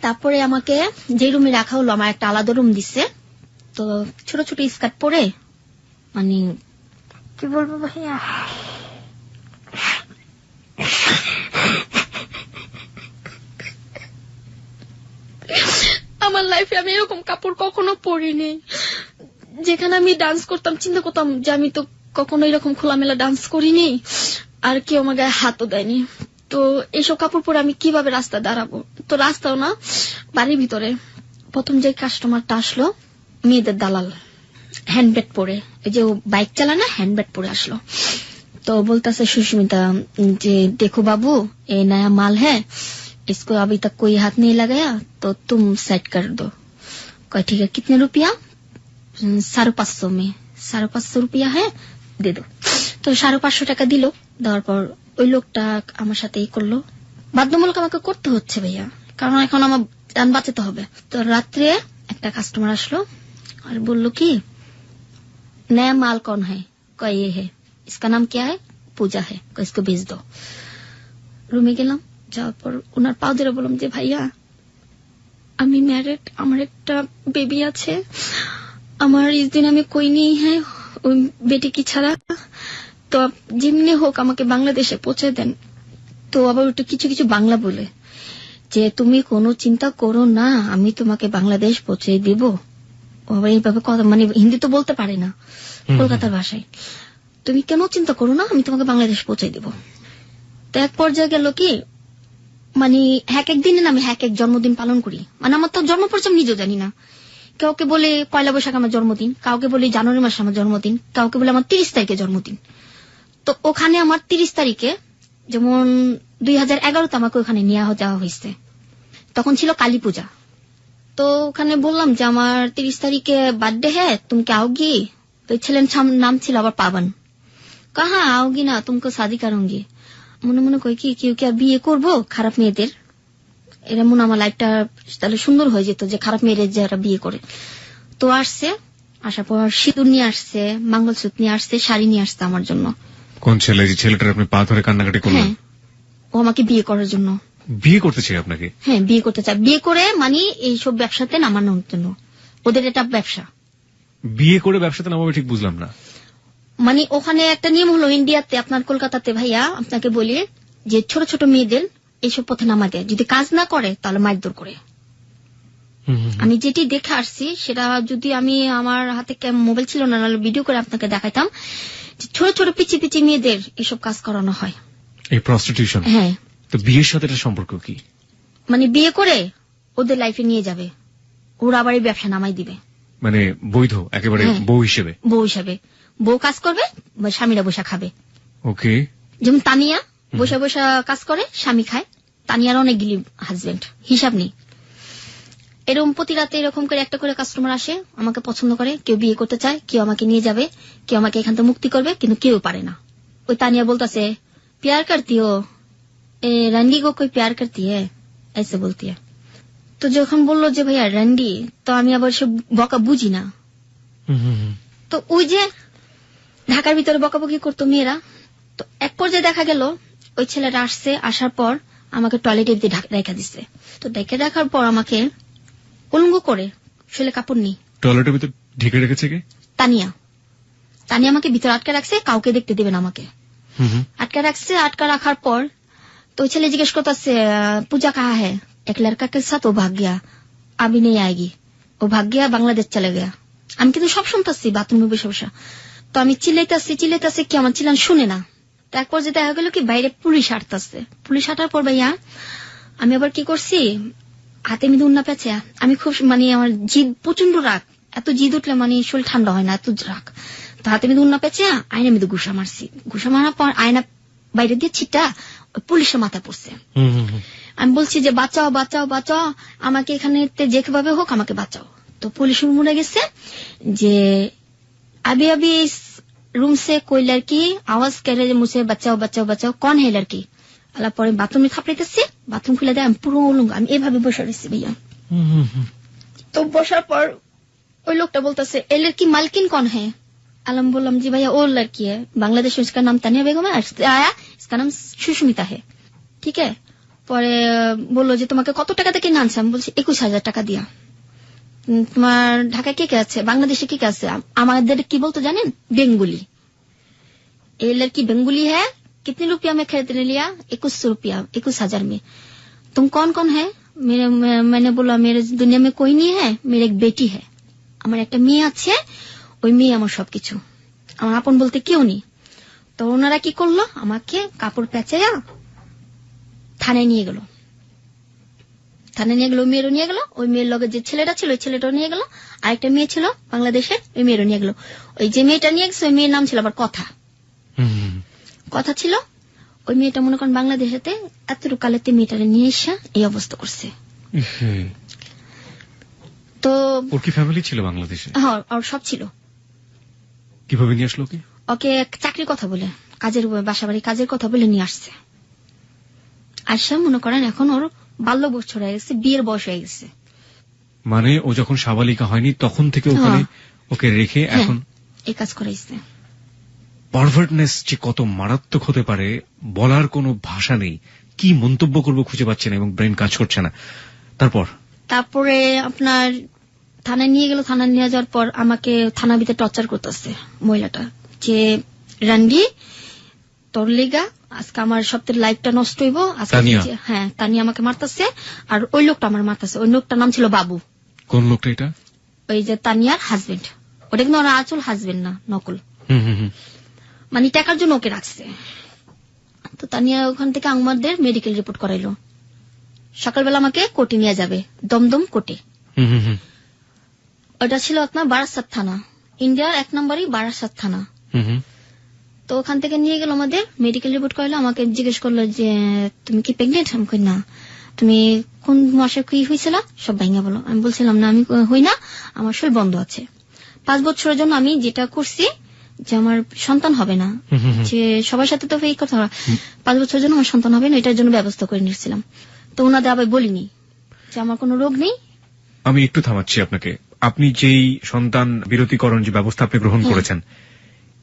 তারপরে আমাকে যে রুমে রাখা হলো, আমার একটা আলাদা রুম দিচ্ছে। তো ছোট ছোট স্কার্ট পরে, মানে কি বলবো ভাইয়া, আমার লাইফে আমি এরকম কাপড় কখনো পরিনি। যেখানে আমি ডান্স করতাম চিন্তা করতাম যে আমি তো কখনো এরকম খোলামেলা ডান্স করিনি, আর কেউ আমার গায়ে হাতও দেয়নি। তো এইসব কাপড় পরে আমি কিভাবে রাস্তা দাঁড়াবো? তো রাস্তাও না, বাড়ির ভিতরে প্রথম যে কাস্টমারটা আসলো, মেয়েদের দালাল, হ্যান্ডব্যাগ পরে, এই যে বাইক চালায় না, হ্যান্ডব্যাগ পরে আসলো। তো বলতেছে সুস্মিতা যে দেখো বাবू, ये नया माल है, इसको अभी तक कोई हाथ नहीं लगाया, तो तुम सेट कर दो। कहा ठीक है, कितने रुपया? 550 में। 550 रुपया है, दे दो। তো 550 টাকা দিল। দেওয়ার পর ওই লোকটা আমার সাথে এই করলো, বাধ্যমূলক আমাকে করতে হচ্ছে ভাইয়া, কারণ এখন আমার যান বাঁচাতে হবে। তো রাত্রে একটা কাস্টমার আসলো আর বললো কি, नया माल कौन है? कहा ये है, इसका नाम क्या है? पूजा है, कहा इसको भेज दो। রুমে গেলাম, যাওয়ার পর ওনার পাও ধরে বললাম যে ভাইয়া আমি ম্যারিড, আমার একটা বেবি আছে, আমার इस दिन আমি कोई नहीं है ওই বেটি কি ছাড়া, তো যেমনি হোক আমাকে বাংলাদেশে পৌঁছে দেন। তো আবার ওটা কিছু কিছু বাংলা বলে যে তুমি কোনো চিন্তা করো না, আমি তোমাকে বাংলাদেশ পৌঁছে দিব। ও আবার এইভাবে কথা, মানে হিন্দি তো বলতে পারে না, কলকাতার ভাষায়। তুমি কেন চিন্তা করো না, আমি তোমাকে বাংলাদেশ পৌঁছে দিব। তো এক পর্যায়ে গেল কি, মানে এক এক দিনে আমি এক এক জন্মদিন পালন করি। মানে আমার তো জন্ম পরিচয় নিজেও জানি না। কাউকে বলে 1 বৈশাখ আমার জন্মদিন, কাউকে বলে জানুয়ারি মাসে আমার জন্মদিন, কাউকে বলে আমার 30 তারিখে জন্মদিন। তো ওখানে আমার 30 তারিখে, যেমন 2011তে আমাকে ওখানে নিয়ে যাওয়া হয়েছে, তখন ছিল কালী পূজা। তো ওখানে বললাম যে আমার 30 তারিখে বার্থডে হ্যাঁ, তুমি কি आओगी? তো ছেলের নাম ছিল আবার পাবন। কাহা आओगी না, तुमको शादी करूंगी। মনে মনে কই কি কেউ কি আর বিয়ে করবো খারাপ মেয়েদের? এরা মনে আমার লাইফটা তাহলে সুন্দর হয়ে যেত যে খারাপ মেয়েদের যারা বিয়ে করে। তো আসছে, আসার পর সিঁদুর নিয়ে আসছে, মঙ্গলসূত্র নিয়ে আসছে, শাড়ি নিয়ে আসছে আমার জন্য। কোন ছেলে? যে ছেলেটার আপনি পা ধরে কান্নাকাটি করলেন? হ্যাঁ, ও আমাকে বিয়ে করার জন্য। বিয়ে করতে চাই আপনাকে? হ্যাঁ, বিয়ে করতে চায়। বিয়ে করে মানে এইসব ব্যবসাতে নামানোর জন্য, ওদের এটা ব্যবসা। বিয়ে করে ব্যবসাতে নামাবে ঠিক বুঝলাম না। মানে ওখানে একটা নিয়ম হলো ইন্ডিয়াতে, আপনার কলকাতাতে ভাইয়া আপনাকে বলি যে ছোট ছোট মেয়েদের এইসব পথে নামা দেয়, যদি কাজ না করে তাহলে মারধর করে। আমি যেটি দেখে আসছি সেটা, যদি আমি আমার হাতে মোবাইল ছিল না, ভিডিও করে আপনাকে দেখাইতাম, ছোট ছোট পিচি পিচি মেয়েদের এইসব কাজ করানো হয়, এই প্রস্টিটিউশন। হ্যাঁ। তো বিয়ের সাথে এটা সম্পর্ক কি? মানে বিয়ে করে ওদের লাইফে নিয়ে যাবে, ওরা আবার এই ব্যবসা নামাই দিবে। মানে বৈধ একেবারে বউ হিসেবে? বউ হিসেবে, বউ কাজ করবে, স্বামীরা বসা খাবে। ওকে। যেমন তানিয়া বসা বসা কাজ করে, স্বামী খায়। তানিয়ার অনেকগুলি হাজবেন্ড, হিসাব নেই। এরকম প্রতি রাতে এরকম করে একটা করে কাস্টমার আসে, আমাকে পছন্দ করে, কেউ বিয়ে করতে চায়, কেউ আমাকে নিয়ে যাবে, কেউ আমাকে এখান থেকে মুক্তি করবে, কিন্তু কেউ পারে না। ওই তানিয়া বলতেছে প্যার করতি হো, রন্ডি গো কই প্যার করতি হ্যাঁ, ऐसे বলতি। তো যখন বললো যে ভাইয়া রন্ডি, তো আমি আবার সে বকা বুঝি না। তো ওই যে ঢাকার ভিতরে বকাবকি করতো মেয়েরা। তো এক পর্যায়ে দেখা গেল ওই ছেলেটা আসছে, আসার পর আমাকে টয়লেটে রেখে দিচ্ছে। তো দেখে রাখার পর আমাকে উলঙ্গ করে, শরীরে কাপড় নেই, টয়লেটের ভিতরে ঢেকে রেখেছে কে? তানিয়া। তানিয়া আমাকে ভিতরে আটকে রাখছে, কাউকে দেখতে দেবে না আমাকে। আটকে রাখছে, আটকা রাখার পর তো ওই ছেলে জিজ্ঞেস করতেছে পূজা কাহা হ্যাঁ? এক লড়কা কে সাথ ও ভাগ গিয়া, আবি নেই আয়েগি, ও ভাগ গিয়া বাংলাদেশ চলে গিয়া। আমি কিন্তু সব শুনতেছি বাথরুমে বসে বসে। তো আমি চিল্লাইতেছি কি আমার চিল্লান শুনে না। তারপর যে দেখা গেল কি বাইরে পুলিশ হাঁটতেছে। পুলিশ হাঁটার পর ভাইয়া আমি আবার কি করছি, হাতে মিদে উন্না পেঁচে, আমি খুব মানে আমার জিদ প্রচন্ড রাগ, এত জিদ উঠলে মানে শরীর ঠান্ডা হয় না, এত রাগ। তো হাতে মধ্যে উন্না পেঁচে আয়না মধ্যে ঘুষা মারছি। ঘুষা মারার পর আয়না বাইরে দিয়ে ছিটা পুলিশের মাথায় পড়ছে। আমি বলছি যে বাঁচাও বাঁচাও বাঁচাও, আমাকে এখানে যেভাবে হোক আমাকে বাঁচাও। তো পুলিশ মনে গেছে যে अभी अभी इस रूम से कोई लड़की आवाज कर रही है मुझे बचाओ बचाओ बचाओ, कौन है लड़की? আল্লাহ পরে বাথরুমে থাপড়াইতেছি, বাথরুম খুলে দেয়, আমি পুরো উলঙ্গ, আমি এভাবে বসে রয়েছি ভাইয়া। তো বসার পর ওই লোকটা বলতেছে এ লড়কি মালকিন कौन है? আলম বললাম জি ভাইয়া ও লড়কি है, बांग्लादेश में इसका नाम तानिया बेगम है, आया इसका नाम सुष्मिता है, ठीक है। পরে বললো যে তোমাকে কত টাকা থেকে আনছে? আমি বলছি 21,000 টাকা দিয়া। তোমার ঢাকায় কে কে আছে, বাংলাদেশে কে কে আছে? আমাদের কি বলতো জানেন? বেঙ্গলি। ये लड़की बेंगुली है, कितने रुपया में खरीदने लिया? 2100 रुपया, 21,000 में। तुम कौन कौन है? मैंने बोला मेरे दुनिया में कोई नहीं है, मेरी एक बेटी है, আমার একটা মেয়ে আছে, ওই মেয়ে আমার সবকিছু, আমার আপন বলতে কেউ নেই। তো ওনারা কি করলো, আমাকে কাপড় পেঁচাইয়া থানায় নিয়ে গেল। থানায় নিয়ে গেল, ওই মেয়েরও নিয়ে গেল, ওই মেয়ের লগে যে ছেলেটা ছিল ওই ছেলেটাও নিয়ে গেল, আরেকটা মেয়ে ছিল বাংলাদেশে, ওই মেয়েরও নিয়ে গেল। ওই যে মেয়েটা নিয়ে গেছে ওই মেয়ের নাম ছিল আবার কথা, কথা ছিল। ওই মেয়েটা মনে করেন বাংলাদেশেতে এতটুকু কালেতে মেয়েটারে নিয়ে এসে এই অবস্থা করছে। তো ওর কি ফ্যামিলি ছিল বাংলাদেশে? হ্যাঁ, আর সব ছিল। কিভাবে নিয়ে আসলো? ওকে চাকরির কথা বলে, কাজের বাসা বাড়ি কাজের কথা বলে নিয়ে আসছে। আসা মনে করেন এখন ওর 12 বছর হয়ে গেছে, বিয়ের বয়স হয়ে গেছে। মানে ও যখন সাবালিকা হয়নি তখন থেকে ওখানে ওকে রেখে এখন এই কাজ করাইছে। পারভার্টনেস যে কত মারাত্মক হতে পারে বলার কোনো ভাষা নেই, কি মন্তব্য করবো খুঁজে পাচ্ছে না এবং ব্রেন কাজ করছে না। তারপরে আপনার থানায় নিয়ে গেল। থানায় নিয়ে যাওয়ার পর আমাকে থানা ভিতরে টর্চার করতেছে মহিলাটা, যে রানবি তোর লিগা আজকে আমার সপ্তাহের লাইফটা নষ্ট হইব। হ্যাঁ, তানিয়া আমাকে মারতেছে, আর ওই লোকটা আমার মারতেছে। ওই লোকটার নাম ছিল বাবু। কোন লোকটা এটা? ওই যে তানিয়ার হাজবেন্ড। ওটা কিন্তু ওর আসল হাজবেন্ড না, নকল। মানে টাকার জন্য ওকে রাখছে। তো তানিয়া ওখান থেকে আমাদের মেডিকেল রিপোর্ট করাইলো। সকালবেলা আমাকে কোর্টে নিয়ে যাবে, দমদম কোর্টে। ওটা ছিল আপনার বারাসাত থানা, ইন্ডিয়ার 1 নম্বরই বারাসাত থানা। তো ওখান থেকে নিয়ে গেল, আমাদের মেডিকেল রিপোর্ট করাইলো। আমাকে জিজ্ঞেস করলো যে তুমি কি প্রেগনেন্ট? আমি কই না। তুমি কোন মাসে কি হয়েছিল সব ভাঙা বলো। আমি বলছিলাম না আমি হই না, আমার শরীর বন্ধ আছে। 5 বছরের জন্য আমি যেটা করছি যে আমার সন্তান হবে না, যে সবার সাথে তো এই কথা, 5 বছরের জন্য আমার সন্তান হবে না, এটার জন্য ব্যবস্থা করে নিয়েছিলাম। তো ওনাদের আবার বলিনি যে আমার কোনো রোগ নেই। আমি একটু থামাচ্ছি আপনাকে। আপনি যেই সন্তান বিরতিকরণ যে ব্যবস্থা আপনি গ্রহণ করেছেন,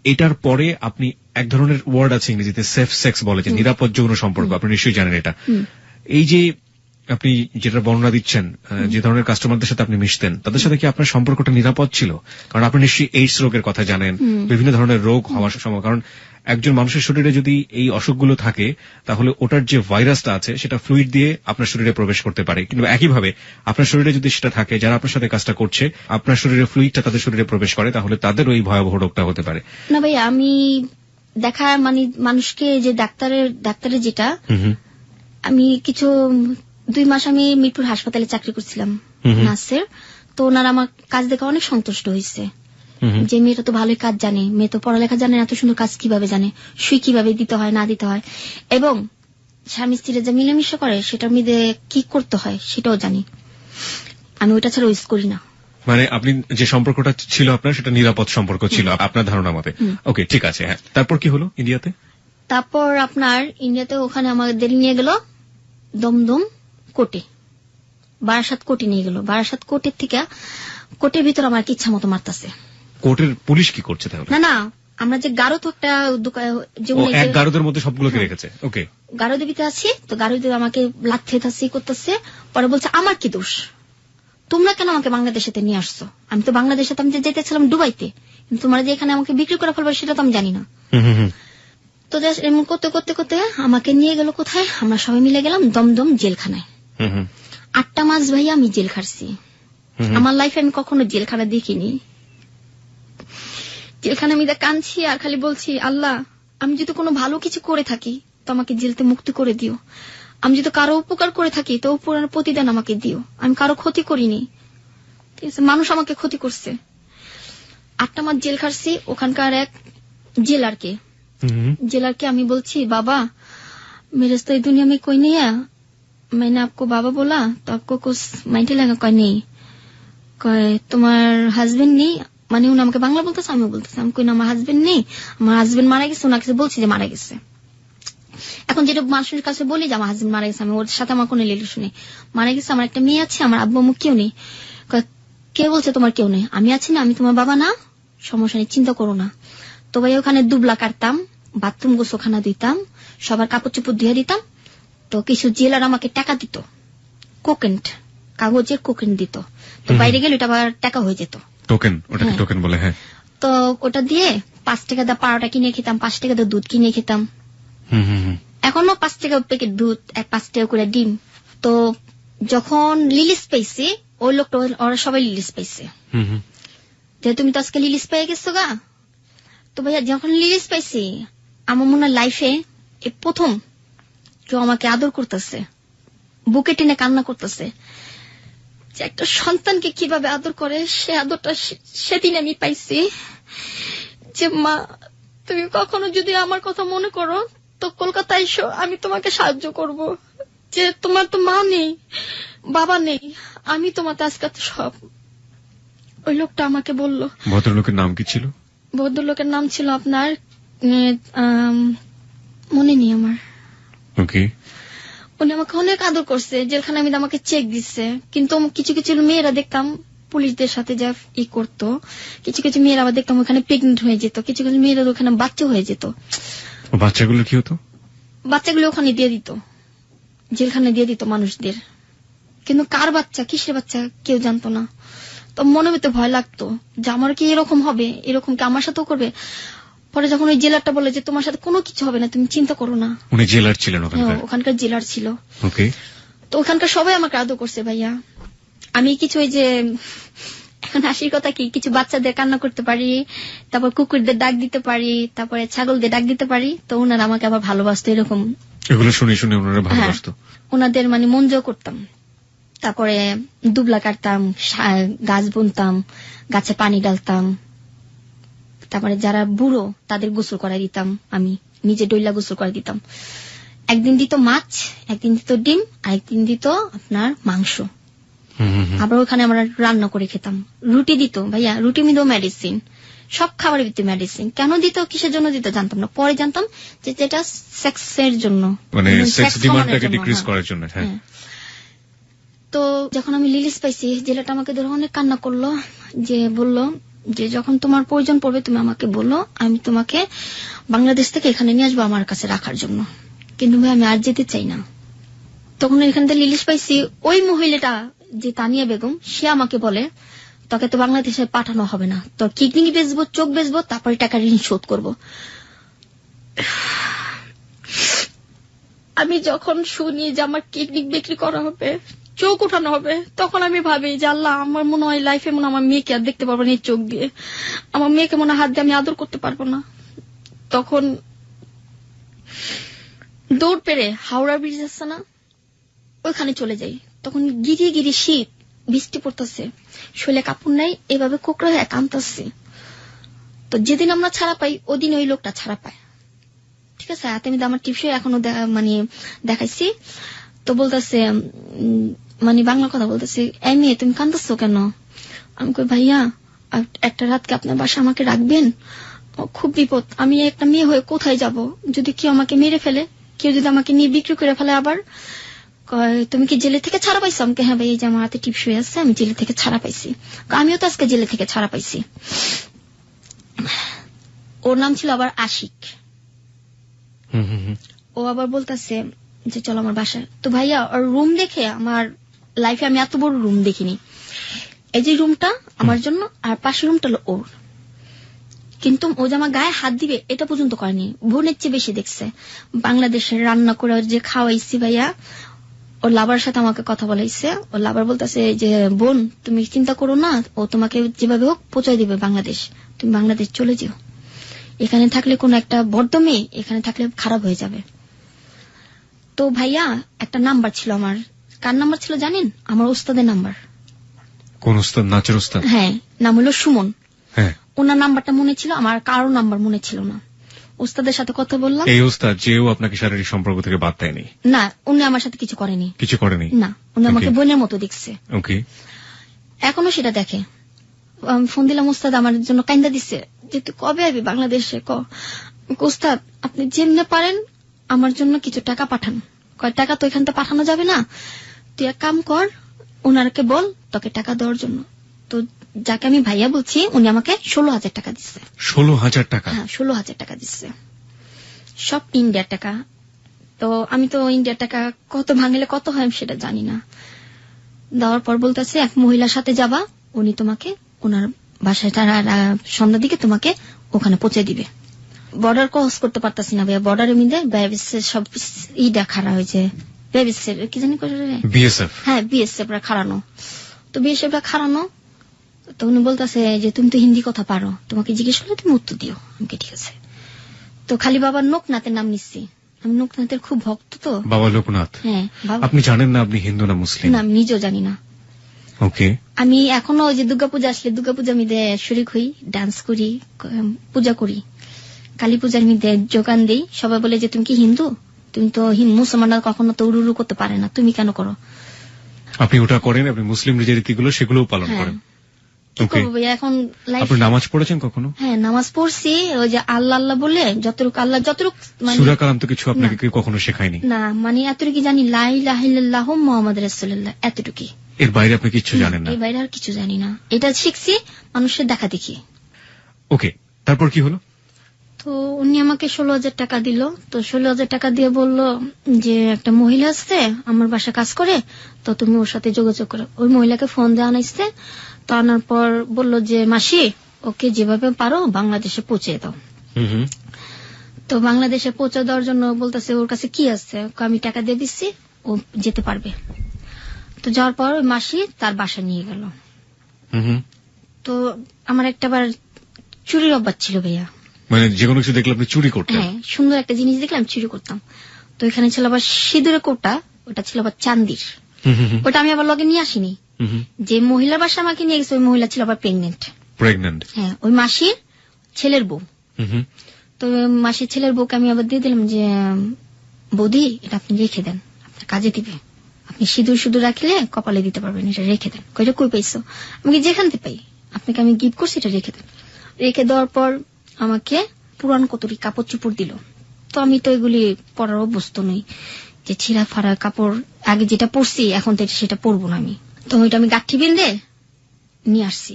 এটার পরে আপনি এক ধরনের ওয়ার্ড আছে ইংরেজিতে সেফ সেক্স বলে, যে নিরাপদ যৌন সম্পর্ক, আপনি নিশ্চয়ই জানেন এটা। এই যে আপনি যেটা বর্ণনা দিচ্ছেন, যে ধরনের কাস্টমারদের সাথে আপনি মিশতেন, তাদের সাথে কি আপনার সম্পর্কটা নিরাপদ ছিল? কারণ আপনি নিশ্চয়ই এইডস রোগের কথা জানেন, বিভিন্ন ধরনের রোগ হওয়ার সময়, কারণ একজন মানুষের শরীরে যদি এই অসুখগুলো থাকে তাহলে ওটার যে ভাইরাসটা আছে সেটা ফ্লুইড দিয়ে আপনার শরীরে প্রবেশ করতে পারে। কিন্তু একইভাবে আপনার শরীরে যদি সেটা থাকে, যারা আপনার সাথে কাজটা করছে, আপনার শরীরে ফ্লুইডটা তাদের শরীরে প্রবেশ করে, তাহলে তাদের ওই ভয়াবহ রোগটা হতে পারে। না ভাই, আমি দেখা মানে মানুষকে যে ডাক্তারের যেটা, আমি কিছু 2 মাস আমি মিরপুর হাসপাতালে চাকরি করছিলাম নার্সের। তো ওনারা আমার কাজ দেখে অনেক সন্তুষ্ট হয়েছে, যে মেয়েটা তো ভালোই কাজ জানে, মেয়ে তো পড়ালেখা জানে, এত সুন্দর কাজ কিভাবে জানে, সুই কিভাবে দিতে হয় না দিতে হয়, এবং স্বামী স্ত্রীরা যে মিলেমিশে করে সেটার মধ্যে কি করতে হয় সেটাও জানি। আমি ওইটা ছাড়া ইউজ করি না। মানে আপনি যে সম্পর্কটা ছিল আপনার, সেটা নিরাপদ সম্পর্ক ছিল আপনার ধারণা মতে। ওকে, ঠিক আছে। হ্যাঁ, তারপর কি হলো ইন্ডিয়াতে? তারপর আপনার ইন্ডিয়াতে ওখানে আমাদের নিয়ে গেল দমদম কোর্টে, বারাসাত কোর্টে নিয়ে গেল। বারাসাত কোর্টের থেকে কোর্টের ভিতর আমার ইচ্ছা মতো মারতেছে। কোর্টের পুলিশ কি করছে তাহলে? না, আমরা যে গারো তো একটা এক গারদের মধ্যে সবগুলোকে রেখেছে। ওকে, গারোদের ভিতরে আছি, তো গারোদের আমাকে লাথি করতেছে। পরে বলছে আমার কি দোষ, তোমরা কেন আমাকে বাংলাদেশেতে নিয়ে আসছো? আমি তো বাংলাদেশে আমি যেতেছিলাম দুবাইতে, কিন্তু তোমরা যে এখানে আমাকে বিক্রি করে ফেলবে সেটা তো আমি জানি না। তো এমন করতে করতে করতে আমাকে নিয়ে গেল কোথায়, আমরা সবাই মিলে গেলাম দমদম জেলখানায়। 8টা মাস ভাইয়া আমি জেল খাটছি। আমার লাইফে আমি কখনো জেলখানা দেখিনি। জেলখানা আমি কাঁদছি আর খালি বলছি, আল্লাহ আমি যদি কোনো ভালো কিছু করে থাকি তো আমাকে জেলতে মুক্তি করে দিও, আমি যদি কারো উপকার করে থাকি তো উপকার প্রতিদান আমাকে দিও, আমি কারো ক্ষতি করিনি, ঠিক আছে, মানুষ আমাকে ক্ষতি করছে। 8টা মাস জেল খাটছি। ওখানকার এক জেলারকে আমি বলছি, বাবা मेरे तो दुनिया में कोई नहीं है, मैंने आपको बाबा बोला तो आपको कुछ माइंड लगा, कोई नहीं, कोई তোমার হাজবেন্ড নেই, মানে উনি আমাকে বাংলা বলতেছে, আমি বলতেছি আমি কই না আমার হাজবেন্ড নেই, আমার হাজবেন্ড মারা গেছে। ওনাকে বলছি যে মারা গেছে। এখন যেটা মানুষের কাছে বলি যে আমার হাজবেন্ড মারা গেছে, আমি ওর সাথে আমার কোনো রিলেশন নেই, মারা গেছে, আমার একটা মেয়ে আছে, আমার আব্বু আম্মু কেউ নেই। কে বলছে তোমার কেউ নেই? আমি আছি না, আমি তোমার বাবা না, সমস্যা নেই, চিন্তা করো না। তো ভাই ওখানে দুবলা কাটতাম, বাথরুম গোসলখানা দিতাম, সবার কাপড় চোপড় ধুয়ে দিতাম। তো কিছু জেলার আমাকে টাকা দিত, কোকেন্ট, কাগজের কোকেন্ট দিত। তো বাইরে গেলে ওটা আবার টাকা হয়ে যেত, টোকেন, ওটাকে টোকেন বলে। হ্যাঁ, তো ওটা দিয়ে 5 টাকা দিয়ে পাউডার কিনে খেতাম, 5 টাকা দিয়ে দুধ কিনে খেতাম। এখনো 5 টাকা প্যাকেট দুধ, 5 টাকা করে ডিম। তো যখন লিলিস পাইছি, ওই লোকটা ওরা সবাই লিলিস পাইছে, যে তুমি তো আজকে লিলিস পেয়ে গেছো গা। তো ভাইয়া যখন লিলিস পাইছি, আমার মনে হয় লাইফে এই প্রথম কেউ আমাকে আদর করতেছে, বুকে টেনে কান্না করতেছে। যে একটা সন্তানকে কিভাবে আদর করে, সে আদরটা সেদিন আমি পাইছি। যে মা, তুমি কখনো যদি আমার কথা মনে করো তো কলকাতায় এসো, আমি তোমাকে সাহায্য করব। যে তোমার তো মা নেই, বাবা নেই, আমি তোমাকে আজকে সব। ওই লোকটা আমাকে বলল। ভদ্রলোকের নাম কি ছিল? ভদ্রলোকের নাম ছিল আপনার মনে নেই আমার। ওকে। উনি আমাকে অনেক আদর করছে, যেখানে আমি আমাকে চেক দিচ্ছে। কিন্তু কিছু কিছু মেয়েরা দেখতাম পুলিশদের সাথে যা করতো, কিছু কিছু মেয়েরা আবার দেখতাম ওখানে প্রেগনেন্ট হয়ে যেত, কিছু কিছু মেয়েরা ওখানে বাচ্চা হয়ে যেত। বাচ্চাগুলো কি হতো? বাচ্চাগুলো ওখানে দিয়ে দিত, জেলখানে দিয়ে দিত মানুষদের। কিন্তু কার বাচ্চা, কিসের বাচ্চা কেউ জানতো না। তো মনে হতে ভয় লাগতো যে আমার কি এরকম হবে, এরকম কি আমার সাথেও করবে। পরে যখন ওই জেলারটা বলে যে তোমার সাথে কোনো কিছু হবে না, তুমি চিন্তা করো না। উনি জেলার ছিলেন ওখানকার জেলার ছিল। ওকে। তো ওখানকার সবাই আমাকে আদর করছে ভাইয়া। আমি কিছু ওই যে এখন হাসির কথা কি, কিছু বাচ্চাদের কান্না করতে পারি, তারপর কুকুরদের ডাক দিতে পারি, তারপরে ছাগলদের ডাক দিতে পারি। তো ওনারা আমাকে আবার ভালোবাসতো, এরকম এগুলো শুনে শুনে ওনারা ভালোবাসতো। ওনাদের মানে মন জয় করতাম। তারপরে দুবলা কাটতাম, গাছ বুনতাম, গাছে পানি ডালতাম। তারপরে যারা বুড়ো তাদের গোসল করাই দিতাম, আমি নিজে ডইলা গোসল করে দিতাম। একদিন দিত মাছ, একদিন দিত ডিম, আরেকদিন দিত আপনার মাংস। আবার ওখানে আমরা রান্না করে খেতাম। রুটি দিত ভাইয়া, রুটি মিলেও মেডিসিন, সব খাবারের ভিতরে মেডিসিন। কেন দিত, কিসের জন্য দিত জানতাম না। পরে জানতাম যে যেটা সেক্সের জন্য, মানে সেক্স ডিমান্ডটাকে ডিক্রিজ করার জন্য। হ্যাঁ। তো যখন আমি লিলিস পাইছি, জেলাটা আমাকে ধরে অনেক কান্না করলো, যে বলল যে যখন তোমার প্রয়োজন পড়বে তুমি আমাকে বলো, আমি তোমাকে বাংলাদেশ থেকে এখানে নিয়ে আসবো আমার কাছে রাখার জন্য। কিন্তু ভাই আমি আর যেতে চাই না। তখন এখান থেকে লিলিস পাইছি, ওই মহিলাটা যে তানিয়া বেগম, সে আমাকে বলে তোকে তো বাংলাদেশে পাঠানো হবে না, তোর কিডনি বেচবো, চোখ বেচবো, তারপরে টাকা ঋণ শোধ করবো। আমি যখন শুনি যে আমার কিডনি বিক্রি করা হবে, চোখ উঠানো হবে, তখন আমি ভাবি যে আল্লাহ, আমার মনে হয় লাইফে মনে আমার মেয়েকে আর দেখতে পারবো না এই চোখ দিয়ে, আমার মেয়েকে মনে হাত দিয়ে আমি আদর করতে পারবো না। তখন দৌড় পেরে হাওড়া ব্রিজ আছে না, ওইখানে চলে যাই। তখন গিরি গিরি শীত, বৃষ্টি পড়তেছে, শৈলে কাপড় নাই, এভাবে কোকড়া হয়ে কাঁদতেছে। তো যেদিন আমরা ছাড়া পাই, ওদিন ওই লোকটা ছাড়া পায়। ঠিক আছে, আমি আমার টিপসই এখনো মানে দেখাইছি। তো বলতেছে, মানে বাংলা কথা বলতেছে, এই মেয়ে তুমি কাঁদতেছো কেন? আমি কই ভাইয়া একটা রাতকে আপনার বাসা আমাকে রাখবেন, খুব বিপদ, আমি একটা মেয়ে হয়ে কোথায় যাব, যদি কেউ আমাকে মেরে ফেলে, কেউ যদি আমাকে নিয়ে বিক্রি করে ফেলে। আবার তুমি কি জেলে থেকে ছাড়া পাইছো? আমাকে হ্যাঁ ভাই, এই যে আমার হাতে টিপসই আছে, আমি জেলে থেকে ছাড়া পাইছি। আমিও তো আজকে জেলে থেকে ছাড়া পাইছি। ওর নাম ছিল আবার আশিক। ও আবার বলতেছে যে চলো আমার বাসায়। তো ভাইয়া ওর রুম দেখে আমার লাইফে আমি এত বড় রুম দেখিনি। এই যে রুমটা আমার জন্য, আর পাশের রুমটা হলো ওর। কিন্তু ও যে আমার গায়ে হাত দিবে এটা পর্যন্ত করেনি, বোনের চেয়ে বেশি দেখছে। বাংলাদেশের রান্না করে যে খাওয়াইছি ভাইয়া, ওর লাভার সাথে আমাকে কথা বলাইছে। ওর লাভার বলতেছে যে বোন তুমি চিন্তা করো না, ও তোমাকে যেভাবে হোক পৌঁছায় দিবে বাংলাদেশ, তুমি বাংলাদেশ চলে যেও, এখানে থাকলে কোন একটা বদ্ধ মেয়ে এখানে থাকলে খারাপ হয়ে যাবে। তো ভাইয়া একটা নাম্বার ছিল আমার। কার নাম্বার ছিল জানেন? আমার ওস্তাদের নাম্বার। কোন ওস্তাদ? নাচের ওস্তাদ? হ্যাঁ, নাম হলো সুমন। হ্যাঁ। ওনার নাম্বারটা মনে ছিল, আমার কারো নাম্বার মনে ছিল না। ওস্তাদের সাথে কথা বললাম। এই ওস্তাদ যেও আপনাকে শারীরিক সম্পর্ক থেকে বাদ দেয়নি? না, উনি আমার সাথে কিছু করেনি। কিছু করেনি? না, উনি আমাকে বোনের মতো দেখছে। ওকে। এখনো সেটা দেখে। আমি ফোন দিলাম, ওস্তাদ আমার জন্য কান্দা দিচ্ছে যে তুই কবে আসবি বাংলাদেশে। ওস্তাদ আপনি যেমনে পারেন আমার জন্য কিছু টাকা পাঠান। কয় টাকা তো এখান থেকে পাঠানো যাবে না, তুই এক কাম কর, ওনারকে বল তোকে টাকা দেওয়ার জন্য। তো যাকে আমি ভাইয়া বলছি উনি আমাকে 16,000 টাকা দিচ্ছে। 16,000 টাকা? হ্যাঁ, 16,000 টাকা দিচ্ছে, সব ইন্ডিয়ার টাকা। তো আমি তো ইন্ডিয়ার টাকা কত ভাঙলে কত হয় সেটা জানি না। দেওয়ার পর বলতেছে এক মহিলার সাথে যাবা, উনি তোমাকে ওনার বাসায় সন্ধ্যার দিকে তোমাকে ওখানে পৌঁছে দিবে। বর্ডার ক্রস করতে পারতাছি না ভাইয়া, বর্ডারের মধ্যে সব খাড়া হয়েছে, কি জানি বিএসএফ। হ্যাঁ, বিএসএফ রা খাড়ানো। তো বিএসএফ রা খাড়ানো, তো উনি বলতেছে যে তুমি তো হিন্দি কথা পারো, তোমাকে জিজ্ঞেস করলে তুমি উত্তর দিও। আমাকে ঠিক আছে। তো খালি বাবার লোকনাথের নাম নিচ্ছি, আমি লোকনাথের খুব ভক্ত। তো বাবা লোকনাথ? হ্যাঁ। আপনি জানেন না আপনি হিন্দু না মুসলিম? না, আমি নিজেও জানি না। ওকে। আমি এখনো ওই যে দুর্গাপূজা আসলে দুর্গাপূজা মিদে শরিক হই, ডান্স করি, পূজা করি। কালী পূজার মধ্যে যোগান দেই। সবাই বলে যে তুমি কি হিন্দু, তুমি তো মুসলমানরা কখনো তো উড়ু করতে পারে না, তুমি কেন করো? আপনি ওটা করেন, আপনি মুসলিম যে রীতিগুলো সেগুলোও পালন করেন। এখন আপনি নামাজ পড়েছেন কখনো? হ্যাঁ, নামাজ পড়ছি। ওই যে আল্লাহ আল্লাহ বলে যতটুকু আল্লাহ যতটুকু সূরা কালাম তো কিছু আপনাকে কেউ কখনো শেখায়নি? না, মানে এতটুকু জানি লা ইলাহা ইল্লাল্লাহু মুহাম্মাদুর রাসূলুল্লাহ, এতটুকু। এর বাইরে আপনি কিছু জানেন না? এর বাইরে আর কিছু জানি না, এটা শিখছি মানুষের দেখা দেখি। ওকে, তারপর কি হলো? তো উনি আমাকে 16,000 টাকা দিল। তো 16,000 টাকা দিয়ে বলল যে একটা মহিলা আসছে আমার বাসা কাজ করে, তো তুমি ওর সাথে যোগাযোগ করো। ওই মহিলাকে ফোন দিয়ে আনাইছে। তো আনার পর বলল যে মাসি ওকে যেভাবে পারো বাংলাদেশে পৌঁছে দাও। তো বাংলাদেশে পৌঁছে দেওয়ার জন্য বলতেছে ওর কাছে কি আছে, আমি টাকা দিয়ে দিচ্ছি, ও যেতে পারবে। তো যাওয়ার পর ওই মাসি তার বাসা নিয়ে গেল। তো আমার একটা বার চুরির অভ্যাস ছিল ভাইয়া, মানে যেকোনো কিছু দেখলে আপনি চুরি করতেন? হ্যাঁ, সুন্দর একটা জিনিস দেখলে আমি চুরি করতাম। তো এখানে ছিল আবার সিঁদুরের কোটা, ওটা ছিল আবার চান্দির। ওটা আমি আবার লগে নিয়ে আসিনি। যে মহিলার বাসা আমাকে নিয়ে গেছে ওই মহিলা ছিল আবার প্রেগনেন্ট। হ্যাঁ, ওই মাসির ছেলের বউ। তো মাসির ছেলের বউকে আমি আবার দিয়ে দিলাম যে বৌদি এটা আপনি রেখে দেন, আপনার কাজে দিবে, আপনি সিঁদুর শুধু রাখলে কপালে দিতে পারবেন, এটা রেখে দেন। কইটা কই পাইছো? আমি যেখান থেকে পাই, আপনাকে আমি গিফট করছি, এটা রেখে দেন। রেখে দেওয়ার পর আমাকে পুরান কতরি কাপড় চুপড় দিল। তো আমি তো এগুলি পরার অভ্যস্ত নই, যে ছিঁড়া ফাড়া কাপড় আগে যেটা পরছি এখন তো সেটা পরবো না আমি। তো ওইটা আমি গাঠি বেঁধে নিয়ে আসছি।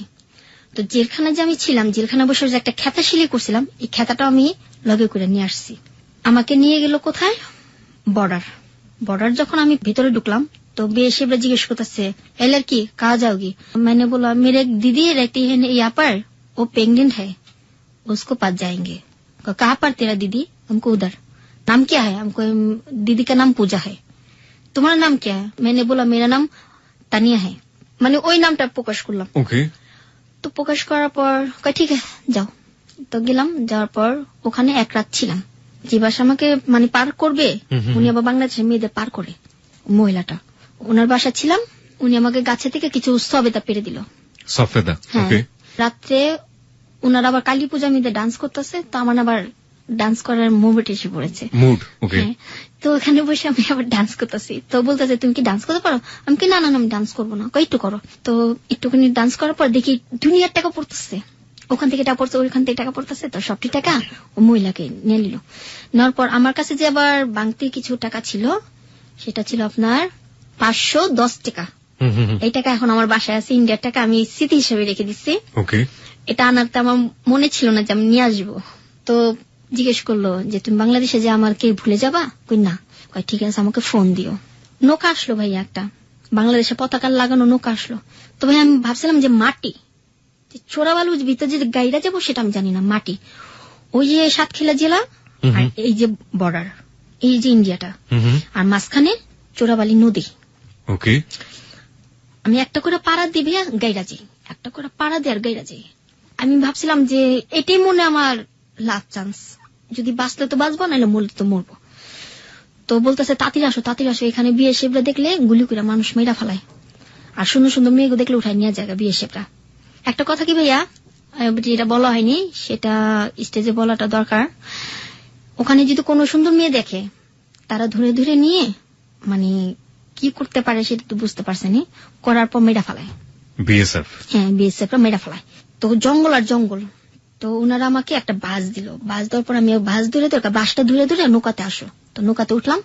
তো জেলখানা যে আমি ছিলাম, জেলখানা বসে যে একটা খেতা সিলি করছিলাম, এই খেতাটা আমি লগে করে নিয়ে আসছি। আমাকে নিয়ে গেল কোথায়? বর্ডার যখন আমি ভিতরে ঢুকলাম তো বেশিবরা জিজ্ঞেস করতেছে এ লড়কি কাহা যাওগি? मैंने बोला मेरे दीदी रहती है यहाँ पर, वो प्रेग्नेंट है, उसको पास जाएंगे। कहाँ पर तेरा दीदी? हमको उधर। नाम क्या है? हमको दीदी का नाम पूजा है। तुम्हारा नाम क्या है? मैंने बोला मेरा नाम तानिया है। মানে ওই নামটা প্রকাশ করলাম। ওকে। তো প্রকাশ করার পর ঠিক আছে যাও। তো গেলাম, যাওয়ার পর ওখানে এক রাত ছিলাম। যে বাসা আমাকে মানে পার করবে, উনি আবার বাংলাদেশের মেয়েদের পার করে, মহিলাটা ওনার বাসা ছিলাম। উনি আমাকে গাছে থেকে কিছু সবেদা পেরে দিল। সফেদা? ওকে। রাত্রে ওনার আবার কালী পূজা মিদে ডান্স করতেছে, তো আমার আবার ডান্স করার মুড এসে পড়েছে। তো ওখানে বসে আমি আবার ডান্স করতেছি। তো বলতেছে তুমি কি ডান্স করতে পারো? আমি কি না না আমি ডান্স করবো না। একটু করো। তো একটুখানি ডান্স করার পর দেখি দুনিয়ার টাকা পড়তেছে, ওখান থেকে টাকা পড়ছে, ওইখান থেকে টাকা পড়তেছে। তো সবটি টাকা ও মহিলাকে নিয়ে নিল। নেওয়ার পর আমার কাছে যে আবার বাংতি কিছু টাকা ছিল, সেটা ছিল আপনার 510 টাকা। এই টাকা এখন আমার বাসায় আছে, ইন্ডিয়ার টাকা, আমি স্মৃতি হিসেবে রেখে দিচ্ছি। এটা আনারতে আমার মনে ছিল না যে আমি নিয়ে আসবো। তো জিজ্ঞেস করলো যে তুমি বাংলাদেশে যে আমাকে ভুলে যাবা? কই না। কই ঠিক আছে আমাকে ফোন দিও। নৌকা আসলো ভাইয়া, একটা বাংলাদেশে পতাকা লাগানো নৌকা আসলো। তো ভাই আমি ভাবছিলাম যে মাটি, চোরাবালুর ভিতরে যে গাড়িটা যাবো সেটা আমি জানি না, মাটি। ওই যে সাতক্ষীরা জেলা আর এই যে বর্ডার, এই যে ইন্ডিয়াটা, আর মাঝখানে চোরাবালি নদী। ওকে। আমি একটা করে পাড়া দিবি গাইরা যাই, একটা করে পাড়া দিয়ে আর গাইরা যাই। আমি ভাবছিলাম যে এটাই মনে আমার লাস্ট চান্স, যদি বাঁচলে তো বাঁচবো, নাহলে মরলে তো মরবো। তো বলতেছে তাড়াতাড়ি আসো, এখানে বিয়ে শেপরা দেখলে গুলি করে মানুষ মেয়েরা ফেলায়, আর সুন্দর সুন্দর মেয়েগুলো দেখলে উঠায় নিয়ে যায় বিয়ে শেপরা। একটা কথা কি ভাইয়া, যেটা বলা হয়নি সেটা স্টেজে বলাটা দরকার। ওখানে যদি কোনো সুন্দর মেয়ে দেখে তারা ধরে ধরে নিয়ে মানে কি করতে পারে সেটা তো বুঝতে পারছেনি, করার পর মেয়েরা ফেলায়। বিএসএফ? হ্যাঁ, বিএসএফ রা মেয়েরা ফেলায়। তো জঙ্গল আর জঙ্গল, তো ওনারা আমাকে একটা বাস দিল। বাস দেওয়ার পর আমি বাস ধরে বাসটা ধরে ধরে নৌকাতে আসো। তো নৌকাতে উঠলাম,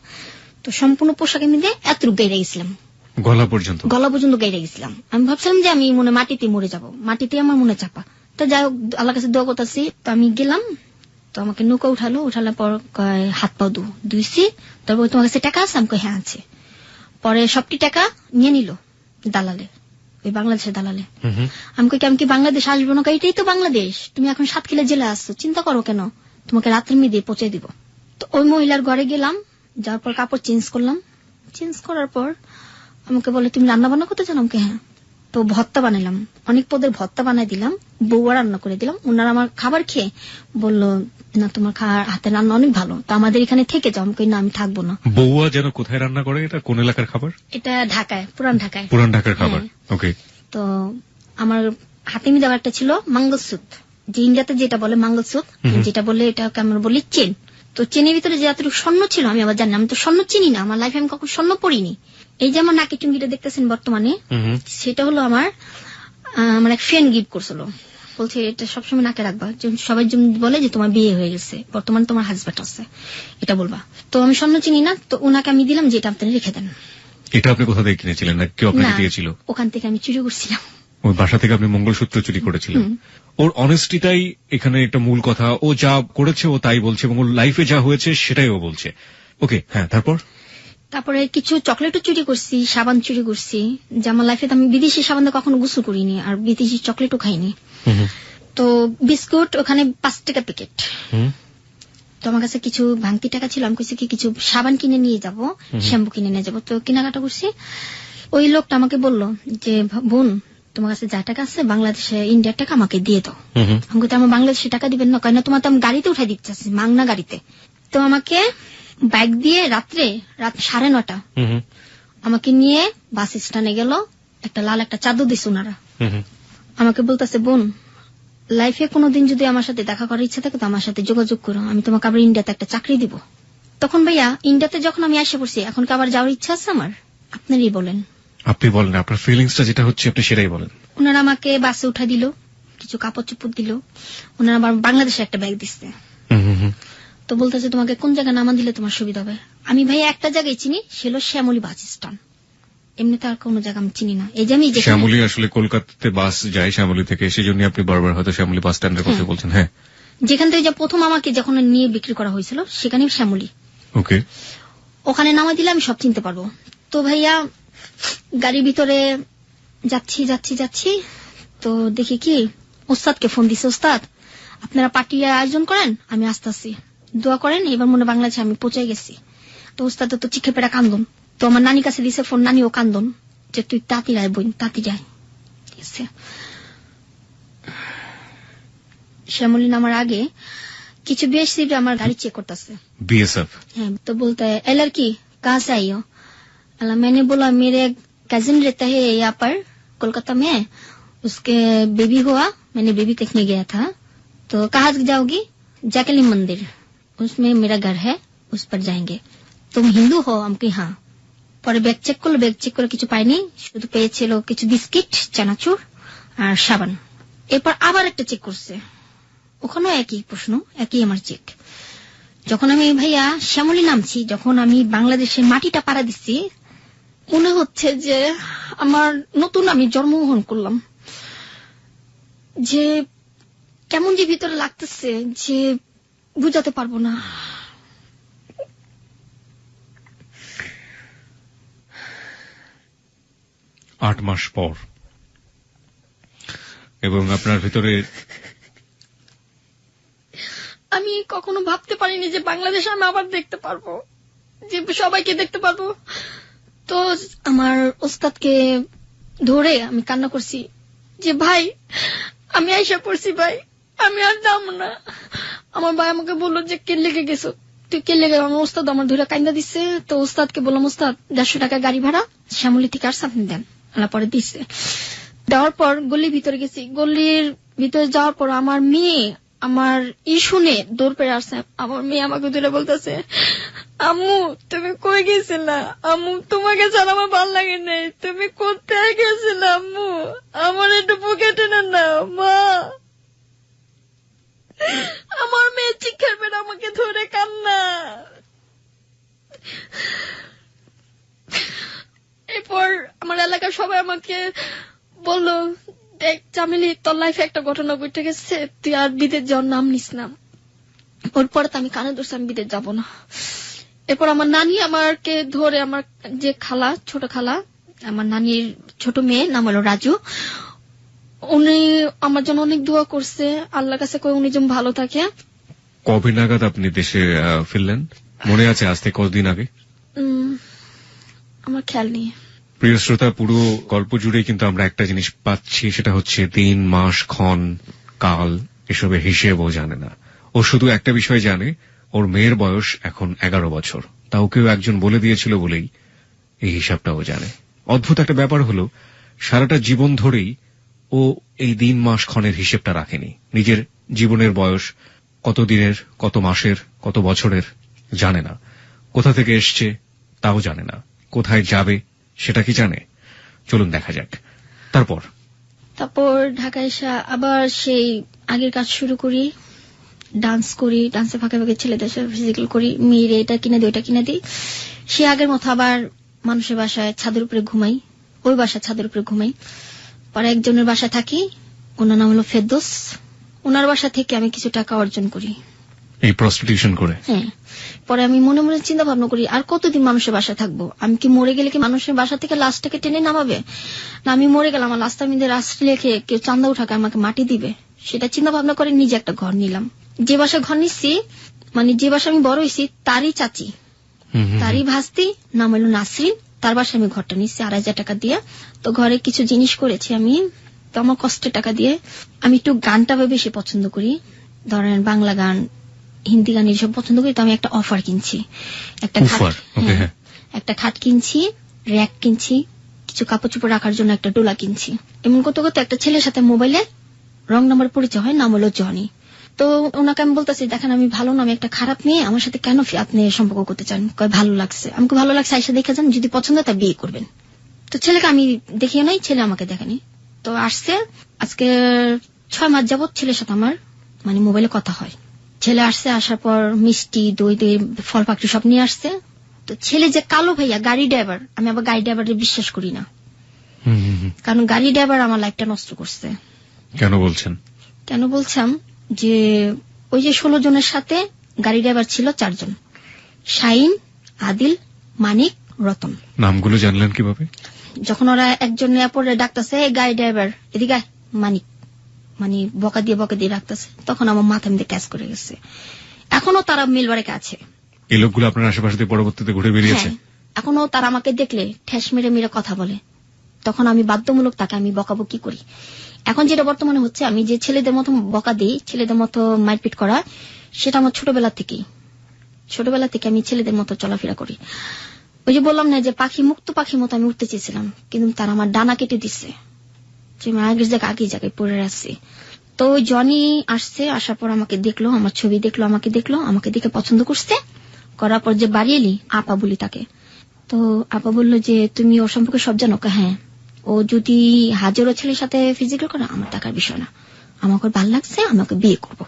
তো সম্পূর্ণ পোশাকের মধ্যে এতটুকু গাইড়ে গেছিলাম, গলা পর্যন্ত গাইড়ে গেছিলাম। আমি ভাবছিলাম যে আমি মনে মাটিতে মরে যাব, মাটিতে আমার মনে চাপা। তো যাই হোক আল্লাহর কাছে দোয়া করতেছি। তো আমি গেলাম, তো আমাকে নৌকা উঠানোর পর হাত পা ধুইছি। তারপর তোমার কাছে টাকা আছে? আমাকে হ্যাঁ আছে। পরে সবটি টাকা নিয়ে নিল দালালে, ওই বাংলাদেশের দালালে। আমি কি বাংলাদেশ আসবো না? এটাই তো বাংলাদেশ, তুমি এখন সাতক্ষীরা জেলা আসছো, চিন্তা করো কেন, তোমাকে রাত্রে মেয়ে দিয়ে পৌঁছে দিব। তো ওই মহিলার ঘরে গেলাম, যাওয়ার পর কাপড় চেঞ্জ করলাম। চেঞ্জ করার পর আমাকে বলে তুমি রান্না বান্না করতে জানো? আমাকে হ্যাঁ। তো ভর্তা বানাইলাম, অনেক পদের ভর্তা বানাই দিলাম, বউয়া রান্না করে দিলাম। ওনারা আমার খাবার খেয়ে বললো না তোমার হাতে রান্না অনেক ভালো, তো আমাদের এখানে থেকে যাও। আমাকে না আমি থাকবো না। বউয়া যেন কোথায় রান্না করে? এটা কোন এলাকার খাবার? এটা ঢাকায়, পুরান ঢাকায়। পুরান ঢাকার খাবার, ওকে। তো আমার হাতে মিলে একটা ছিল মঙ্গলসূত্র, যে ইন্ডিয়াতে যেটা বলে মঙ্গলসূত্র, যেটা বলে এটা আমরা বলি চেন। তো চেনের ভিতরে যে এতটুকু স্বর্ণ ছিল আমি আবার জানি, আমি তো স্বর্ণ চিনি না, আমার লাইফে আমি কখন স্বর্ণ পড়িনি। এই যে আমার নাকি চুমকিটা দেখতেছেন বর্তমানে, সেটা হলো আমার এক ফ্রেন্ড গিফট করছিল। বলছে এটা সবসময় নাকে রাখবা, সবাই বলে যে তোমার বিয়ে হয়ে গেছে, বর্তমানে তোমার হাজবেন্ড আছে, এটা বলবা। তো আমি স্বর্ণ চিনি না, তো ওনাকে আমি দিলাম যে এটা আপনি রেখে দেন। এটা আপনি কোথা থেকে কিনেছিলেন না কেউ আপনাকে দিয়েছিল? ওখান থেকে আমি চুরি করছিলাম, ওই বাসা থেকে আপনি মঙ্গলসূত্র চুরি করেছিলেন। ওর অনেস্টিটাই এখানে একটা মূল কথা, ও যা করেছে ও তাই বলছে এবং ওর লাইফে যা হয়েছে সেটাই ও বলছে। ওকে, হ্যাঁ, তারপরে কিছু চকলেটও চুরি করছি, সাবান চুরি করছি, যে আমার লাইফে আমি বিদেশি সাবান কখনো গোসল করিনি, আর বিদেশি চকলেটও খাইনি। তো বিস্কুট ওখানে 5 টাকা প্যাকেট। তো আমার কাছে কিছু ভাঙতি টাকা ছিল, আমি কিছু সাবান কিনে নিয়ে যাব, শ্যাম্পু কিনে নিয়ে যাব। তো কেনাকাটা করছি। ওই লোকটা আমাকে বলল যে বোন তোমার কাছে যা টাকা আছে বাংলাদেশে ইন্ডিয়ার টাকা আমাকে দিয়ে দাও। আমি আমার বাংলাদেশে টাকা দিবেন না? কেন তোমার তো আমি গাড়িতে উঠাই দিচ্ছি, মাংনা গাড়িতে। তো আমাকে বাইক দিয়ে রাত 9:30 আমাকে নিয়ে বাস স্ট্যান্ডে গেল, একটা লাল একটা চাদর দিছে ওনারা। আমাকে বলতেছে বোন লাইফে কোনোদিন যদি আমার সাথে দেখা করার ইচ্ছা থাকে তো আমার সাথে যোগাযোগ করো, আমি তোমাকে আবার ইন্ডিয়াতে একটা চাকরি দিব। তখন ভাইয়া ইন্ডিয়াতে যখন আমি আসে পড়ছি, এখন কি আবার যাওয়ার ইচ্ছা আছে আমার? আপনারই বলেন, আপনি বলেন আপনার ফিলিংসটা যেটা হচ্ছে আপনি সেটাই বলেন। ওনারা আমাকে বাসে উঠা দিল, কিছু কাপড় চোপড় দিল, ওনারা আবার বাংলাদেশে একটা ব্যাগ দিচ্ছে। তো বলতেছে তোমাকে কোন জায়গায় নামা দিলে তোমার সুবিধা হবে। আমি ভাই একটা জায়গায় চিনি, সে হলো শ্যামলী বাস স্ট্যান্ড, এমনিতে আর কোনো জায়গা আমি চিনি না। এই যে আমি শ্যামলী আসলে কলকাতাতে বাস যায় শ্যামলী থেকে, সেই জন্য আপনি বারবার হয়তো শ্যামলী বাস স্ট্যান্ডের কথা বলছেন। হ্যাঁ, যেখান থেকে প্রথম আমাকে যখন নিয়ে বিক্রি করা হয়েছিল সেখানে শ্যামলী। ওকে, ওখানে নামা দিলে আমি সব চিনতে পারবো। তো ভাইয়া গাড়ির ভিতরে যাচ্ছি, তো দেখি কি ওস্তাদকে ফোন দিছে, ওস্তাদ আপনারা পার্টির আয়োজন করেন, আমি আসতেছি, দোয়া করেন, এবার মনে বাংলাদেশে আমি পৌঁছে গেছি। তো ওস্তাদ তো চিখে পেড়া কান্দন। তো আমার নানির কাছে দিছে ফোন, নানিও কান্দন যে তুই তাঁতি রায় বোন, তাঁতি যায়। ঠিক আছে, শ্যামলী নামার আগে কিছু বিএসসি আমার গাড়ি চেক করতেছে, बीएसएफ। হ্যাঁ, তো বলতে लड़की कहाँ से आई हो? मैंने बोला मेरे कजिन रहता है यहाँ पर कोलकाता में, उसके बेबी हुआ, मैंने बेबी देखने गया था। तो कहाँ जाओगी? जाकेली मंदिर, उसमें मेरा घर है, उस पर जाएंगे। तुम हिंदू हो? हमकी हाँ। পরে ব্যাগ চেক করে কিছু পাইনি, শুধু পেয়েছিল কিছু বিস্কিট, চানাচুর আর সাবান। এরপর আবার একটা চেক করছে, ওখানেও একই প্রশ্ন, একই আমার চেক। যখন আমি ভাইয়া শ্যামলী নামছি, যখন আমি বাংলাদেশের মাটিটা পাড়া দিচ্ছি, মনে হচ্ছে যে আমার নতুন আমি জন্মগ্রহণ করলাম, যে কেমন যে ভিতরে লাগতেছে যে বুঝাতে পারবো না। आठ মাস পর এবং আপনার ভিতরে আমি কখনো ভাবতে পারিনি যে বাংলাদেশ আমি আবার দেখতে পারবো, যে সবাইকে দেখতে পারবো। তো আমার ওস্তাদকে ধরে আমি কান্না করছি যে ভাই আমি আইসা পড়ছি, ভাই আমি আর যাবো না। আমার ভাই আমাকে বললো যে কে লেগে গেছো, তুই কে লেগে? আমার ওস্তাদ আমার ধরে কান্দা দিচ্ছে। তো ওস্তাদকে বললাম ওস্তাদ 150 টাকা গাড়ি ভাড়া শ্যামলী থেকে আসছে, আপনি দেন। পরে দিচ্ছে, দেওয়ার পর গলির ভিতরে গেছি, গলির ভিতরে যাওয়ার পর আমার মেয়ে আমার শুনে দৌড় পেয়ে আসছে। আমার মেয়ে আমাকে ধরে বলতেছে, আম্মু তুমি কই গেছিলা? আম্মু তোমাকে ছাড়া আমার ভালো লাগে নাই, তুমি কোথায় গেছিলা? আম্মু আমার একটু বুকে টেনে নাও মা। আমার মেয়ে চিৎকার পেয়ে আমাকে ধরে কান্না। এরপর আমার এলাকার সবাই আমাকে বললো, দেখ চামেলি, তোর লাইফে একটা ঘটনা ঘটে গেছে, তুই আর বিদেশ যাওয়ার নাম নিস না। ওর পরে তো আমি কানে ধরছি আমি বিদেশ যাবো না। এরপর আমার নানি আমাকে ধরে, আমার যে খালা, ছোট খালা, আমার নানির ছোট মেয়ে নাম হলো রাজু, উনি আমার জন্য অনেক দোয়া করছে, আল্লাহর কাছে কই উনি যেন ভালো থাকে। কবে নাগাদ আপনি দেশে ফিরলেন? মনে আছে আজ থেকে কতদিন আগে? আমার খেয়াল নেই। প্রিয় শ্রোতা, পুরো গল্প জুড়ে কিন্তু আমরা একটা জিনিস পাচ্ছি, সেটা হচ্ছে দিন, মাস, ক্ষণ, কাল এসবের হিসেবও জানে না। ও শুধু একটা বিষয় জানে, ওর মেয়ের বয়স এখন 11 বছর। তাও কেউ একজন বলে দিয়েছিল বলেই এই হিসাবটাও জানে। অদ্ভুত একটা ব্যাপার হলো, সারাটা জীবন ধরেই ও এই দিন, মাস, ক্ষণের হিসেবটা রাখেনি। নিজের জীবনের বয়স কত দিনের, কত মাসের, কত বছরের জানে না। কোথা থেকে এসছে তাও জানে না। কোথায় যাবে সেটা কি জানে? চলুন দেখা যাক। তারপর ঢাকায় এসে আবার সেই আগের কাজ শুরু করি, ডান্স করি, ডান্সে ফাঁকে ফাঁকে ছেলেদের সাথে ফিজিক্যাল করি, মেয়েরে এটা কিনে দিই ওটা কিনে দিই। সে আগের মতো আবার মানুষের বাসায় ছাদের উপরে ঘুমাই, ওই বাসায় ছাদের উপরে ঘুমাই। পরে একজনের বাসায় থাকি, ওনার নাম হলো ফেরদৌস। ওনার বাসা থেকে আমি কিছু টাকা অর্জন করি এই প্রস্টিটিউশন করে। হ্যাঁ। পরে আমি মনে মনে চিন্তা ভাবনা করি, আর কতদিন মানুষের বাসায় থাকবো? আমি কি মরে গেলে কি মানুষের বাসা থেকে লাশটাকে টেনে নামাবে? না আমি মরে গেলাম, আমার লাশটা আমি রাস্তা লেখে কেউ চান্দা উঠাকে আমাকে মাটি দিবে? সেটা চিন্তা ভাবনা করে নিজে একটা ঘর নিলাম। যে বাসা ঘর নিচ্ছি, মানে যে বাসা আমি বড় হয়েছি তারই চাচি, তারই ভাস্তি, নাম হলো নাসরিন, তার বাসায় আমি ঘরটা নিচ্ছি 2,500 টাকা দিয়ে। তো ঘরে কিছু জিনিস করেছি আমি, তো আমার কষ্টের টাকা দিয়ে। আমি একটু গানটা বেশি পছন্দ করি, ধরেন বাংলা গান, হিন্দি গান এসব পছন্দ করি। তো আমি একটা অফার কিনছি, একটা খাট কিনছি, র্যাক কিনছি, কিছু কাপড় চোপড় রাখার জন্য একটা ডোলা কিনছি। এমন করতে করতে একটা ছেলের সাথে মোবাইলে রং নাম্বার পরিচয় হয়, নাম হলো জনি। তো ওনাকে আমি বলতেছি, দেখেন আমি ভালো না, আমি একটা খারাপ মেয়ে, আমার সাথে কেন আপনি সম্পর্ক করতে চান? কয় ভালো লাগছে। আমাকে ভালো লাগছে, আইসা দেখে যান, যদি পছন্দ হয় তা বিয়ে করবেন। তো ছেলেকে আমি দেখিয়ে নাই, ছেলে আমাকে দেখেনি। তো আসছে, আজকে 6 মাস যাবত ছেলের সাথে আমার মানে মোবাইলে কথা হয়। ছেলে আসছে, আসার পর মিষ্টি, দই, ফল পাকড়ি সব নিয়ে আসছে। তো ছেলে যে কালো ভাইয়া গাড়ি ড্রাইভার, আমি আবার গাড়ি ড্রাইভারের বিশ্বাস করি না, কারণ গাড়ি ড্রাইভার আমার লাইফটা নষ্ট করছে। কেন বলছেন? কেন বলছাম যে ওই যে 16 জনের সাথে গাড়ি ড্রাইভার ছিল 4 জন, শাহিন, আদিল, মানিক, রতন। নামগুলো জানলেন কিভাবে? যখন ওরা একজন এয়ারপোর্টে ডাকতেছে, গাড়ি ড্রাইভার এদিকে মানিক, মানে বকা দিয়ে রাখতেছে, তখন আমার মাথা মধ্যে ক্যাচ করে গেছে। এখনো তারা মিলবারেকে আছে। এই লোকগুলো আপনার আশেপাশে পরবর্তীতে ঘুরে বেরিয়েছে? এখনো তারা আমাকে দেখলে ঠেস মেরে মেরে কথা বলে। তখন আমি বাধ্যমূলক তাকে আমি বকাবকি করি। এখন যেটা বর্তমানে হচ্ছে, আমি যে ছেলেদের মতো বকা দিই, ছেলেদের মতো মারপিট করা, সেটা আমার ছোটবেলা থেকে আমি ছেলেদের মতো চলাফেরা করি। ওই যে বললাম না যে পাখি, মুক্ত পাখির মতো আমি উঠতে চেয়েছিলাম, কিন্তু তারা আমার ডানা কেটে দিচ্ছে, যে আমি আগের জায়গায় পড়ে আসছি। তো ওই জনি আসছে, আসার পর আমাকে দেখলো, আমার ছবি দেখলো, আমাকে দেখে পছন্দ করছে। করার পর যে বাড়ি এলি, আপা বলি তাকে। তো আপা বললো যে তুমি ওর সম্পর্কে সব জানো? হ্যাঁ। ও যদি হাজারো ছেলের সাথে ফিজিক্যাল করে, আমার টাকার বিষয় না, আমাকে ভালো লাগছে, আমাকে বিয়ে করব।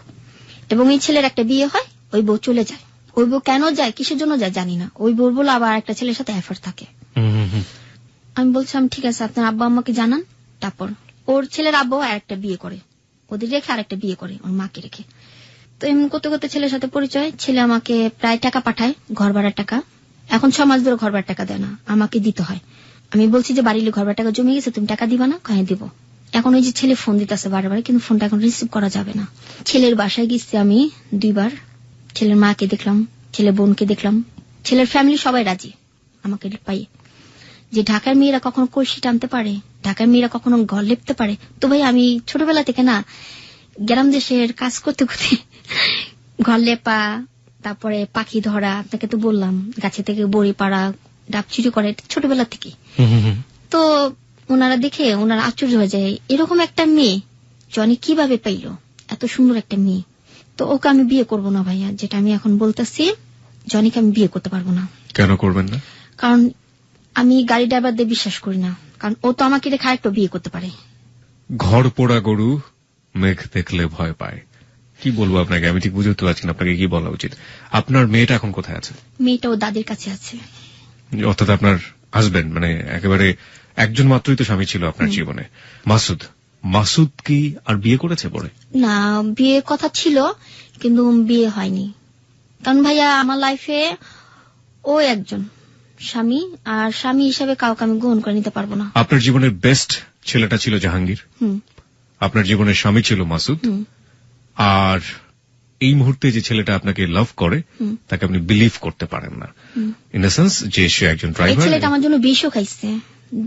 এবং এই ছেলের একটা বিয়ে হয়, ওই বউ চলে যায়। ওই বউ কেন যায়, কিসের জন্য যায় জানি না, ওই বউ বলে আবার একটা ছেলের সাথে অ্যাফেয়ার থাকে। আমি বলছিলাম ঠিক আছে, আপনার আব্বা আম্মাকে জানান। তারপর ওর ছেলের আব্বা আরেকটা বিয়ে করে, ওদের রেখে আরেকটা বিয়ে করে, ওর মাকে রেখে। তো এমন করতে করতে ছেলের সাথে পরিচয়। ছেলে আমাকে প্রায় টাকা পাঠায়, ঘর ভাড়ার টাকা। এখন 6 মাস ধরে ঘর ভাড়ার টাকা দেয় না, আমাকে দিতে হয়। আমি বলছি যে বাড়ির ঘর ভাড়ার টাকা জমে গেছে, তুমি টাকা দিবা না? কয়ে দিব। এখন ওই যে ছেলে ফোন দিতেছে বারবার, কিন্তু ফোনটা এখন রিসিভ করা যাবে না। ছেলের বাসায় গেছি আমি 2 বার, ছেলের মাকে দেখলাম, ছেলের বোনকে দেখলাম, ছেলের ফ্যামিলি সবাই রাজি আমাকে পাই। যে ঢাকার মেয়েরা কখনো কলসি টানতে পারে, ঢাকার মেয়েরা কখনো ঘর লেপতে পারে। তো ভাই আমি ছোটবেলা থেকে না গ্রাম দেশের কাজ করতে করতে ঘর লেপা, তারপরে পাখি ধরা, আপনাকে তো বললাম, গাছে থেকে বড়ি পাড়া, ডাব চুরি করে ছোটবেলা থেকে। তো ওনারা দেখে ওনারা আশ্চর্য হয়ে যায়, এরকম একটা মেয়ে জনি কিভাবে পাইলো এত সুন্দর একটা মেয়ে। তো ওকে আমি বিয়ে করব না ভাইয়া, যেটা আমি এখন বলতেছি, জনিকে আমি বিয়ে করতে পারবো না। কেন করবেন না? কারণ আমি গাড়ি ড্রাইভারদের বিশ্বাস করি না, কারণ ও তো আমাকে রেখে আরেকটা বিয়ে করতে পারে। ঘর পোড়া গরু মেঘ দেখলে ভয় পায়। কি বলবো আপনাকে, আমি ঠিক বুঝতে পারছি না আপনাকে কি বলা উচিত। আপনার মেয়েটা এখন কোথায় আছে? মেয়েটা ও দাদির কাছে আছে। অর্থাৎ আপনার হাজবেন্ড, মানে একেবারে একজন মাত্রই তো স্বামী ছিল আপনার জীবনে, মাসুদ। মাসুদ কি আর বিয়ে করেছে পরে? না, বিয়ে কথা ছিল কিন্তু বিয়ে হয়নি। কারণ ভাইয়া আমার লাইফে ও একজন স্বামী, আর স্বামী হিসাবে কাউকে আমি গ্রহণ করে নিতে পারবো না। আপনার জীবনের বেস্ট ছেলেটা ছিল জাহাঙ্গীর, আপনার জীবনের স্বামী ছিল মাসুদ, আর এই মুহূর্তে যে ছেলেটা আপনাকে লাভ করে তাকে আপনি বিলিভ করতে পারেন না, ইন দ্য সেন্স যে সে একজন এই ড্রাইভার। ছেলেটা আমার জন্য বিষও খাইছে,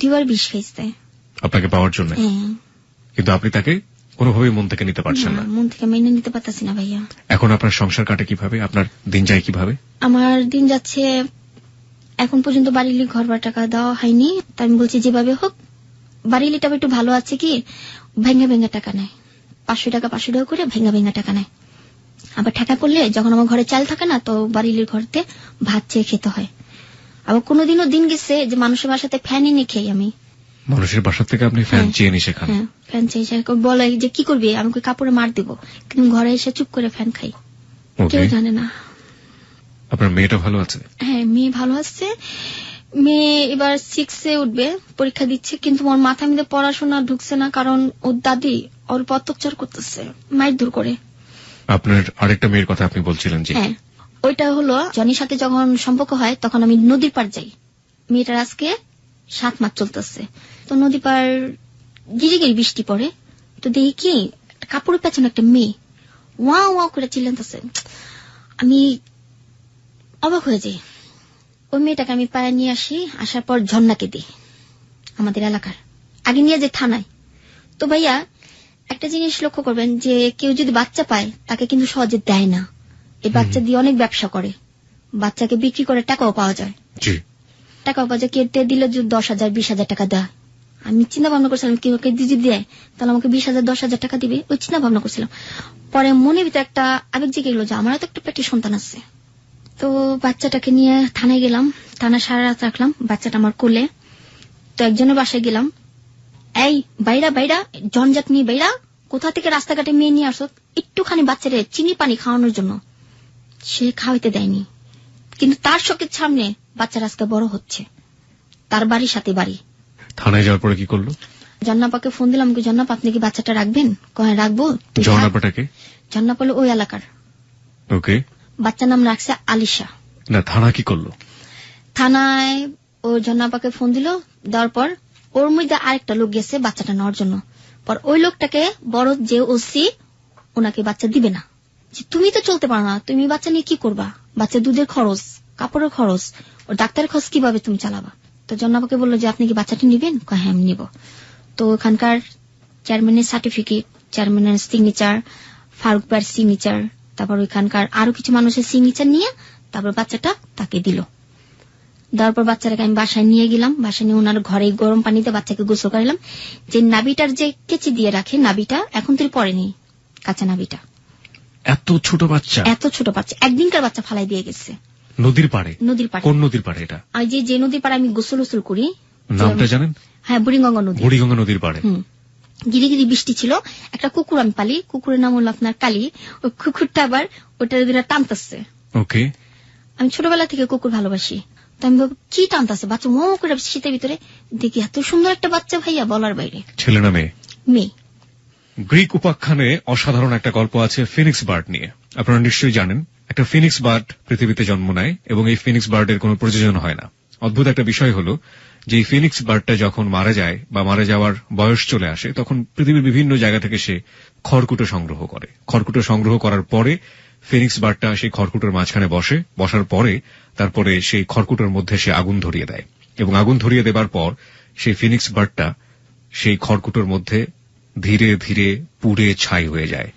দুবার বিষ খাইছে আপনাকে পাওয়ার জন্য, কিন্তু আপনি তাকে কোনোভাবেই মন থেকে নিতে পারছেন না। মন থেকে মেনে নিতে পারতেছি না ভাইয়া। এখন আপনার সংসার কাটে কিভাবে, আপনার দিন যায় কিভাবে? আমার দিন যাচ্ছে, এখন পর্যন্ত বাড়ির ঘর ভাড়া টাকা দেওয়া হয়নি, তাই আমি বলছি যেভাবে হোক। বাড়িলিটা একটু ভালো আছে কি, ভেঙে ভেঙে টাকা নেয়, 500 টাকা 500 টাকা করে ভেঙে ভেঙে টাকা নেয়। আবার টাকা পড়লে যখন আমার ঘরে চাল থাকে না, তো বাড়ির ঘরতে ভাত চেয়ে খেতে হয়। আবার কোনোদিনও দিন গেছে যে মানুষের বাসাতে ফ্যান এনে খেয়ে আমি। মানুষের বাসা থেকে আপনি ফ্যান চেয়ে নিয়ে শেখান? হ্যাঁ, ফ্যান চেয়ে বলে যে কি করবি, আমি কাপড়ে মার দিব, কিন্তু ঘরে এসে চুপ করে ফ্যান খাই, কেউ জানে না। আপনার মেয়েটা ভালো আছে? হ্যাঁ, মেয়ে ভালো আছে। মেয়ে এবার 6 উঠবে, পরীক্ষা দিচ্ছে, কিন্তু ওর মাথা মধ্যে পড়াশোনা ঢুকছে না, কারণ ওর দাদি ওর অত্যাচার করতেছে, মাইর দূর করে। আপনার আরেকটা মেয়ের কথা আপনি বলছিলেন যে? হ্যাঁ, ওইটা হলো জনির সাথে যখন সম্পর্ক হয় তখন আমি নদীর পার যাই। মেয়েটার আজকে 7 মাস চলতেছে। তো নদী পার গিরি গিরি বৃষ্টি পড়ে, তো দেখি কি কাপড়ের পেছনে একটা মেয়ে ওয়া ওয়া করে চিল্লাতেছে। আমি অবাক হয়ে যাই। ওই মেয়েটাকে আমি পায়ে নিয়ে আসি, আসার পর ঝর্ণাকে দিই, আমাদের এলাকার আগে নিয়ে যে থানায়। তো ভাইয়া একটা জিনিস লক্ষ্য করবেন যে কেউ যদি বাচ্চা পায় তাকে কিন্তু সহজে দেয় না, এই বাচ্চা দিয়ে অনেক ব্যবসা করে, বাচ্চাকে বিক্রি করে টাকাও পাওয়া যায়। টাকাও পাওয়া যায়, কেটে দিলে 10,000 20,000 টাকা দেয়। আমি চিন্তা ভাবনা করছিলাম কেউ যদি দেয় তাহলে আমাকে 20,000 10,000 টাকা দিবে, ওই চিন্তা ভাবনা করছিলাম। পরে মনের ভিতরে একটা আবেগ জেগে গেল যে আমারও তো একটা পেটে সন্তান আছে। তো বাচ্চাটাকে নিয়ে থানায় গেলাম, থানায় সারা রাত রাখলাম বাচ্চাটা আমার কোলে। তো একজনের বাসায় গেলাম, এই বাইরা বাইরা জনজাত নিয়ে বাইরা, কোথা থেকে রাস্তাঘাটে মেয়ে নিয়ে আসো, একটুখানি বাচ্চারে চিনি পানি খাওয়ানোর জন্য। সে খাওয়াইতে দেয়নি, কিন্তু তার চোখের সামনে বাচ্চারা আজকে বড় হচ্ছে, তার বাড়ির সাথে বাড়ি। থানায় যাওয়ার পরে কি করলো? জন্নাপাকে ফোন দিলাম, জন্নাপা আপনি কি বাচ্চাটা রাখবেন? কয় রাখবো। জন্নাপাটাকে? জন্নাপা ওই এলাকার। ওকে। বাচ্চার নাম রাখছে আলিশা। না, থানা কি করলো? থানায় ও জন্নাপাকে ফোন দিল, দেওয়ার পর ওর মধ্যে আরেকটা লোক গেছে বাচ্চাটা নেওয়ার জন্য। পর ওই লোকটাকে বড় যে ওসি, ওনাকে বাচ্চা দিবে না, যে তুমি তো চলতে পারো না, তুমি বাচ্চা নিয়ে কি করবা, বাচ্চা দুধের খরচ, কাপড়ের খরচ, ও ডাক্তারের খরচ কিভাবে তুমি চালাবা। তো জন্নাপাকে বললো যে আপনি কি বাচ্চাটা নিবেন? হ্যাঁ আমি নিব। তো ওখানকার চেয়ারম্যানের সার্টিফিকেট, চেয়ারম্যানের সিগনেচার, ফারুক ভাইয়ের সিগনেচার, তারপর ওইখানকার আরো কিছু মানুষের সিগনেচার নিয়ে তারপর বাচ্চাটা তাকে দিল। দেওয়ার পর বাচ্চাটাকে আমি বাসায় নিয়ে গেলাম, বাসায় নিয়ে ওনার ঘরে গরম পানিতে বাচ্চাকে গোসল করালাম। যে নাবিটার যে কেচি দিয়ে রাখে, নাবিটা এখন তো পড়েনি, কাঁচা নাবিটা। এত ছোট বাচ্চা? এত ছোট বাচ্চা, একদিনকার বাচ্চা ফালাই দিয়ে গেছে নদীর পাড়ে। নদীর পাড়ে। কোন নদীর পাড়ে এটা? যে নদীর পাড়ে আমি গোসল করি, নামটা জানেন? হ্যাঁ, বুড়িগঙ্গা নদী। বুড়িগঙ্গা নদীর পাড়ে গিরি গিরি বৃষ্টি ছিল, একটা কুকুর আমি পালি, কুকুরের নাম হলো আপনার কালী। ওই কুকুরটা আবার ওটা টানতেছে। ওকে। আমি ছোটবেলা থেকে কুকুর ভালোবাসি, তো আমি কি টানতেছে, বাচ্চা মো করে শীতের ভিতরে দেখি, এত সুন্দর একটা বাচ্চা ভাইয়া বলার বাইরে। ছেলে না মেয়ে? মেয়ে। গ্রিক উপাখ্যানে অসাধারণ একটা গল্প আছে ফিনিক্স বার্ড নিয়ে। আপনারা নিশ্চয়ই জানেন, একটা ফিনিক্স বার্ড পৃথিবীতে জন্ম নেয় এবং এই ফিনিক্স বার্ডের কোনো প্রযোজন হয় না। অদ্ভুত একটা বিষয় হলো যে এই ফিনিক্স বার্ডটা যখন মারা যায় বা মারা যাওয়ার বয়স চলে আসে, তখন পৃথিবীর বিভিন্ন জায়গা থেকে সে খড়কুটো সংগ্রহ করে। খড়কুটো সংগ্রহ করার পরে ফিনিক্স বার্ডটা সেই খড়কুটোর মাঝখানে বসে, বসার পরে তারপরে সেই খড়কুটোর মধ্যে সে আগুন ধরিয়ে দেয়, এবং আগুন ধরিয়ে দেবার পর সেই ফিনিক্স বার্ডটা সেই খড়কুটোর মধ্যে ধীরে ধীরে পুড়ে ছাই হয়ে যায়,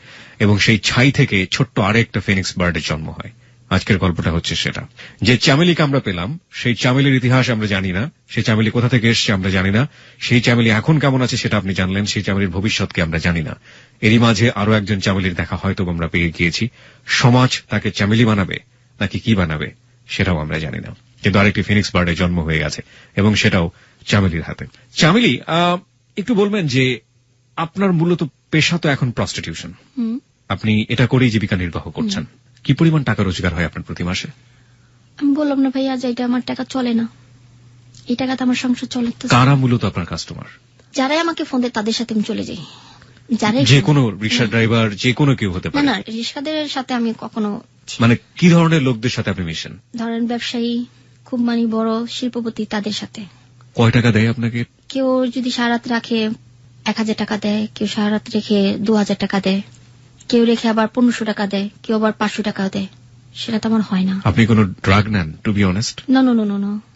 এবং সেই ছাই থেকে ছোট্ট আরেকটা ফিনিক্স বার্ডের জন্ম হয়। আজকের গল্পটা হচ্ছে সেটা, যে চামেলিকে আমরা পেলাম সেই চামেলির ইতিহাস আমরা জানি না, সেই চামেলি কোথা থেকে এসছে আমরা জানি না, সেই চামেলি এখন কেমন আছে সেটা আপনি জানলেন, সেই চামেলির ভবিষ্যৎকে আমরা জানি না। এরই মাঝে আরো একজন চামেলির দেখা হয়তো আমরা পেয়ে গিয়েছি। সমাজ তাকে চামেলি বানাবে নাকি কি বানাবে সেটাও আমরা জানি না, কিন্তু আরেকটি ফিনিক্স বার্ডে জন্ম হয়ে গেছে এবং সেটাও চামেলির হাতে। চামেলি, একটু বলবেন যে আপনার মূলত পেশা তো এখন প্রস্টিটিউশন, আপনি এটা করেই জীবিকা নির্বাহ করছেন। কি পরিমাণ টাকা রোজগার হয় আপনার প্রতি মাসে? আমি বললাম না ভাইয়া যে এটা আমার টাকা চলে না, এই টাকাতে আমার সংসার চলে। কারা মূলত আপনার কাস্টমার? যারাই আমাকে ফোন দেয় তাদের সাথে আমি চলে যাই। যে কোনো রিক্সা ড্রাইভার, যে কোনো কেউ হতে পারে? না, রিক্সাদের সাথে আমি কখনো। মানে কি ধরনের লোকদের সাথে আপনি মিশেন? ধরেন ব্যবসায়ী, খুব বড় শিল্পপতি, তাদের সাথে। কয় টাকা দেয় আপনাকে? কেউ যদি সারা রাত রাখে 1000 টাকা দেয়, কেউ সারা রাত রেখে 2000 টাকা দেয়, কেউ রেখে আবার 1500 টাকা দেয়, কেউ আবার 500 টাকা দেয়। সেটা তো আমার হয় না। আপনি কোনো ড্রাগ নেন? টু বি অনেস্ট, না।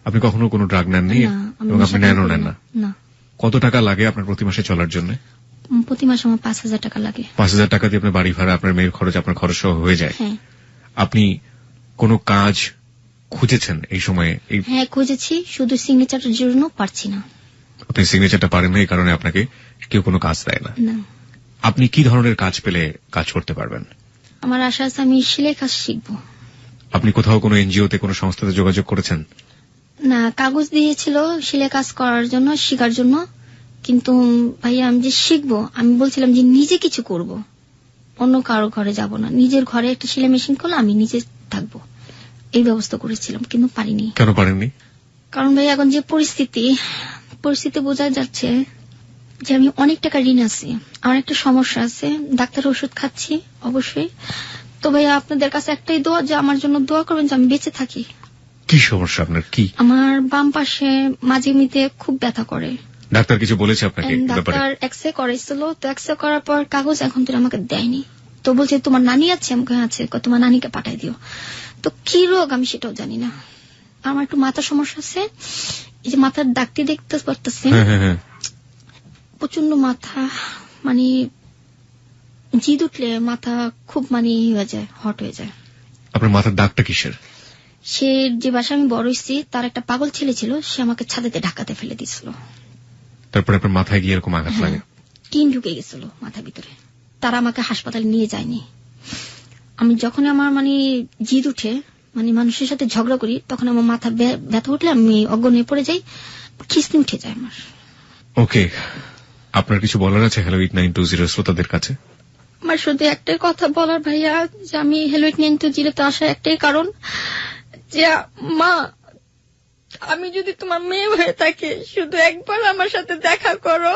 আপনি কখনো কোনো ড্রাগ নেননি এবং আপনি নেনও নেন না? কত টাকা লাগে আপনার প্রতি মাসে চলার জন্য? প্রতি মাসে আমার 5000 টাকা লাগে। 5000 টাকা দিয়ে আপনার বাড়ি ভাড়া, আপনার মেয়ের খরচ, আপনার খরচ সহ হয়ে যায়। হ্যাঁ। আপনি কোনো কাজ খুঁজেছেন এই সময়ে? হ্যাঁ খুঁজেছি, শুধু সিগনেচারের জন্য পারছি না। আপনি সিগনেচারটা পারেন না, এই কারণে আপনাকে কেউ কোনো কাজ দেয় না। আপনি কি ধরনের কাজ পেলে কাজ করতে পারবেন? আমার আশা আছে আমি সেলাই কাজ শিখবো। আপনি কোথাও কোনো এনজিওতে, কোনো সংস্থাতে যোগাযোগ করেছেন? না, কাগজ দিয়েছিল সেলাই কাজ করার জন্য, শেখার জন্য, কিন্তু ভাইয়া আমি যে শিখবো, আমি বলছিলাম যে নিজে কিছু করব, অন্য কারো ঘরে যাব না, নিজের ঘরে একটা সেলাই মেশিন করলে আমি নিজে থাকবো, এই ব্যবস্থা করেছিলাম, কিন্তু পারিনি। কেন পারেননি? কারণ ভাই এখন যে পরিস্থিতি বোঝা যাচ্ছে যে আমি অনেক টাকা ঋণ আছি, আমার একটা সমস্যা আছে, ডাক্তার ওষুধ খাচ্ছি অবশ্যই। তো ভাইয়া আপনাদের কাছে একটাই দোয়া, যে আমার জন্য দোয়া করবেন যে আমি বেঁচে থাকি। কি সমস্যা আপনার? কি? আমার বাম পাশে মাঝে মধ্যে খুব ব্যথা করে। ডাক্তার কিছু বলেছে আপনাকে? ডাক্তার এক্সরে করেছিল, তো এক্সরে করার পর কাগজ এখন তো আমাকে দেয়নি, তো বলছে তোমার নানি আছে, আমাকে আছে, তোমার নানিকে পাঠাই দিও। তো কি রোগ আমি সেটাও জানি না। আমার একটু মাথার সমস্যা আছে, এই যে মাথার ডাক্তি দেখতে পারতেছেন, প্রচন্ড মাথা, জিদ উঠলে মাথা খুব হয়ে যায়, হট হয়ে যায়। আপনার মাথার দাগটা কিসের? সে যে বাসায় আমি বড় হয়েছি, তার একটা পাগল ছেলে ছিল, সে আমাকে ছাদেতে ঢাকাতে ফেলে দিয়েছিল। তারপরে আপনার মাথায় গিয়ে এরকম আঘাত লাগে? টিন ঢুকে গেছিল মাথার ভিতরে, তারা আমাকে হাসপাতালে নিয়ে যায়নি। আমি যখন আমার জিদ উঠে, মানুষের সাথে ঝগড়া করি, তখন আমার মাথা ব্যথা উঠলে আমি অজ্ঞান হয়ে পড়ে যাই, খিস্তি উঠে যায় আমার। ওকে, আপনার কিছু বলার আছে হ্যালো 8920 শ্রোতাদের কাছে? আমার শুধু একটাই কথা বলার ভাইয়া, যে আমি হ্যালো 8920 তে আসার একটাই কারণ, যে মা, আমি যদি তোমার মেয়ে হয়ে থাকি, শুধু একবার আমার সাথে দেখা করো।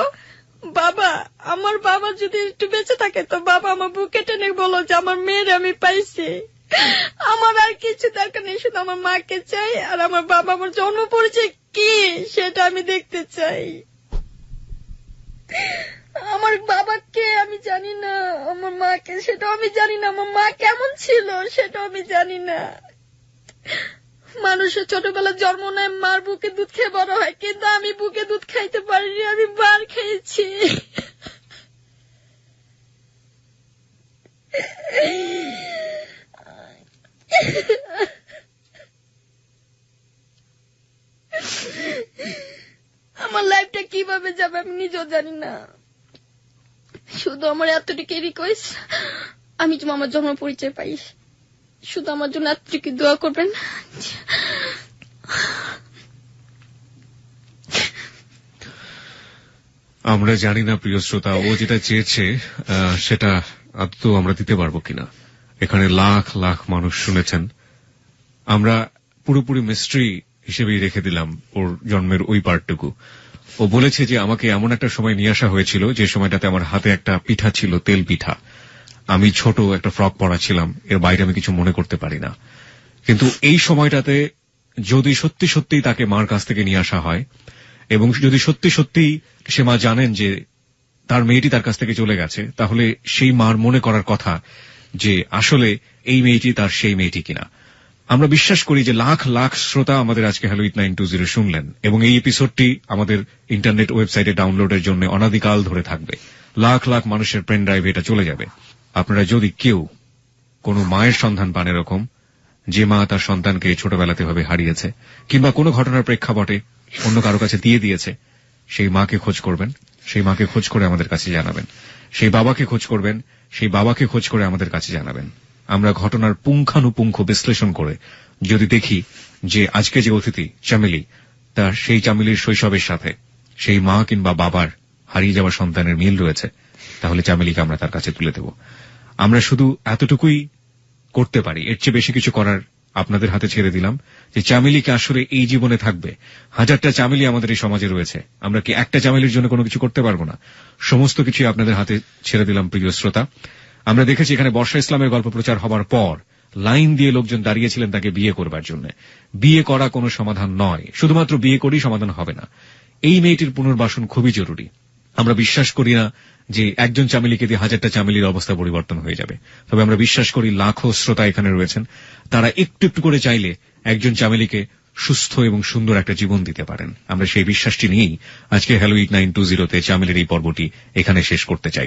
বাবা, আমার বাবা যদি একটু বেঁচে থাকে, তো বাবা আমার বুকে টেনে বলো যে আমার মেয়ের আমি পাইছি। আমার আর কিছু দরকার নেই, শুধু আমার মাকে চাই, আর আমার বাবা আমার জন্ম পরিচয় কি সেটা আমি দেখতে চাই। আমার বাবাকে আমি জানি না, আমার মাকে সেটাও আমি জানি না, আমার মা কেমন ছিল সেটাও আমি জানি না। মানুষের ছোটবেলা জন্ম নেয়, মার বুকে দুধ খেয়ে বড় হয়, কিন্তু আমি বুকে দুধ খাইতে পারিনি, আমি বার খেয়েছি। আমার লাইফটা কিভাবে যাবে আমি নিজেও জানি না। শুধু আমার এতটুকু রিকোয়েস্ট, আমি যেন আমার জন্ম পরিচয় পাই, শুধু আমার জন্য এতটুকু দোয়া করবেন। আমরা জানি না প্রিয় শ্রোতা, ও যেটা চেয়েছে সেটা আদৌ আমরা দিতে পারবো কিনা। এখানে লাখ লাখ মানুষ শুনেছেন, আমরা পুরোপুরি মিস্ট্রি হিসেবেই রেখে দিলাম ওর জন্মের ওই পার্টটুকু। ও বলেছে যে আমাকে এমন একটা সময় নিয়ে আসা হয়েছিল, যে সময়টাতে আমার হাতে একটা পিঠা ছিল, তেল পিঠা। আমি ছোট একটা ফ্রক পরা ছিলাম, এর বাইরে আমি কিছু মনে করতে পারি না। কিন্তু এই সময়টাতে যদি সত্যি সত্যি তাকে মার কাছ থেকে নিয়ে আসা হয়, এবং যদি সত্যি সত্যি সে মা জানেন যে তার মেয়েটি তার কাছ থেকে চলে গেছে, তাহলে সেই মার মনে করার কথা যে আসলে এই মেয়েটি তার সেই মেয়েটি কিনা। আমরা বিশ্বাস করি যে লাখ লাখ শ্রোতা আমাদের আজকে হ্যালো 8920 শুনলেন, এবং এই এপিসোডটি আমাদের ইন্টারনেট ওয়েবসাইটে ডাউনলোডের জন্য অনাদিকাল ধরে থাকবে। লাখ লাখ মানুষের পেন ড্রাইভে এটা চলে যাবে। আপনারা যদি কেউ কোনো মায়ের সন্ধান পান এরকম, যে মা তার সন্তানকে ছোটবেলাতে ভাবে হারিয়েছে কিংবা কোনো ঘটনার প্রেক্ষাপটে অন্য কারো কাছে দিয়ে দিয়েছে, সেই মাকে খোঁজ করবেন, সেই মাকে খোঁজ করে আমাদের কাছে জানাবেন। সেই বাবাকে খোঁজ করবেন, সেই বাবাকে খোঁজ করে আমাদের কাছে জানাবেন। আমরা ঘটনার পুঙ্খানুপুঙ্খ বিশ্লেষণ করে যদি দেখি যে আজকে যে অতিথি চামেলি, তার সেই চামেলির শৈশবের সাথে সেই মা কিংবা বাবার হারিয়ে যাওয়া সন্তানের মিল রয়েছে, তাহলে চামেলিকে আমরা তার কাছে তুলে দেব। আমরা শুধু এতটুকুই করতে পারি, এর চেয়ে বেশি কিছু করার আপনাদের হাতে ছেড়ে দিলাম। যে চামেলিকে আসলে এই জীবনে থাকবে, হাজারটা চামেলি আমাদের এই সমাজে রয়েছে, আমরা কি একটা চামেলির জন্য কোনো কিছু করতে পারবো না? সমস্ত কিছুই আপনাদের হাতে ছেড়ে দিলাম প্রিয় শ্রোতা। আমরা দেখেছি এখানে বর্ষা ইসলামের গল্প প্রচার হবার পর লাইন দিয়ে লোকজন দাঁড়িয়েছিলেন তাকে বিয়ে করবার জন্য। বিয়ে করা কোনো সমাধান নয়, শুধুমাত্র বিয়ে করেই সমাধান হবে না। এই মেয়েটির পুনর্বাসন খুবই জরুরি। আমরা বিশ্বাস করি না যে একজন চামেলিকে দিয়ে হাজারটা চামেলির অবস্থা পরিবর্তন হয়ে যাবে, তবে আমরা বিশ্বাস করি লাখো শ্রোতা এখানে রয়েছেন, তারা একটু একটু করে চাইলে একজন চামেলিকে সুস্থ এবং সুন্দর একটা জীবন দিতে পারেন। আমরা সেই বিশ্বাসটি নিয়েই আজকে হ্যালো 8920 তে চামেলির এই পর্বটি এখানে শেষ করতে চাই।